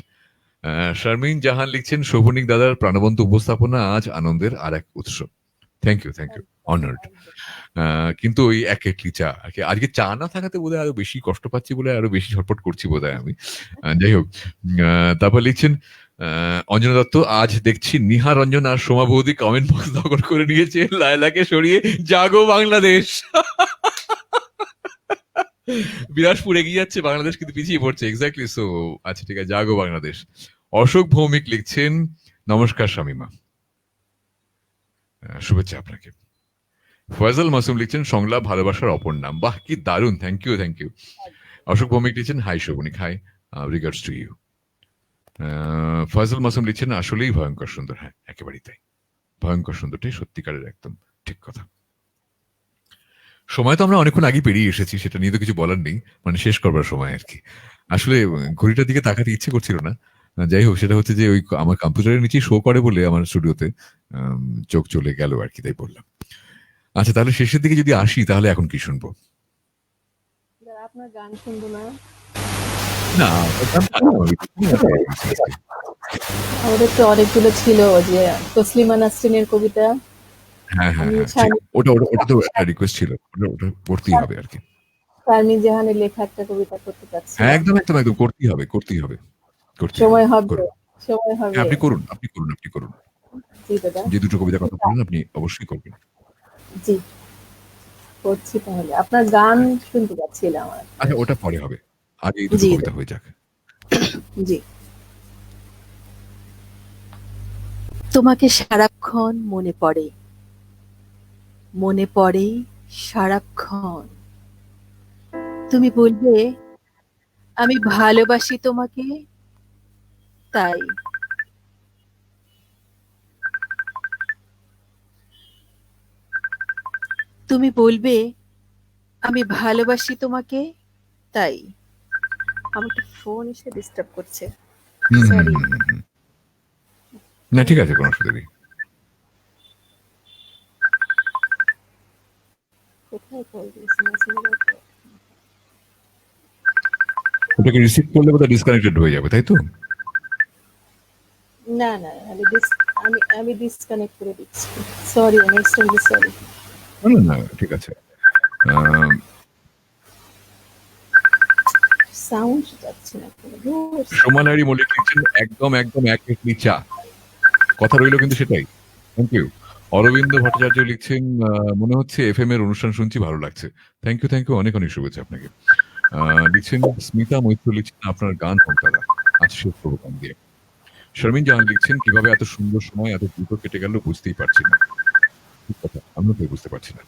শারমিন জাহান লিখছেন শোভনিক দাদার প্রাণবন্ত উপস্থাপনা আজ আনন্দের আর এক উৎস। Thank you, thank you, honoured. কিন্তু ওই এক কেটলি চা আর কি, আজকে চা না থাকাতে বোধহয় আরো বেশি কষ্ট পাচ্ছি বলে আরো বেশি ঝটপট করছি বোধহয় আমি। যাই হোক, তারপর লিখছেন অঞ্জনা দত্ত আজ দেখছি নিহা রঞ্জন আর সোমা বৌদি কমেন্ট বক্স দখল করে নিয়েছে, লায়লাকে সরিয়ে জাগো বাংলাদেশ। বিলাসপুর এগিয়ে যাচ্ছে, বাংলাদেশ কিন্তু পিছিয়ে পড়ছে, এক্স্যাক্টলি সো। আচ্ছা ঠিক আছে, জাগো বাংলাদেশ। অশোক ভৌমিক লিখছেন নমস্কার শামিমা, শুভেচ্ছা আপনাকে। ফয়সাল মাসুম লিখছেন সংলাপ ভালোবাসার অপর নাম, বাহ কি দারুণ, thank you, thank you. Ashok Bhowmik লিখছেন hi Shovonik, hi, regards to you. Faisal Masum লিখছেন আসলেই ভয়ঙ্কর সুন্দর, হ্যাঁ একেবারেই তাই, ভয়ঙ্কর সুন্দরটাই সত্যিকারের একদম ঠিক কথা। সময় তো আমরা অনেকক্ষণ আগে পেরিয়ে এসেছি, সেটা নিয়ে তো কিছু বলার নেই, মানে শেষ করবার সময় আর কি। আসলে ঘড়িটার দিকে তাকাতে ইচ্ছে করছিল না, যাই হোক, সেটা হচ্ছে যে ওই আমার কম্পিউটারের নিচেই শো করে বলে আমার স্টুডিওতে চোখ চলে গেল আর কি, তাই বললাম। আচ্ছা তাহলে শেষের দিকে যদি আসি, তাহলে এখন কি শুনবো? আপনার গান শুনবো না? না, আমাদের তো অনেকগুলো ছিল, যে তসলিমা নাসরিনের কবিতা। হ্যাঁ হ্যাঁ আমি হ্যাঁ, ওটা তো একটা রিকোয়েস্ট ছিল, ওটা করতেই হবে আর কি। শারমিন জাহানের লেখা একটা কবিতা করতে চাচ্ছি। হ্যাঁ একদম একদম একদম, করতেই হবে, করতেই হবে, করতেই সময় হবে, হবে, সময় হবে। আপনি করুন, আপনি করুন, আপনি করুন, জি দাদা, যে দুটো কবিতার কথা বললেন আপনি অবশ্যই করবেন। জি করছি। তাহলে আপনার গান শুনতে পাচ্ছিলাম আমার। আচ্ছা ওটা পরে হবে, আগে এই দুটো জি কবিতা হয়ে যাক। জি। তোমাকে সারাক্ষণ মনে পড়ে, মনে পড়ে সারাক্ষণ। তুমি বলবে আমি ভালোবাসি তোমাকে, তাই তুমি বলবে আমি ভালোবাসি তোমাকে, তাই। আমার একটা ফোন এসে ডিস্টার্ব করছে, হুম, হুম, সরি। হুম, হুম। না ঠিক আছে, কোনো অসুবিধা নেই। কোথায় কল দিয়েছেন? ওটাকে রিসিভ করলে বোধহয় ডিসকানেক্টেড হয়ে যাবে, তাই তো? না না, আমি ডিসকানেক্ট করে দিচ্ছি, সরি, আমি এক্সট্রিমলি সরি। না না না, ঠিক আছে। সাউন্ড যাচ্ছে না কোনো। সোমালারি মল্লিক লিখছেন একদম একদম এক কেটলি চা, কথা রইলো কিন্তু সেটাই, থ্যাংক ইউ। অরবিন্দ ভট্টাচার্য লিখছেন মনে হচ্ছে এফএম এর অনুষ্ঠান শুনছি, ভালো লাগছে। থ্যাংক ইউ, থ্যাংক ইউ, অনেক অনেক শুভেচ্ছা আপনাকে। লিখছেন স্মিতা মৈত্র লিখছেন আপনার গান হোক দাদা, আজ শেষ করবো গান দিয়ে। শারমিন জাহান লিখছেন কিভাবে এত সুন্দর সময় এত দ্রুত কেটে গেল বুঝতেই পারছি না, ঠিক কথা, আমিও তো বুঝতে পারছি না।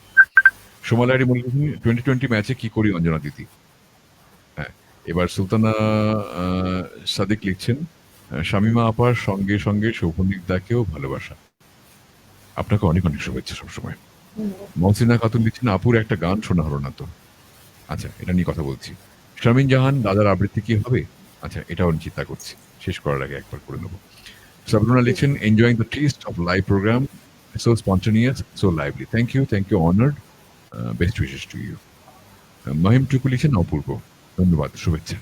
সোমালারি মল্লিক 2020 ম্যাচে কি করি অঞ্জনা দিদি। হ্যাঁ, এবার সুলতানা সাদিক লিখছেন শামিমা আপার সঙ্গে সঙ্গে শৌভনিক দাকেও ভালোবাসা। আপনাকে অনেক অনেক শুভেচ্ছা সবসময়। মহসিনা খাতুন লিখছেন আপুর একটা গান শোনা হলো না তো। আচ্ছা, এটা নিয়ে কথা বলছি। শারমিন জাহান, দাদার আবৃত্তি কি হবে? আচ্ছা, এটাও আমি চিন্তা করছি, শেষ করার আগে একবার করে নেবো। সাবরুনা লিখছেন enjoying the taste of live programme, so spontaneous, so lively. Thank you honoured, best wishes to you. Mahim Tuku লিখছেন অপূর্ব, ধন্যবাদ, শুভেচ্ছা।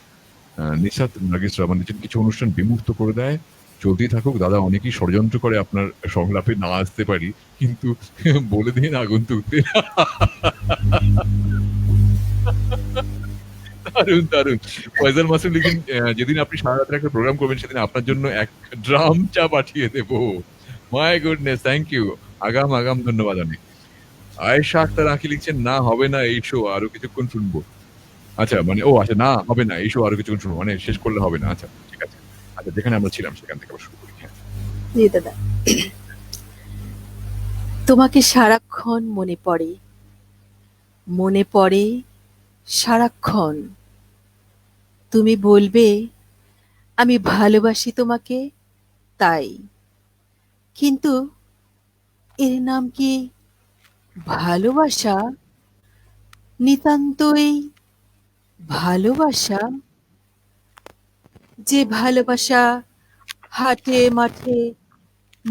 নিশাত নার্গিস রামান লিখছেন কিছু অনুষ্ঠান বিমুক্ত করে দেয়, চলতেই থাকুক দাদা, অনেকেই ষড়যন্ত্র করে আপনার সংলাপে না আসতে পারি, কিন্তু বলে দিন আগন্তুকদের। দারুণ দারুণ। ফয়জাল মাসুদ লিখেন যেদিন আপনি সারা রাতের একটা প্রোগ্রাম করবেন সেদিন আপনার জন্য এক ড্রাম চা পাঠিয়ে দেব। My goodness, thank you. আগাম আগাম ধন্যবাদ অনেক। আয়েশা আক্তার আঁকি লিখছেন না হবে না এই শো, আরো কিছুক্ষণ শুনবো। আচ্ছা, মানে ও আচ্ছা, না হবে না এই শো, আরো কিছুক্ষণ শুনবো, মানে শেষ করলে হবে না। আচ্ছা ঠিক আছে, আচ্ছা যেখানে আমরা ছিলাম সেখান থেকে আবার শুরু করি। হ্যাঁ, জি দাদা। তোমাকে সারাক্ষণ মনে পড়ে, মনে পড়ে সারাক্ষণ। তুমি বলবে আমি ভালোবাসি তোমাকে, তাই। কিন্তু এর নাম কি ভালোবাসা? নিতান্তই ভালোবাসা? যে ভালোবাসা হাটে মাঠে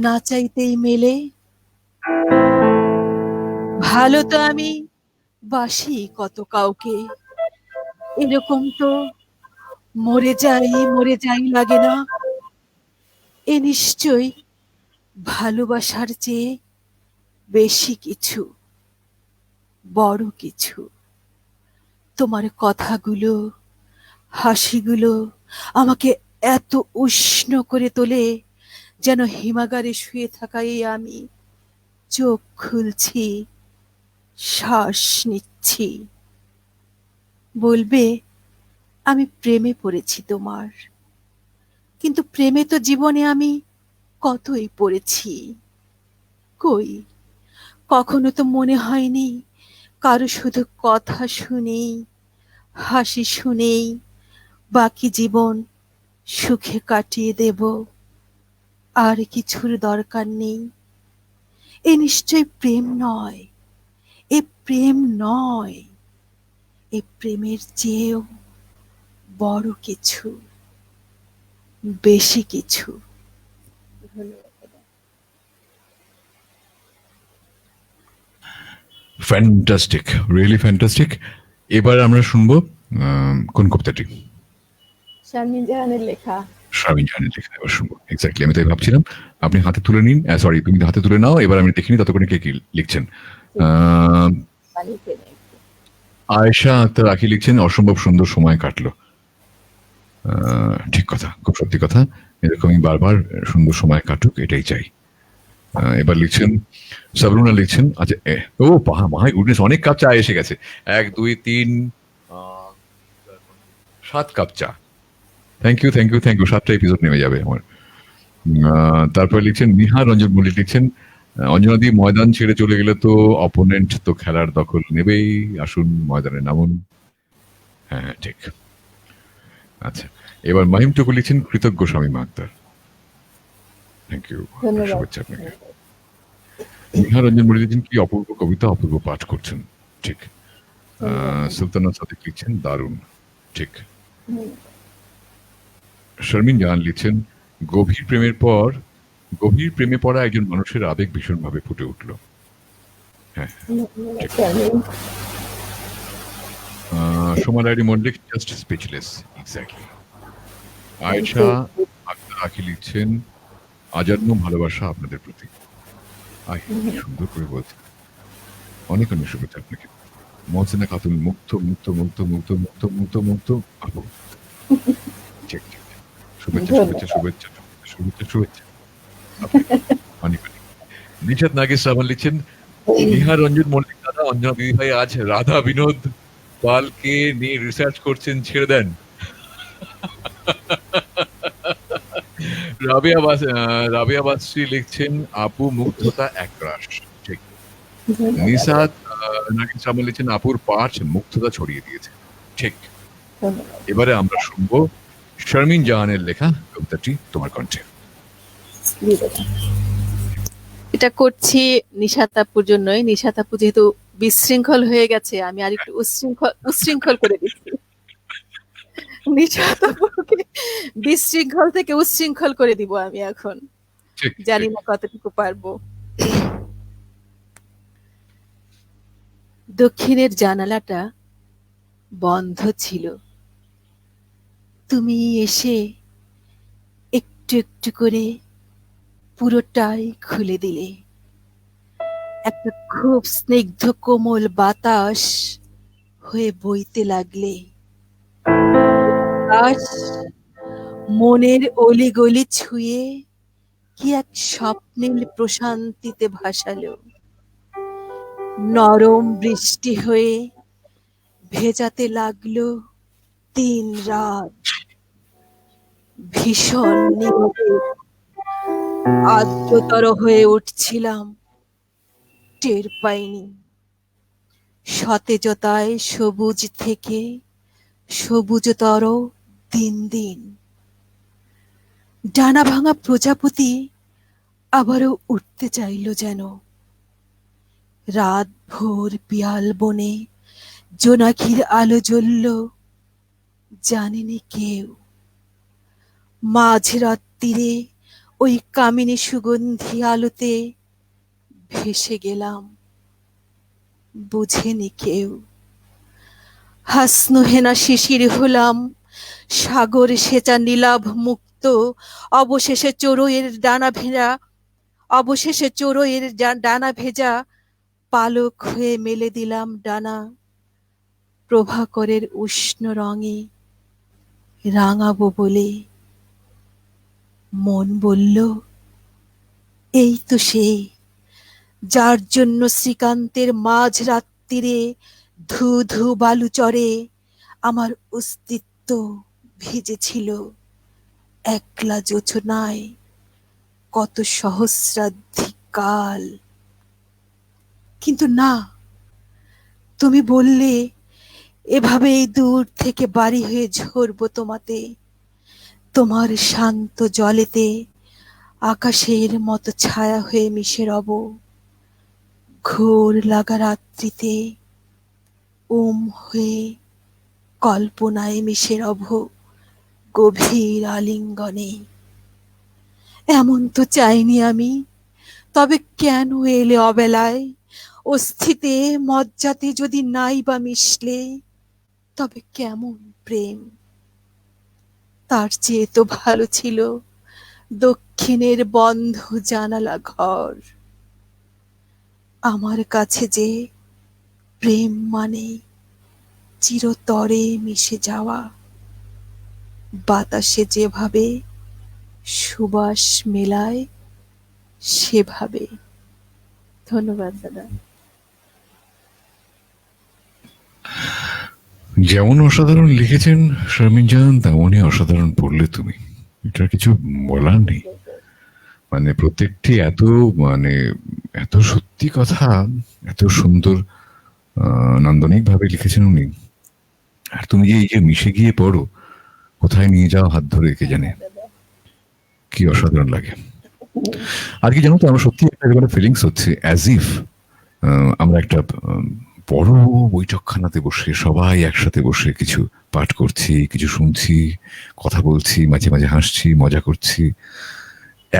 না চাইতেই মেলে? ভালো তো আমি বাসি কত কাউকে, এরকম তো মরে যাই লাগে না। এ নিশ্চয়ই ভালোবাসার চেয়ে বেশি কিছু, বড় কিছু। তোমার কথাগুলো, হাসিগুলো আমাকে এত উষ্ণ করে তোলে, যেন হিমাগারে শুয়ে থাকাই আমি চোখ খুলছি, শ্বাস নিচ্ছি। বলবে আমি প্রেমে পড়েছি তোমার, কিন্তু প্রেমে তো জীবনে আমি কতই পড়েছি। কই, কখনো তো মনে হয়নি কারো শুধু কথা শুনেই, হাসি শুনেই বাকি জীবন সুখে কাটিয়ে দেব, আর কিছুর দরকার নেই। এ নিশ্চয় প্রেম নয়, এ প্রেম নয়, এ প্রেমের চেয়েও বড় কিছু, বেশি কিছু। ধন্যবাদ দাদা। Fantastic, really fantastic. এবার আমরা শুনবো কোন কবিতাটি? শারমিন জাহানের লেখা। শারমিন জাহানের লেখা এবার শুনবো। এক্স্যাক্টলি, আমি তাই ভাবছিলাম। আপনি হাতে তুলে নিন, সরি তুমি হাতে তুলে নাও, এবার আমি দেখিনি ততক্ষণে কে কি লিখছেন। পানি ফেলে একটু। আয়েশা আক্তার আঁকি লিখছেন অসম্ভব সুন্দর সময় কাটলো। ঠিক কথা, খুব সত্যি কথা, এরকমই বারবার সুন্দর সময় কাটুক, এটাই চাই। এবার লিখছেন সাবরুনা লিখছেন, আচ্ছা ও মাই গুডনেস, অনেক কাপ চা এসে গেছে। 1 2 3 7 কাপ চা। থ্যাংক ইউ 7টা এপিসোড নেমে যাবে আমার। তারপর লিখছেন নিহা রঞ্জন মল্লিক লিখছেন অঞ্জনাদি ময়দান ছেড়ে চলে গেলে তো অপোনেন্ট তো খেলার দখল নেবেই, আসুন ময়দানে নামুন। হ্যাঁ ঠিক। আচ্ছা, এবার মাহিম টুকু লিখছেন কৃতজ্ঞ শামীমা আক্তার। থ্যাংক ইউ, ধন্যবাদ। শুভেচ্ছা আপনাকে। নিহা রঞ্জন মল্লিক লিখছেন কি অপূর্ব কবিতা, অপূর্ব পাঠ করছেন। ঠিক। সুলতানা সাদিক লিখছেন দারুণ। ঠিক। শারমিন জাহান লিখছেন গভীর প্রেমে পড়া একজন মানুষের আবেগ ভীষণভাবে ফুটে উঠল। হ্যাঁ, সোমা রায়ডি Mallick just speechless. Exactly. Ayesha Akhtar আঁকি লিখছেন আজন্ম ভালোবাসা আপনাদের প্রতি। সুন্দর করে বলছেন, অনেক অনেক শুভেচ্ছা আপনাকে। মহসিনা খাতুন মুক্ত মুক্ত মুক্ত মুক্ত মুক্ত মুক্ত মুক্ত আপু। ঠিক ঠিক, শুভেচ্ছা শুভেচ্ছা শুভেচ্ছা শুভেচ্ছা শুভেচ্ছা অনেক অনেক। নিশাত নাগেশ রামান লিখছেন নিহা রঞ্জন মল্লিক দাদা, অঞ্জনা দিদি ভাই আজ রাধা বিনোদ পালকে নিয়ে রিসার্চ করছেন, ছেড়ে দেন। রাবিয়া বাসরি লিখছেন আপু মুগ্ধতা একরাশ। ঠিক। নিশাত নাগেশ রামান লিখছেন আপুর পাঠ মুগ্ধতা ছড়িয়ে দিয়েছে। ঠিক। এবারে আমরা শুনবো শারমিন জাহানের লেখা কবিতাটি তোমার কণ্ঠে। এটা করছি নিশাত আপুর জন্যই। নিশাত আপু যেহেতু বিশৃঙ্খল হয়ে গেছে, আমি আর একটু উচ্ছৃঙ্খল করে দিচ্ছি। নিশাত আপুকে বিশৃঙ্খল থেকে উচ্ছৃঙ্খল করে দিব আমি এখন। ঠিক জানি ঠিক। না কতটুকু পারবো। দক্ষিণের জানালাটা বন্ধ ছিল। তুমি এসে একটু একটু করে পুরোটাই খুলে দিলে। একটা খুব স্নিগ্ধ কোমল বাতাস হয়ে বইতে লাগলে। বাতাস মনের অলিগলি ছুঁয়ে কি এক স্বপ্নিল প্রশান্তিতে ভাসালো। নরম বৃষ্টি হয়ে ভেজাতে লাগলো দিন রাত। ভীষণ নীরবে আর্দ্রতর হয়ে উঠছিলাম, টের পাইনি। সতেজতায় সবুজ থেকে সবুজতর দিন দিন। ডানা ভাঙা প্রজাপতি আবারও উঠতে চাইল যেন। রাত ভোর পিয়াল বনে জোনাকির আলো জ্বলল, জানেনি কেউ। মাঝরাত্রিরে ওই কামিনী সুগন্ধি আলোতে ভেসে গেলাম, বুঝেনি কেউ। হাসনুহেনা শিশির হলাম, সাগর সেচা নীলাভ মুক্ত। অবশেষে চড়ুইয়ের ডানা ভেজা, অবশেষে চড়ুইয়ের ডানা ভেজা পালক হয়ে মেলে দিলাম ডানা। প্রভাকরের উষ্ণ রঙে রাঙাবো বলে মন বলল, এই তো সেই যার জন্য শ্রীকান্তের মাঝ রাত্রিরে ধু ধু বালুচরে আমার অস্তিত্ব ভিজেছিল একলা জোছনায় কত সহস্রাধিক কাল। কিন্তু না, তুমি বললে এভাবেই দূর থেকে বাড়ি হয়ে ঝরবো তোমাতে। তোমার শান্ত জলেতে আকাশের মতো ছায়া হয়ে মিশে রব। ঘোর লাগা রাত্রিতে হয়ে কল্পনায় মিশে রব গভীর আলিঙ্গনে। এমন তো চাইনি আমি, তবে কেন এলে অবেলায়? অস্থিতে মজ্জাতে যদি নাই বা মিশলে, তবে কেমন প্রেম? তার চেয়ে তো ভালো ছিল দক্ষিণের বন্ধ জানালা ঘর। আমার কাছে যে প্রেম মানে চিরতরে মিশে যাওয়া, বাতাসে যেভাবে সুবাস মেলায় সেভাবে। ধন্যবাদ দাদা। যেমন অসাধারণ লিখেছেন শারমিন জাহান, তেমনই অসাধারণ পড়লে তুমি। এটার কিছু বলার নেই। মানে প্রত্যেকটি এত মানে এত সত্যি কথা, এত সুন্দর নান্দনিক ভাবে লিখেছেন উনি। আর তুমি যে এই যে মিশে গিয়ে পড়ো, কোথায় নিয়ে যাও হাত ধরে কে জানে, কি অসাধারণ লাগে। আর কি জানো তো, আমার সত্যি একটা ফিলিংস হচ্ছে অ্যাজ ইফ আমরা একটা বড় বৈঠকখানাতে বসে সবাই একসাথে বসে কিছু পাঠ করছি, কিছু শুনছি, কথা বলছি, মাঝে মাঝে হাসছি, মজা করছি।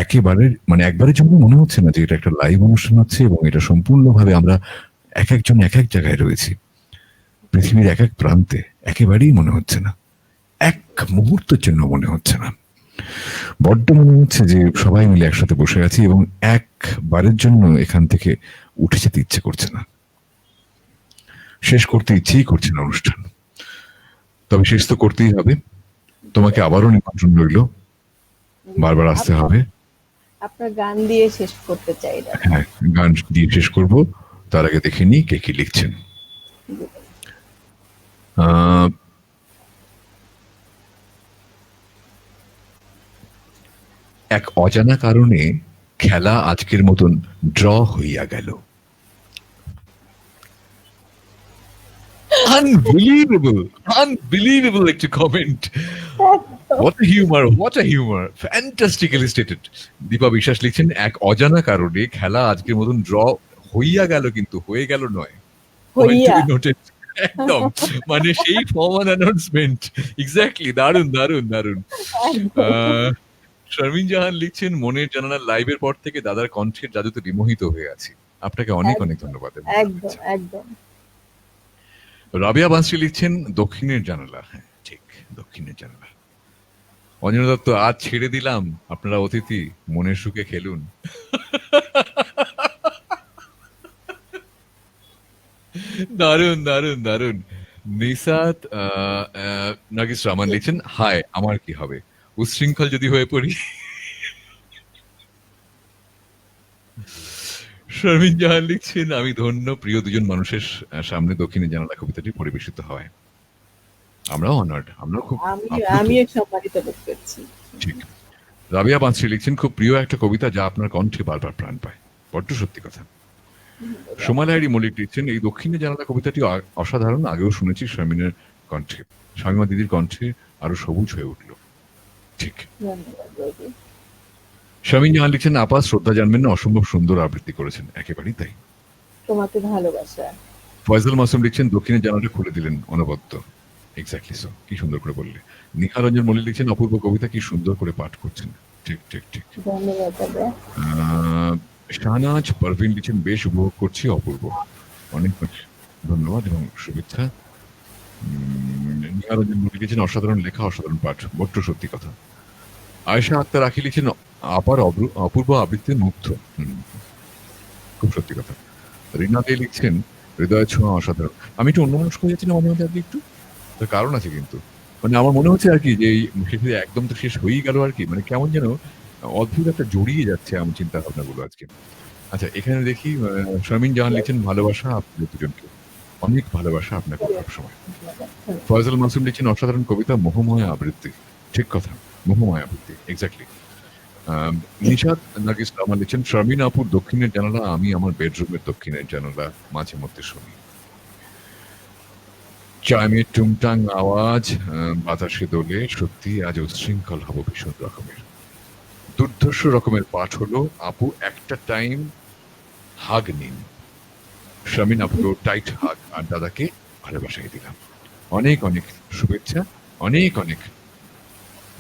একেবারে মানে একবারের জন্য মনে হচ্ছে না যে এটা একটা লাইভ অনুষ্ঠান হচ্ছে এবং এটা সম্পূর্ণভাবে আমরা এক একজন এক এক জায়গায় রয়েছি, পৃথিবীর এক এক প্রান্তে। একেবারেই মনে হচ্ছে না, এক মুহূর্তের জন্য মনে হচ্ছে না। বড্ড মনে হচ্ছে যে সবাই মিলে একসাথে বসে আছি এবং একবারের জন্য এখান থেকে উঠে যেতে ইচ্ছে করছে না, শেষ করতে ইচ্ছেই করছে না অনুষ্ঠান। তবে শেষ তো করতেই হবে। তোমাকে আবারও নিমন্ত্রণ রইল, বারবার আসতে হবে। আপনার গান দিয়ে শেষ করতে চাই দাদা। হ্যাঁ, গান দিয়ে শেষ করব। তার আগে দেখে নি কে কি লিখছেন। এক অজানা কারণে খেলা আজকের মতন ড্র হইয়া গেল। আনবিলিভেবল, আনবিলিভেবল একটি comment. What a humour, what a humour, fantastically stated. Dipa Biswas লিখছেন, এক অজানা কারণে খেলা আজকের মতন ড্র হইয়া গেল, কিন্তু হয়ে গেল নয়। পয়েন্ট টু হইয়া। Be noted. একদম, মানে সেই ফর্মাল অ্যানাউন্সমেন্ট। এক্স্যাক্টলি, দারুন দারুন দারুন। একদম শারমিন জাহান লিখছেন, মনের জানালার লাইভের পর থেকে দাদার কণ্ঠের জাদুতে বিমোহিত হয়ে আছি। আপনাকে অনেক অনেক ধন্যবাদ। একদম একদম। রাবিয়া বানশ্রী লিখছেন, দক্ষিণের জানালা। হ্যাঁ ঠিক, দক্ষিণের জানালা। অঞ্জনা দত্ত, আজ ছেড়ে দিলাম, আপনারা অতিথি, মনের সুখে খেলুন। দারুন দারুন দারুন। নিসাত নাগিস রহমান লিখছেন, হায় আমার কি হবে, উচ্ছৃঙ্খল যদি হয়ে পড়ি। শারমিন জাহান লিখছেন, আমি ধন্য প্রিয় দুজন মানুষের সামনে দক্ষিণের জানালা কবিতাটি পরিবেশিত হয়। আমরাও অনার্ড, আমরাও খুব আপ্লুত। আমিও সম্মানিত বোধ করছি। ঠিক। রাবিয়া বানশ্রী লিখছেন, খুব প্রিয় একটা কবিতা যা আপনার কণ্ঠে বারবার প্রাণ পায়। বড্ড সত্যি কথা। সোমা লাহিড়ী মল্লিক লিখছেন, এই দক্ষিণের জানালা কবিতাটি অসাধারণ, আগেও শুনেছি শারমিনের কণ্ঠে, শামিমা দিদির কণ্ঠে আরো সবুজ হয়ে উঠল। ঠিক। ধন্যবাদ বৌদি। শামিন জাহান লিখছেন, আপা শ্রদ্ধা জানবেন না, অসম্ভব সুন্দর আবৃত্তি করেছেন। একেবারেই তাই। তোমাকে ভালোবাসা। ফয়সাল মাসুম লিখছেন, দক্ষিণের জানালাটা খুলে দিলেন অনবদ্য। এক্স্যাক্টলি সো, কি সুন্দর করে বললে। নিহারঞ্জন মল্লিক লিখছেন, অপূর্ব কবিতা, কি সুন্দর করে পাঠ করছেন। ঠিক ঠিক ঠিক। ধন্যবাদ দাদা। শাহনাজ পারভিন লিখছেন, বেশ উপভোগ করছি, অপূর্ব। অনেক অনেক ধন্যবাদ এবং শুভেচ্ছা। নিহারঞ্জন মল্লিক লিখছেন, অসাধারণ লেখা, অসাধারণ পাঠ, বড্ড সত্যি কথা। আয়েশা আক্তার আখি লিখছেন, আপার অপূর্ব আবৃত্তিতে মুগ্ধ। খুব সত্যি কথা। রিনা দে লিখছেন, হৃদয় ছোঁয়া, অসাধারণ। আমি একটু অন্যমনস্ক হয়ে যাচ্ছি না মাঝে মাঝে, আজকে একটু, তার কারণ আছে কিন্তু। মানে আমার মনে হচ্ছে আর কি যে এই শেষে একদম তো শেষ হয়েই গেল আর কি, মানে কেমন যেন অদ্ভুত একটা জড়িয়ে যাচ্ছে আমার চিন্তা ভাবনাগুলো আজকে। আচ্ছা, এখানে দেখি শারমিন জাহান লিখছেন, ভালোবাসা আপনাদের দুজনকে, অনেক ভালোবাসা আপনাকে সবসময়। ফয়সাল মাসুম লিখছেন, অসাধারণ কবিতা, মোহময় আবৃত্তি। ঠিক কথা, মোহময় আবৃত্তি, এক্স্যাক্টলি। নিশাত নাগিস রহমান লিখছেন, শারমিন আপুর দক্ষিণের জানালা, আমি আমার বেডরুমের দক্ষিণের জানালা মাঝে মধ্যে শুনি। চাইমের টুংটাং আওয়াজ বাতাসে দোলে, সত্যি আজ উচ্ছৃঙ্খল হব ভীষণ রকমের। দুর্ধর্ষ রকমের পাঠ হলো, আপু একটা টাইম হাগ নিন। শারমিন আপুকে টাইট হাগ, আর দাদাকে ভালোবাসাই দিলাম। অনেক অনেক শুভেচ্ছা, অনেক অনেক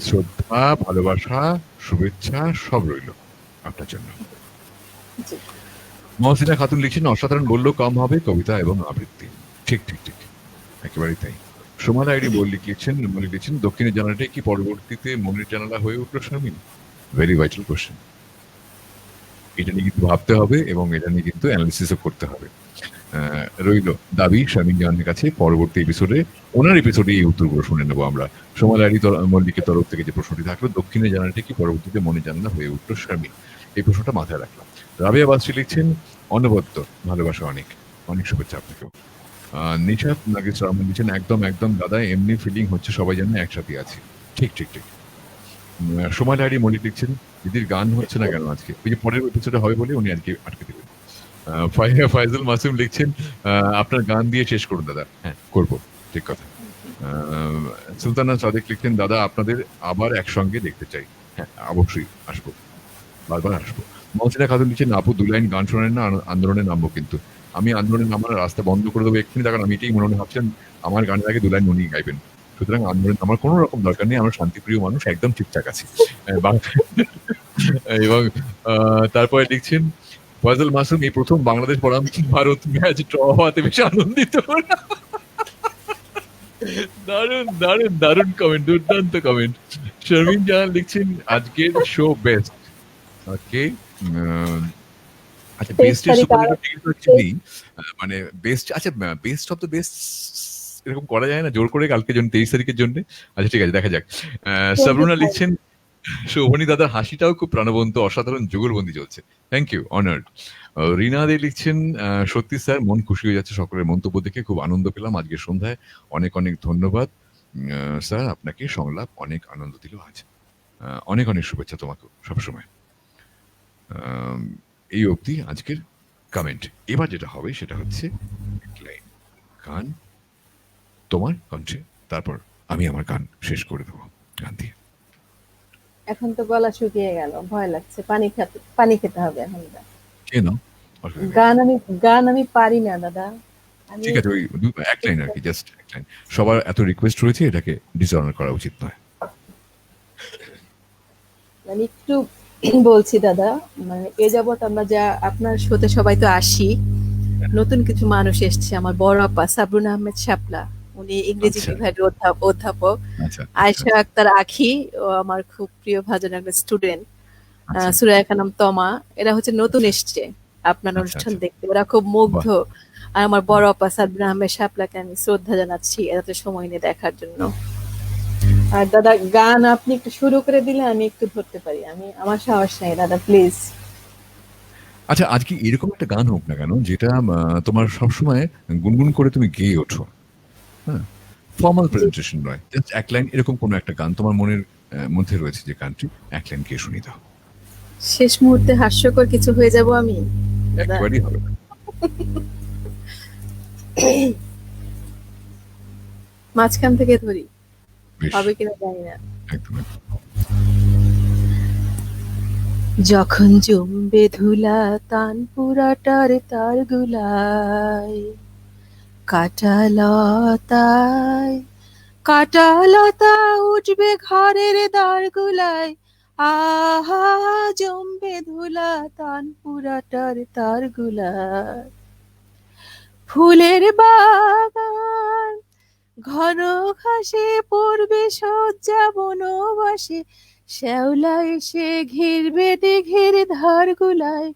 শ্রদ্ধা, ভালোবাসা, শুভেচ্ছা সব রইল আপনার জন্য। মহসিনা খাতুন লিখছেন, অসাধারণ বললেও কম হবে, কবিতা এবং আবৃত্তি। ঠিক ঠিক ঠিক, একেবারেই তাই। সোমা লাহিড়ী মল্লিক লিখছেন, দক্ষিণের জানালাটাই কি পরবর্তীতে মনের জানালা হয়ে উঠলো শারমিন? Very vital question. এটা নিয়ে কিন্তু ভাবতে হবে এবং এটা নিয়ে কিন্তু অ্যানালিসিসও করতে হবে। রইল দাবি শারমিন জাহানের কাছে, পরবর্তী এপিসোডে, ওনার এপিসোডে এই উত্তরগুলো শুনে নেবো আমরা। সোমা লাহিড়ী মল্লিকের তরফ থেকে যে প্রশ্নটি থাকলো, দক্ষিণের জানালাটা কি পরবর্তীতে মনের জানালা হয়ে উঠলো শারমিন, এই প্রশ্নটা মাথায় রাখলাম। রাবিয়া বাসরি লিখছেন, অনবদ্য ভালোবাসা, অনেক অনেক শুভেচ্ছা আপনাকেও। নিশাত নাগিস রহমান লিখছেন, একদম একদম দাদা, এমনি ফিলিং হচ্ছে সবাই যেন একসাথে আছি। ঠিক ঠিক ঠিক। সোমা লাহিড়ী মল্লিক লিখছেন, দিদির গান হচ্ছে না কেন আজকে? ওই যে পরের এপিসোডে হবে বলে উনি আজকে আটকে দিলেন। ফাইজুল মাসুম লিখছেন, আপনার গান দিয়ে শেষ করুন দাদা। হ্যাঁ করবো, ঠিক কথা। সুলতানা সাদেক লিখছেন, দাদা আপনাদের আবার একসঙ্গে দেখতে চাই। হ্যাঁ অবশ্যই আসবো, বারবার আসবো। মহসিনা খাতুন লিখছেন, আপু 2 লাইন গান শোনেন না, আন্দোলনে নামবো কিন্তু। আমি আন্দোলনে নামার রাস্তা বন্ধ করে দেবো এক্ষুনি, তখন আমি এটাই মনে মনে ভাবছেন, আমার গানের আগে 2 লাইন উনি গাইবেন। সুতরাং আন্দোলন আমার কোনো রকম দরকার নেই, আমরা শান্তিপ্রিয় মানুষ, একদম ঠিকঠাক আছি। এবং তারপরে লিখছেন ফয়সাল মাসুম, এই প্রথম বাংলাদেশ বনাম ভারত ম্যাচ ড্র হওয়াতে বেশ আনন্দিত। দারুণ দারুণ দারুণ কমেন্ট, দুর্দান্ত কমেন্ট। শারমিন জাহান লিখছেন, আজকের শো বেস্ট। ওকে, আচ্ছা, বেস্টের সুপারলেটিভ অ্যাকচুয়ালি মানে বেস্ট, আচ্ছা বেস্ট অফ দ্য বেস্ট এরকম করা যায় না জোর করে কালকে জন্য 23 তারিখের জন্য? আচ্ছা ঠিক আছে, দেখা যাক। সাবরুনা লিখছেন, শোভনী দাদার হাসিটাও খুব প্রাণবন্ত, অসাধারণ যুগলবন্দি চলছে। Thank you, honoured. Rina De লিখছেন, সত্যি স্যার মন খুশি হয়ে যাচ্ছে সকলের মন্তব্য দেখে, খুব আনন্দ পেলাম আজকের সন্ধ্যায়, অনেক অনেক ধন্যবাদ স্যার, আপনাকে সংলাপ অনেক আনন্দ দিল আজ। অনেক অনেক শুভেচ্ছা তোমাকে সবসময়। এই অবধি আজকের কমেন্ট। এবার যেটা হবে সেটা হচ্ছে গান তোমার কণ্ঠে, তারপর আমি আমার গান শেষ করে দেবো। গান দিয়ে। এখন তো গলা শুকিয়ে গেল, ভয় লাগছে, পানি খেতে হবে এখন। কে নাও, অসুবিধা নেই। গান আমি গান আমি পারি না দাদা। আমি ঠিক আছে, ওই এক লাইন আর কি, জাস্ট এক লাইন। সবার এত রিকোয়েস্ট রয়েছে, এটাকে ডিসঅনার করা উচিত নয়। মানে একটু বলছি দাদা, মানে এ যাবৎ আমরা যা আপনার শোতে সবাই তো আসি, নতুন কিছু মানুষ এসছে। আমার বড় আপা সাবরুন আহমেদ শাপলা, উনি ইংরেজি আচ্ছা বিভাগের অধ্যাপক। আচ্ছা আচ্ছা আয়েশা আক্তার আখি, ও আমার খুব প্রিয় ভাজন একটা স্টুডেন্ট। আচ্ছা সুরায়া খানম তমা, এরা হচ্ছে নতুন আচ্ছা এসছে আপনার আচ্ছা অনুষ্ঠান আচ্ছা। দেখতে, ওরা খুব মুগ্ধ। বাহ আর আমার বড় বাহ। আপা সাবরুন আহমেদ শাপলাকে আমি শ্রদ্ধা জানাচ্ছি এত সময় নিয়ে দেখার জন্য। আর দাদা গান আপনি একটু শুরু করে দিলে আমি একটু ধরতে পারি, আমার সাহস নেই দাদা, প্লিজ। আচ্ছা, আজকে এরকম একটা গান হোক না কেন, যেটা তোমার সবসময় গুনগুন করে তুমি গেয়ে ওঠো। হ্যাঁ, ফর্মাল জি, প্রেজেন্টেশন নয়, জাস্ট এক লাইন এরকম কোনো একটা গান তোমার মনের মধ্যে রয়েছে যে গানটি, এক লাইন গিয়ে শুনি দাও। শেষ মুহূর্তে হাস্যকর কিছু হয়ে যাব আমি দাদা। একেবারেই হবে না। মাঝখান থেকে ধরি, বেশ, হবে কিনা জানি না। একদম একদম। যখন জমবে ধুলা তানপুরাটার তার গুলায়, কাটালতায় কাটালতা উঠবে ঘরের দ্বার গুলায়, আহা জমবে ধুলা তানপুরাটার তার গুলায়। ফুলের বাগান ঘন ঘাসে পড়বে শয্যা বনবাসে, শ্যাওলা এসে ঘিরবে দিঘির ধার গুলায়,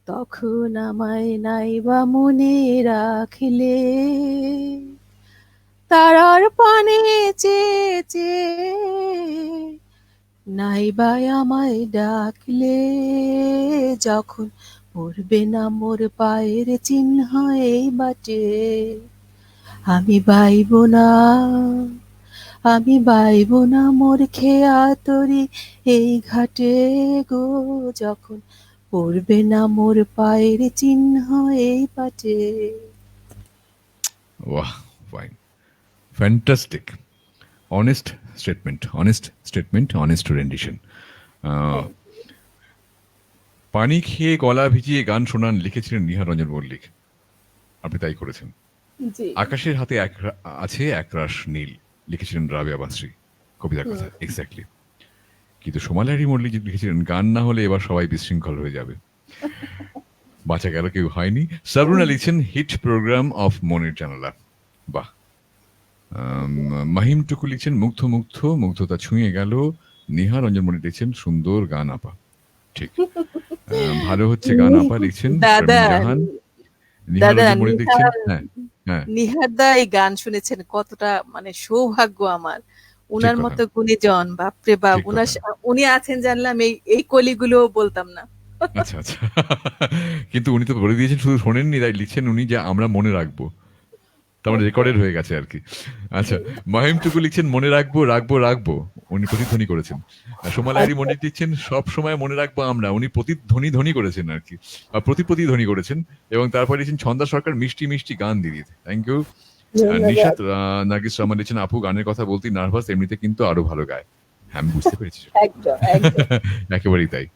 তখন আমায় নাইবা মনে রাখলে, তারার পানে চেয়ে চেয়ে নাইবা আমায় ডাকলে, যখন পড়বে না মোর পায়ের চিহ্ন এই বাটে, আমি বাইব না, আমি বাইব না মোর খেয়া তরি এই ঘাটে গো, যখন পড়বে না মোর পায়ের চিহ্ন এই পাটে। ওয়াহ, fine, fantastic. Honest statement, honest statement, honest rendition. পানি খেয়ে গলা ভিজিয়ে গান শোনান লিখেছিলেন নিহার রঞ্জন মল্লিক, আপনি তাই করেছেন। জি, আকাশের হাতে আছে একরাশ নীল লিখেছিলেন রাবেয়া বাসরি, কবিতার কথা এক্স্যাক্টলি। কিন্তু সোমালারি মল্লিক লিখেছিলেন গান না হলে এবার সবাই বিশৃঙ্খল হয়ে যাবে, বাঁচা গেল কেউ হয়নি। সাবরুনা লিখছেন হিট প্রোগ্রাম অফ মনের জানালা। বাহ। মাহিম টুকু লিখছেন মুগ্ধ মুগ্ধ, মুগ্ধতা ছুঁয়ে গেল। নিহার রঞ্জন মল্লিক লিখছেন সুন্দর গান আপা। ঠিক। ভালো হচ্ছে গান আপা লিখছেন দাদা, শারমিন জাহান। নিহার দাদা রঞ্জন মল্লিক লিখছেন নিহার, হ্যাঁ হ্যাঁ, নিহারদা এই গান শুনেছেন, কতটা মানে সৌভাগ্য আমার। ঠিক উনার কথা, মতো গুণীজন, বাপরে বাপ, ঠিক কথা। উনি আছেন জানলাম, এই এই কলিগুলো বলতাম না। আচ্ছা আচ্ছা। কিন্তু উনি তো বলে দিয়েছেন, শুধু শোনেননি, তাই লিখছেন উনি যে আমরা মনে রাখবো, তার মানে রেকর্ডেড হয়ে গেছে আর কি। আচ্ছা, মাহিম টুকু লিখছেন মনে রাখবো রাখবো রাখবো, উনি প্রতিধ্বনি করেছেন। আর সোমালাহারি আচ্ছা, মল্লিক লিখছেন সব সময় মনে রাখবো আমরা, উনি প্রতিধ্বনি করেছেন আর কি, প্রতিধ্বনি করেছেন। এবং তারপরে লিখছেন ছন্দা সরকার মিষ্টি মিষ্টি গান দিয়ে দিতে, থ্যাংক ইউ। ধন্যবাদ। নিশাত নার্গিস রহমান লিখছেন আপু গানের কথা বলতেই নার্ভাস, এমনিতে কিন্তু আরো ভালো গায়। হ্যাঁ, আমি বুঝতে পেরেছি সেটা। একদম একদম। একেবারেই তাই।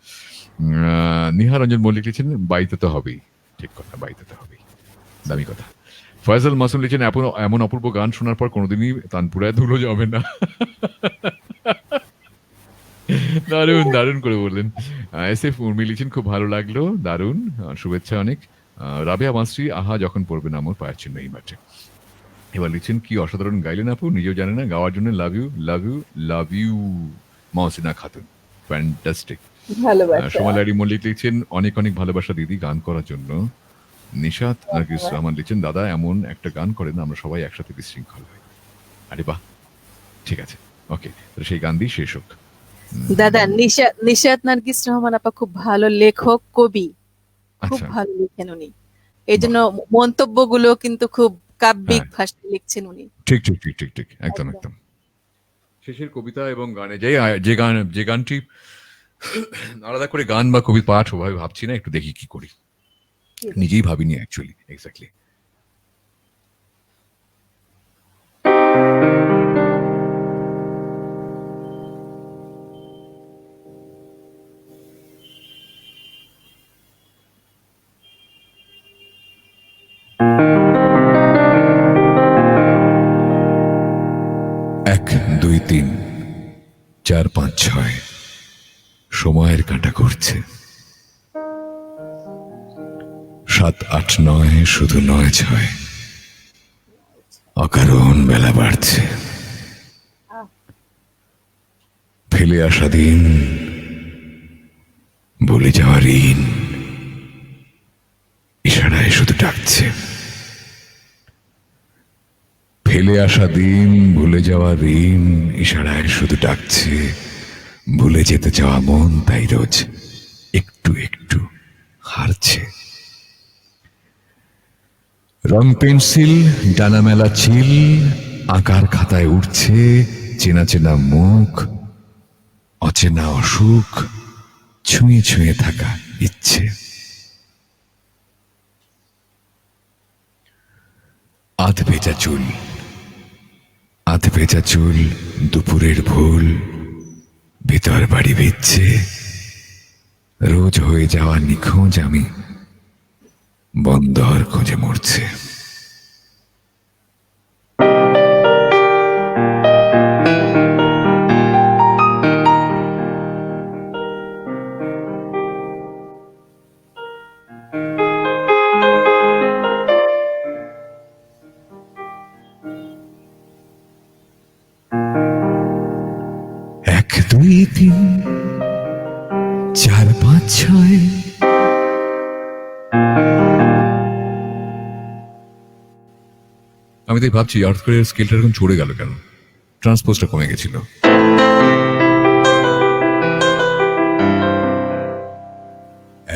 নিহার রঞ্জন মল্লিক লিখছেন বাইতে তো হবেই, ঠিক কথা, বাইতে তো হবেই, দামি কথা। ফয়সাল মাসুম লিখছেন এমন অপূর্ব গান শোনার পর কোনোদিনই তানপুরায় ধুলো যাবে না। দারুণ দারুণ করে বললেন। এস এফ উর্মি লিখছেন খুব ভালো লাগলো, দারুণ, শুভেচ্ছা অনেক। রাবেয়া মাসরি আহা যখন পড়বে না আমার পায়ের চিহ্ন এই মাঠে। এবার লিখছেন কি অসাধারণ গাইলেন আপু, নিজেও জানে না, গাওয়ার জন্য love you love you love you Mohsina Khatun, fantastic. ভালোবাসা। সোমালারি মল্লিক লিখছেন অনেক অনেক ভালোবাসা দিদি গান করার জন্য। নিশাত নার্গিস ধন্যবাদ। রহমান লিখছেন দাদা এমন একটা গান করেন আমরা সবাই একসাথে বিশৃঙ্খল হই। আরে বাহ, ঠিক আছে, ওকে, সেই গান দিয়ে শেষ হোক। দাদা নিশাত নার্গিস রহমান আপা খুব ভালো লেখক, কবি, খুব আচ্ছা, ভালো লিখেন উনি। এই বাহ, জন্য মন্তব্যগুলো কিন্তু খুব কাব্যিক হ্যাঁ, ভাষায় লিখছেন উনি। ঠিক ঠিক ঠিক ঠিক ঠিক, একদম একদম। একদম। শেষের কবিতা এবং গানে যাই, যে গানটি আলাদা করে গান বা কবি পাঠ ওভাবে ভাবছি না, একটু দেখি কি করি, কি দেখ- নিজেই ভাবিনি অ্যাকচুয়ালি এক্স্যাক্টলি। এক, দুই, তিন, চার, পাঁচ, ছয়, সময়ের কাঁটা ঘুরছে। সাত, আট, নয়, শুধু নয়, ছয়, অকারণ বেলা বাড়ছে। ফেলে আসা দিন, ভুলে যাওয়া ঋণ, ইশারায় শুধু ডাকছে। ফেলে আসা দিন, ভুলে যাওয়া ঋণ, ইশারায় শুধু ডাকছে। ভুলে যেতে চাওয়া মন তাই রোজ একটু একটু হারছে। রং পেন্সিল, ডানা মেলা ছিল, আঁকার খাতায় উঠছে চেনা চেনা মুখ, অচেনা অসুখ, ছুঁয়ে ছুঁয়ে থাকা ইচ্ছে। আধ ভেজা চুল, আধ ভেজা চুল, দুপুরের ভুল, ভিতর বাড়ি ভিজছে। রোজ হয়ে যাওয়া নিখোঁজ আমি, বন্দর খোঁজে মরছে। এক, দুই, তিন, চার, পাঁচ, ছয়, আমি তাই ভাবছি আর্থকোয়েকের স্কেলটা এরকম চড়ে গেল কেন, ট্রান্সপোজটা কমে গেছিল।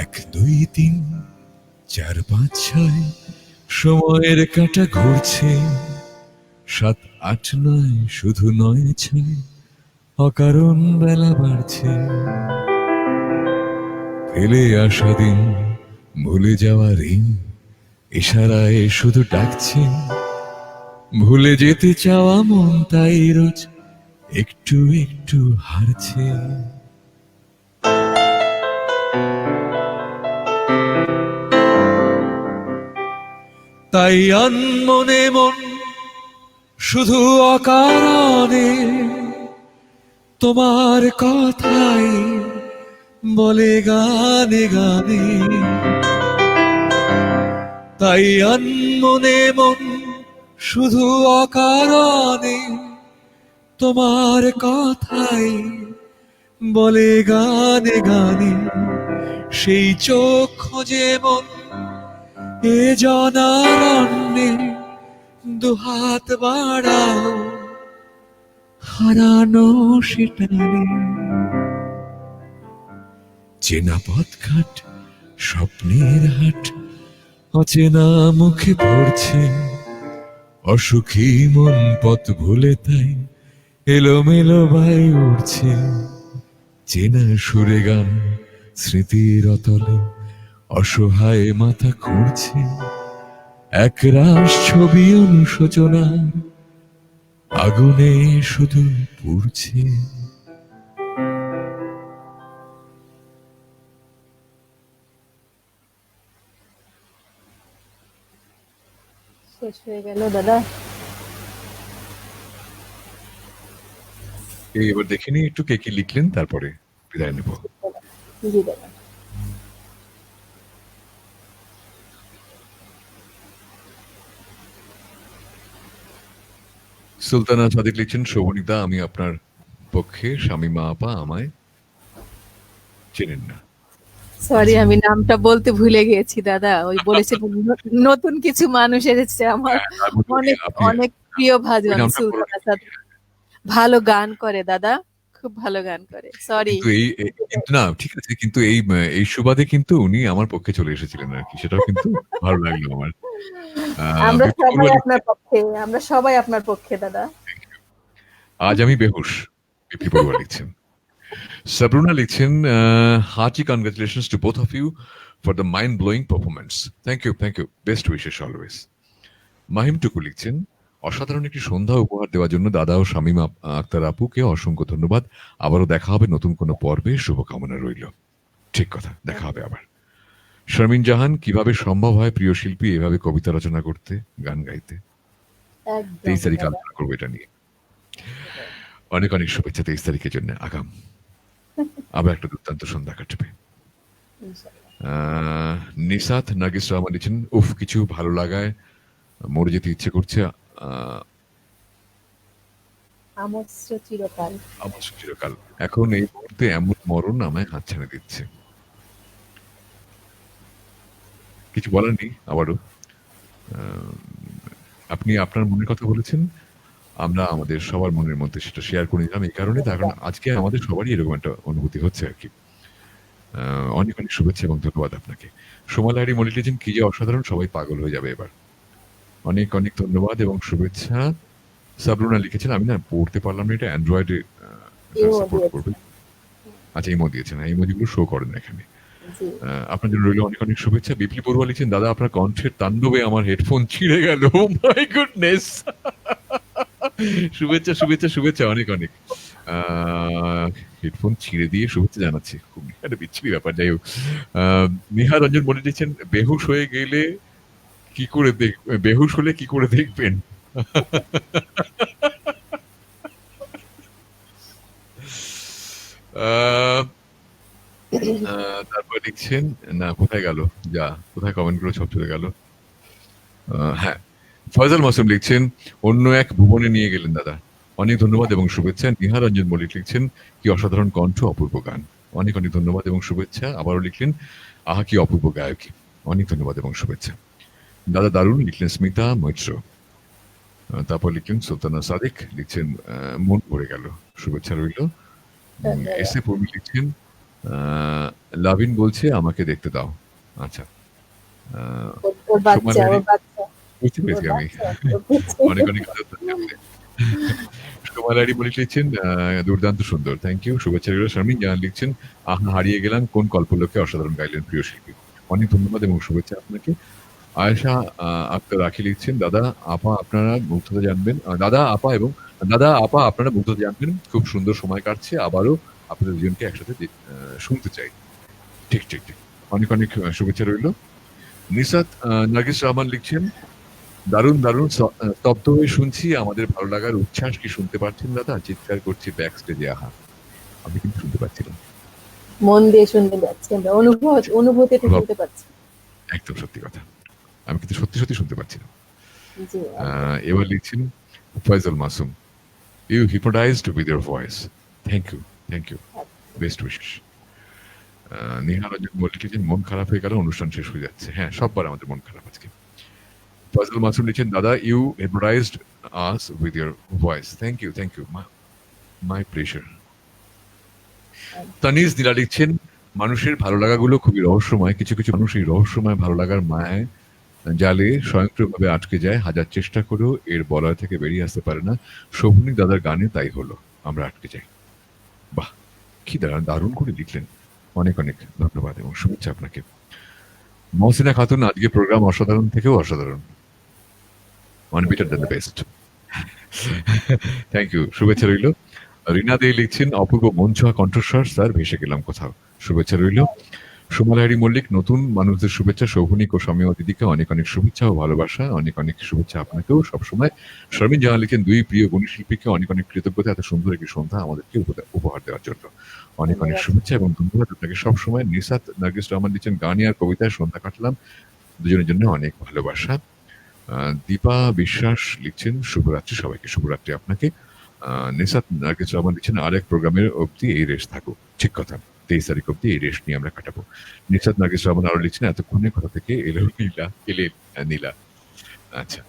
এক, দুই, তিন, চার, পাঁচ, ছয়, সময়ের কাঁটা ঘুরছে। সাত, আট, নয়, শুধু নয়, ছয়, অকারণ বেলা বাড়ছে। ফেলে আসা দিন, ভুলে যাওয়া ঋণ, ইশারায় শুধু ডাকছে। ভুলে যেতে চাওয়া মন তাই রোজ একটু একটু হারছে। তাই আনমনে মন শুধু অকারণে তোমার কথাই বলে গানে গানে। তাই আনমনে মন শুধু অকারণে তোমার কথাই বলে গানে গানে। সেই চোখ খোঁজে মন এ জনারণ্যে, দুহাত বাড়াও হারানো সেটারে। চেনা পথঘাট, স্বপ্নের হাট, অচেনা মুখে পড়ছে। অসুখী মন পথ ভুলে তাই এলোমেলো ভাই উঠছে। চেনা সুরে গান স্মৃতির অতলে অসহায় মাথা খুঁড়ছে। একরাশ ছবি অনুশোচনার আগুনে শুধু পুড়ছে। শেষ হয়ে গেল দাদা। এবার দেখে নিই একটু কে কি লিখলেন, তারপরে বিদায় নেব। জি দাদা। সুলতানা সাদিক লিখছেন, শোভনিতা আমি আপনার পক্ষে, শামীমা আপা আমায় চেনেন না। সরি, আমি নামটা বলতে ভুলে গিয়েছি দাদা। ওই বলেছে নতুন কিছু মানুষ এসেছে আমার অনেক অনেক প্রিয় ভাজন সুলতানা সাদিক। ভালো গান করে দাদা, খুব ভালো গান করে। সরি। কিন্তু না ঠিক আছে, কিন্তু এই সুবাদে কিন্তু উনি আমার পক্ষে চলে এসেছিলেন আর কি, সেটাও কিন্তু ভালো লাগলো আমার। আমরা সবাই আপনার পক্ষে, আমরা সবাই আপনার পক্ষে দাদা। আজ আমি বেহুশ, বিপি পড়ুয়া লিখছেন। সাবরুনা লিখছেন, hearty congratulations to both of you for the mind blowing performance. Thank you, best wishes always. Mahim Tuku লিখছেন, অসাধারণ একটি সন্ধ্যা উপহার দেওয়ার জন্য দাদা ও শামীমা আক্তার আপুকে অসংখ্য ধন্যবাদ। আবারও দেখা হবে নতুন কোনো পর্বে, শুভকামনা রইল। ঠিক কথা, দেখা হবে আবার। শারমিন জাহান, কিভাবে সম্ভব হয় প্রিয় শিল্পী এভাবে কবিতা রচনা করতে, গান গাইতে? একদম 23 তারিখে দাদা। আলোচনা করবো এটা নিয়ে। অনেক অনেক শুভেচ্ছা 23 তারিখের জন্য আগাম। আবার একটা দুর্দান্ত সন্ধ্যা কাটবে। ইনশাআল্লাহ। নিসাত নার্গিস রহমান লিখছেন, উফ কিছু ভালো লাগায় মরে যেতে ইচ্ছে করছে। আমস্র চিরকাল। আমার চিরকাল। এখন এই মুহূর্তে এমন মরণ আমায় হাতছানি দিচ্ছে। কিছু বলার নেই। আবারও আপনি আপনার মনের কথা বলেছেন, আমরা আমাদের সবার মনের মধ্যে সেটা শেয়ার করে নিলাম এই কারণে, তার কারণ আজকে আমাদের সবারই এরকম একটা অনুভূতি হচ্ছে আর কি। অনেক অনেক শুভেচ্ছা এবং ধন্যবাদ আপনাকে। সোমা লাহিড়ী মল্লিক লিখেছেন, কি যে অসাধারণ, সবাই পাগল হয়ে যাবে এবার। অনেক অনেক ধন্যবাদ এবং শুভেচ্ছা। সাবরুনা লিখেছেন, আমি না পড়তে পারলাম না, এটা অ্যান্ড্রয়েডে ইমো সাপোর্ট দিয়েছে। করবে। আচ্ছা, ইমো দিয়েছেন, হ্যাঁ ইমোজিগুলো শো করেন না এখানে। জি। আপনার জন্য রইল অনেক অনেক শুভেচ্ছা। বিপ্লব বড়ুয়া লিখছেন, দাদা আপনার কণ্ঠের তাণ্ডবে আমার হেডফোন ছিঁড়ে গেল, মাই গুডনেস। শুভেচ্ছা শুভেচ্ছা শুভেচ্ছা অনেক অনেক। হেডফোন ছিঁড়ে দিয়ে শুভেচ্ছা জানাচ্ছি, খুব একটা বিচ্ছিরি ব্যাপার। যাই হোক, নিহা রঞ্জন বলে দিচ্ছেন, বেহুশ হয়ে গেলে কি করে বেহুশ হলে কি করে দেখবেন? তারপর লিখছেন, না কোথায় গেল, যা কোথায় কমেন্ট গুলো সব চলে গেল। হ্যাঁ, ফয়জাল মাসুম লিখছেন, অন্য এক ভুবনে নিয়ে গেলেন দাদা, অনেক ধন্যবাদ এবং শুভেচ্ছা। নিহা রঞ্জন মল্লিক লিখছেন, কি অসাধারণ কণ্ঠ, অপূর্ব গান, অনেক অনেক ধন্যবাদ এবং শুভেচ্ছা। আবারও লিখলেন, আহা কি অপূর্ব গায়কী, অনেক ধন্যবাদ এবং শুভেচ্ছা। দাদা দারুণ, লিখলেন স্মিতা মৈত্র। তারপর লিখলেন সুলতানা সাদিক, লিখছেন মন ভরে গেল, শুভেচ্ছা রইল। এস এ পূর্বী লিখছেন, লাভিন বলছে আমাকে দেখতে দাও। আচ্ছা, ওর বাচ্চা, ওর বাচ্চা। বুঝতে পেরেছি আমি। অনেক অনেক সোমা লাহিড়ী মল্লিক লিখছেন, দুর্দান্ত সুন্দর, থ্যাংক ইউ, শুভেচ্ছা রইল। শারমিন জাহান লিখছেন, আহা হারিয়ে গেলাম, কোন কল্পলক্ষে অসাধারণ গাইলেন প্রিয় শিল্পী, অনেক ধন্যবাদ এবং শুভেচ্ছা আপনাকে। আয়েশা আক্তার রাখি লিখছেন, দাদা আপা আপনারা মুগ্ধতা জানবেন, দাদা আপা আপনারা মুগ্ধতা জানবেন, খুব সুন্দর সময় কাটছে, আবারও আপনাদের দুজনকে একসাথে শুনতে চাই। ঠিক ঠিক ঠিক, অনেক অনেক শুভেচ্ছা রইল। নিসাত নার্গিস রহমান লিখছেন, দারুণ দারুণ, স্তব্ধ হয়ে শুনছি, আমাদের ভালো লাগার উচ্ছ্বাস কি শুনতে পাচ্ছেন দাদা? চিৎকার করছি ব্যাক স্টেজে, আহা আমি কিন্তু শুনতে পাচ্ছিলাম। মন দিয়ে শুনতে যাচ্ছি, আমরা অনুভূতিতে শুনতে পাচ্ছি। একদম সত্যি কথা, আমি কিন্তু সত্যি সত্যি শুনতে পাচ্ছিলাম। জি। এবার লিখছেন Faizal Masum, you hypnotized with your voice, thank you, best wishes. Niha Ranjan Mallick লিখছেন, মন খারাপ হয়ে গেল, অনুষ্ঠান শেষ হয়ে যাচ্ছে। হ্যাঁ, সববার আমাদের মন খারাপ আজকে। ফয়জল মাসুম লিখছেন, দাদা you hypnotized us with your voice, thank you my pleasure. Taniz Nila লিখছেন, মানুষের ভালো লাগাগুলো খুবই রহস্যময়, কিছু কিছু মানুষ এই রহস্যময় ভালো লাগার মায়ায় জালে স্বয়ংক্রিয়ভাবে আটকে যায়, হাজার চেষ্টা করেও এর বলয় থেকে বেরিয়ে আসতে পারে না। শোভনিক দাদার গানে তাই হলো, আমরা আটকে যাই। বাহ, কি দারুণ করে লিখলেন, অনেক অনেক ধন্যবাদ এবং শুভেচ্ছা আপনাকে। মহসিনা খাতুন, আজকে প্রোগ্রাম অসাধারণ থেকেও অসাধারণ, one better than the best, thank you, শুভেচ্ছা রইল। রিনা দে লিখছেন, অপূর্ব মন ছোঁয়া কণ্ঠস্বর স্যার, ভেসে গেলাম কোথাও, শুভেচ্ছা রইল। সোমা লাহিড়ী মল্লিক, নতুন মানুষদের শুভেচ্ছা, শোভনিক ও সমীয় দিদিকে অনেক অনেক শুভেচ্ছা ও ভালোবাসা, অনেক অনেক শুভেচ্ছা আপনাকেও সবসময়। শারমিন জাহান লিখেন, দুই প্রিয় গুণী শিল্পীকে অনেক অনেক কৃতজ্ঞতা, এত সুন্দর একটি সন্ধ্যা আমাদেরকে উপহার দেওয়ার জন্য, অনেক অনেক শুভেচ্ছা এবং ধন্যবাদ আপনাকে সবসময়। নিসাত নার্গিস রহমান লিখছেন, গানে আর কবিতায় সন্ধ্যা কাটলাম, দুজনের জন্য অনেক ভালোবাসা। দীপা বিশ্বাস লিখছেন, শুভরাত্রি সবাইকে, শুভরাত্রি আপনাকে। নিসাত নার্গিস রহমান লিখছেন, আরেক প্রোগ্রামের অবধি এই রেস থাকুক, ঠিক কথা, 23 তারিখ অব্দি এই রেস্ট নিয়ে আমরা কাটাবো। নিসাত নার্গিস রহমান আরো লিখছেন, এতক্ষণে কথা থেকে এলে নীলা। আচ্ছা,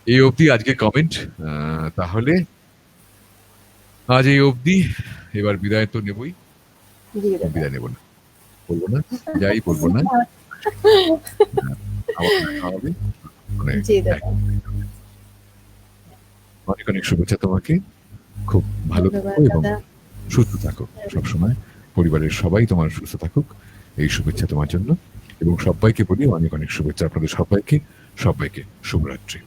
এই অবধি আজকে কমেন্ট। তাহলে আজ এই অবধি, এবার বিদায় তো নেবই, বিদায় নেব না, বলবো না, যাই বলবো না, আবার দেখা হবে। অনেক অনেক শুভেচ্ছা তোমাকে, খুব ভালো থাকো এবং সুস্থ থাকো সবসময়, পরিবারের সবাই তোমার সুস্থ থাকুক, এই শুভেচ্ছা তোমার জন্য। এবং সবাইকে বলি অনেক অনেক শুভেচ্ছা আপনাদের সবাইকে, শুভরাত্রি।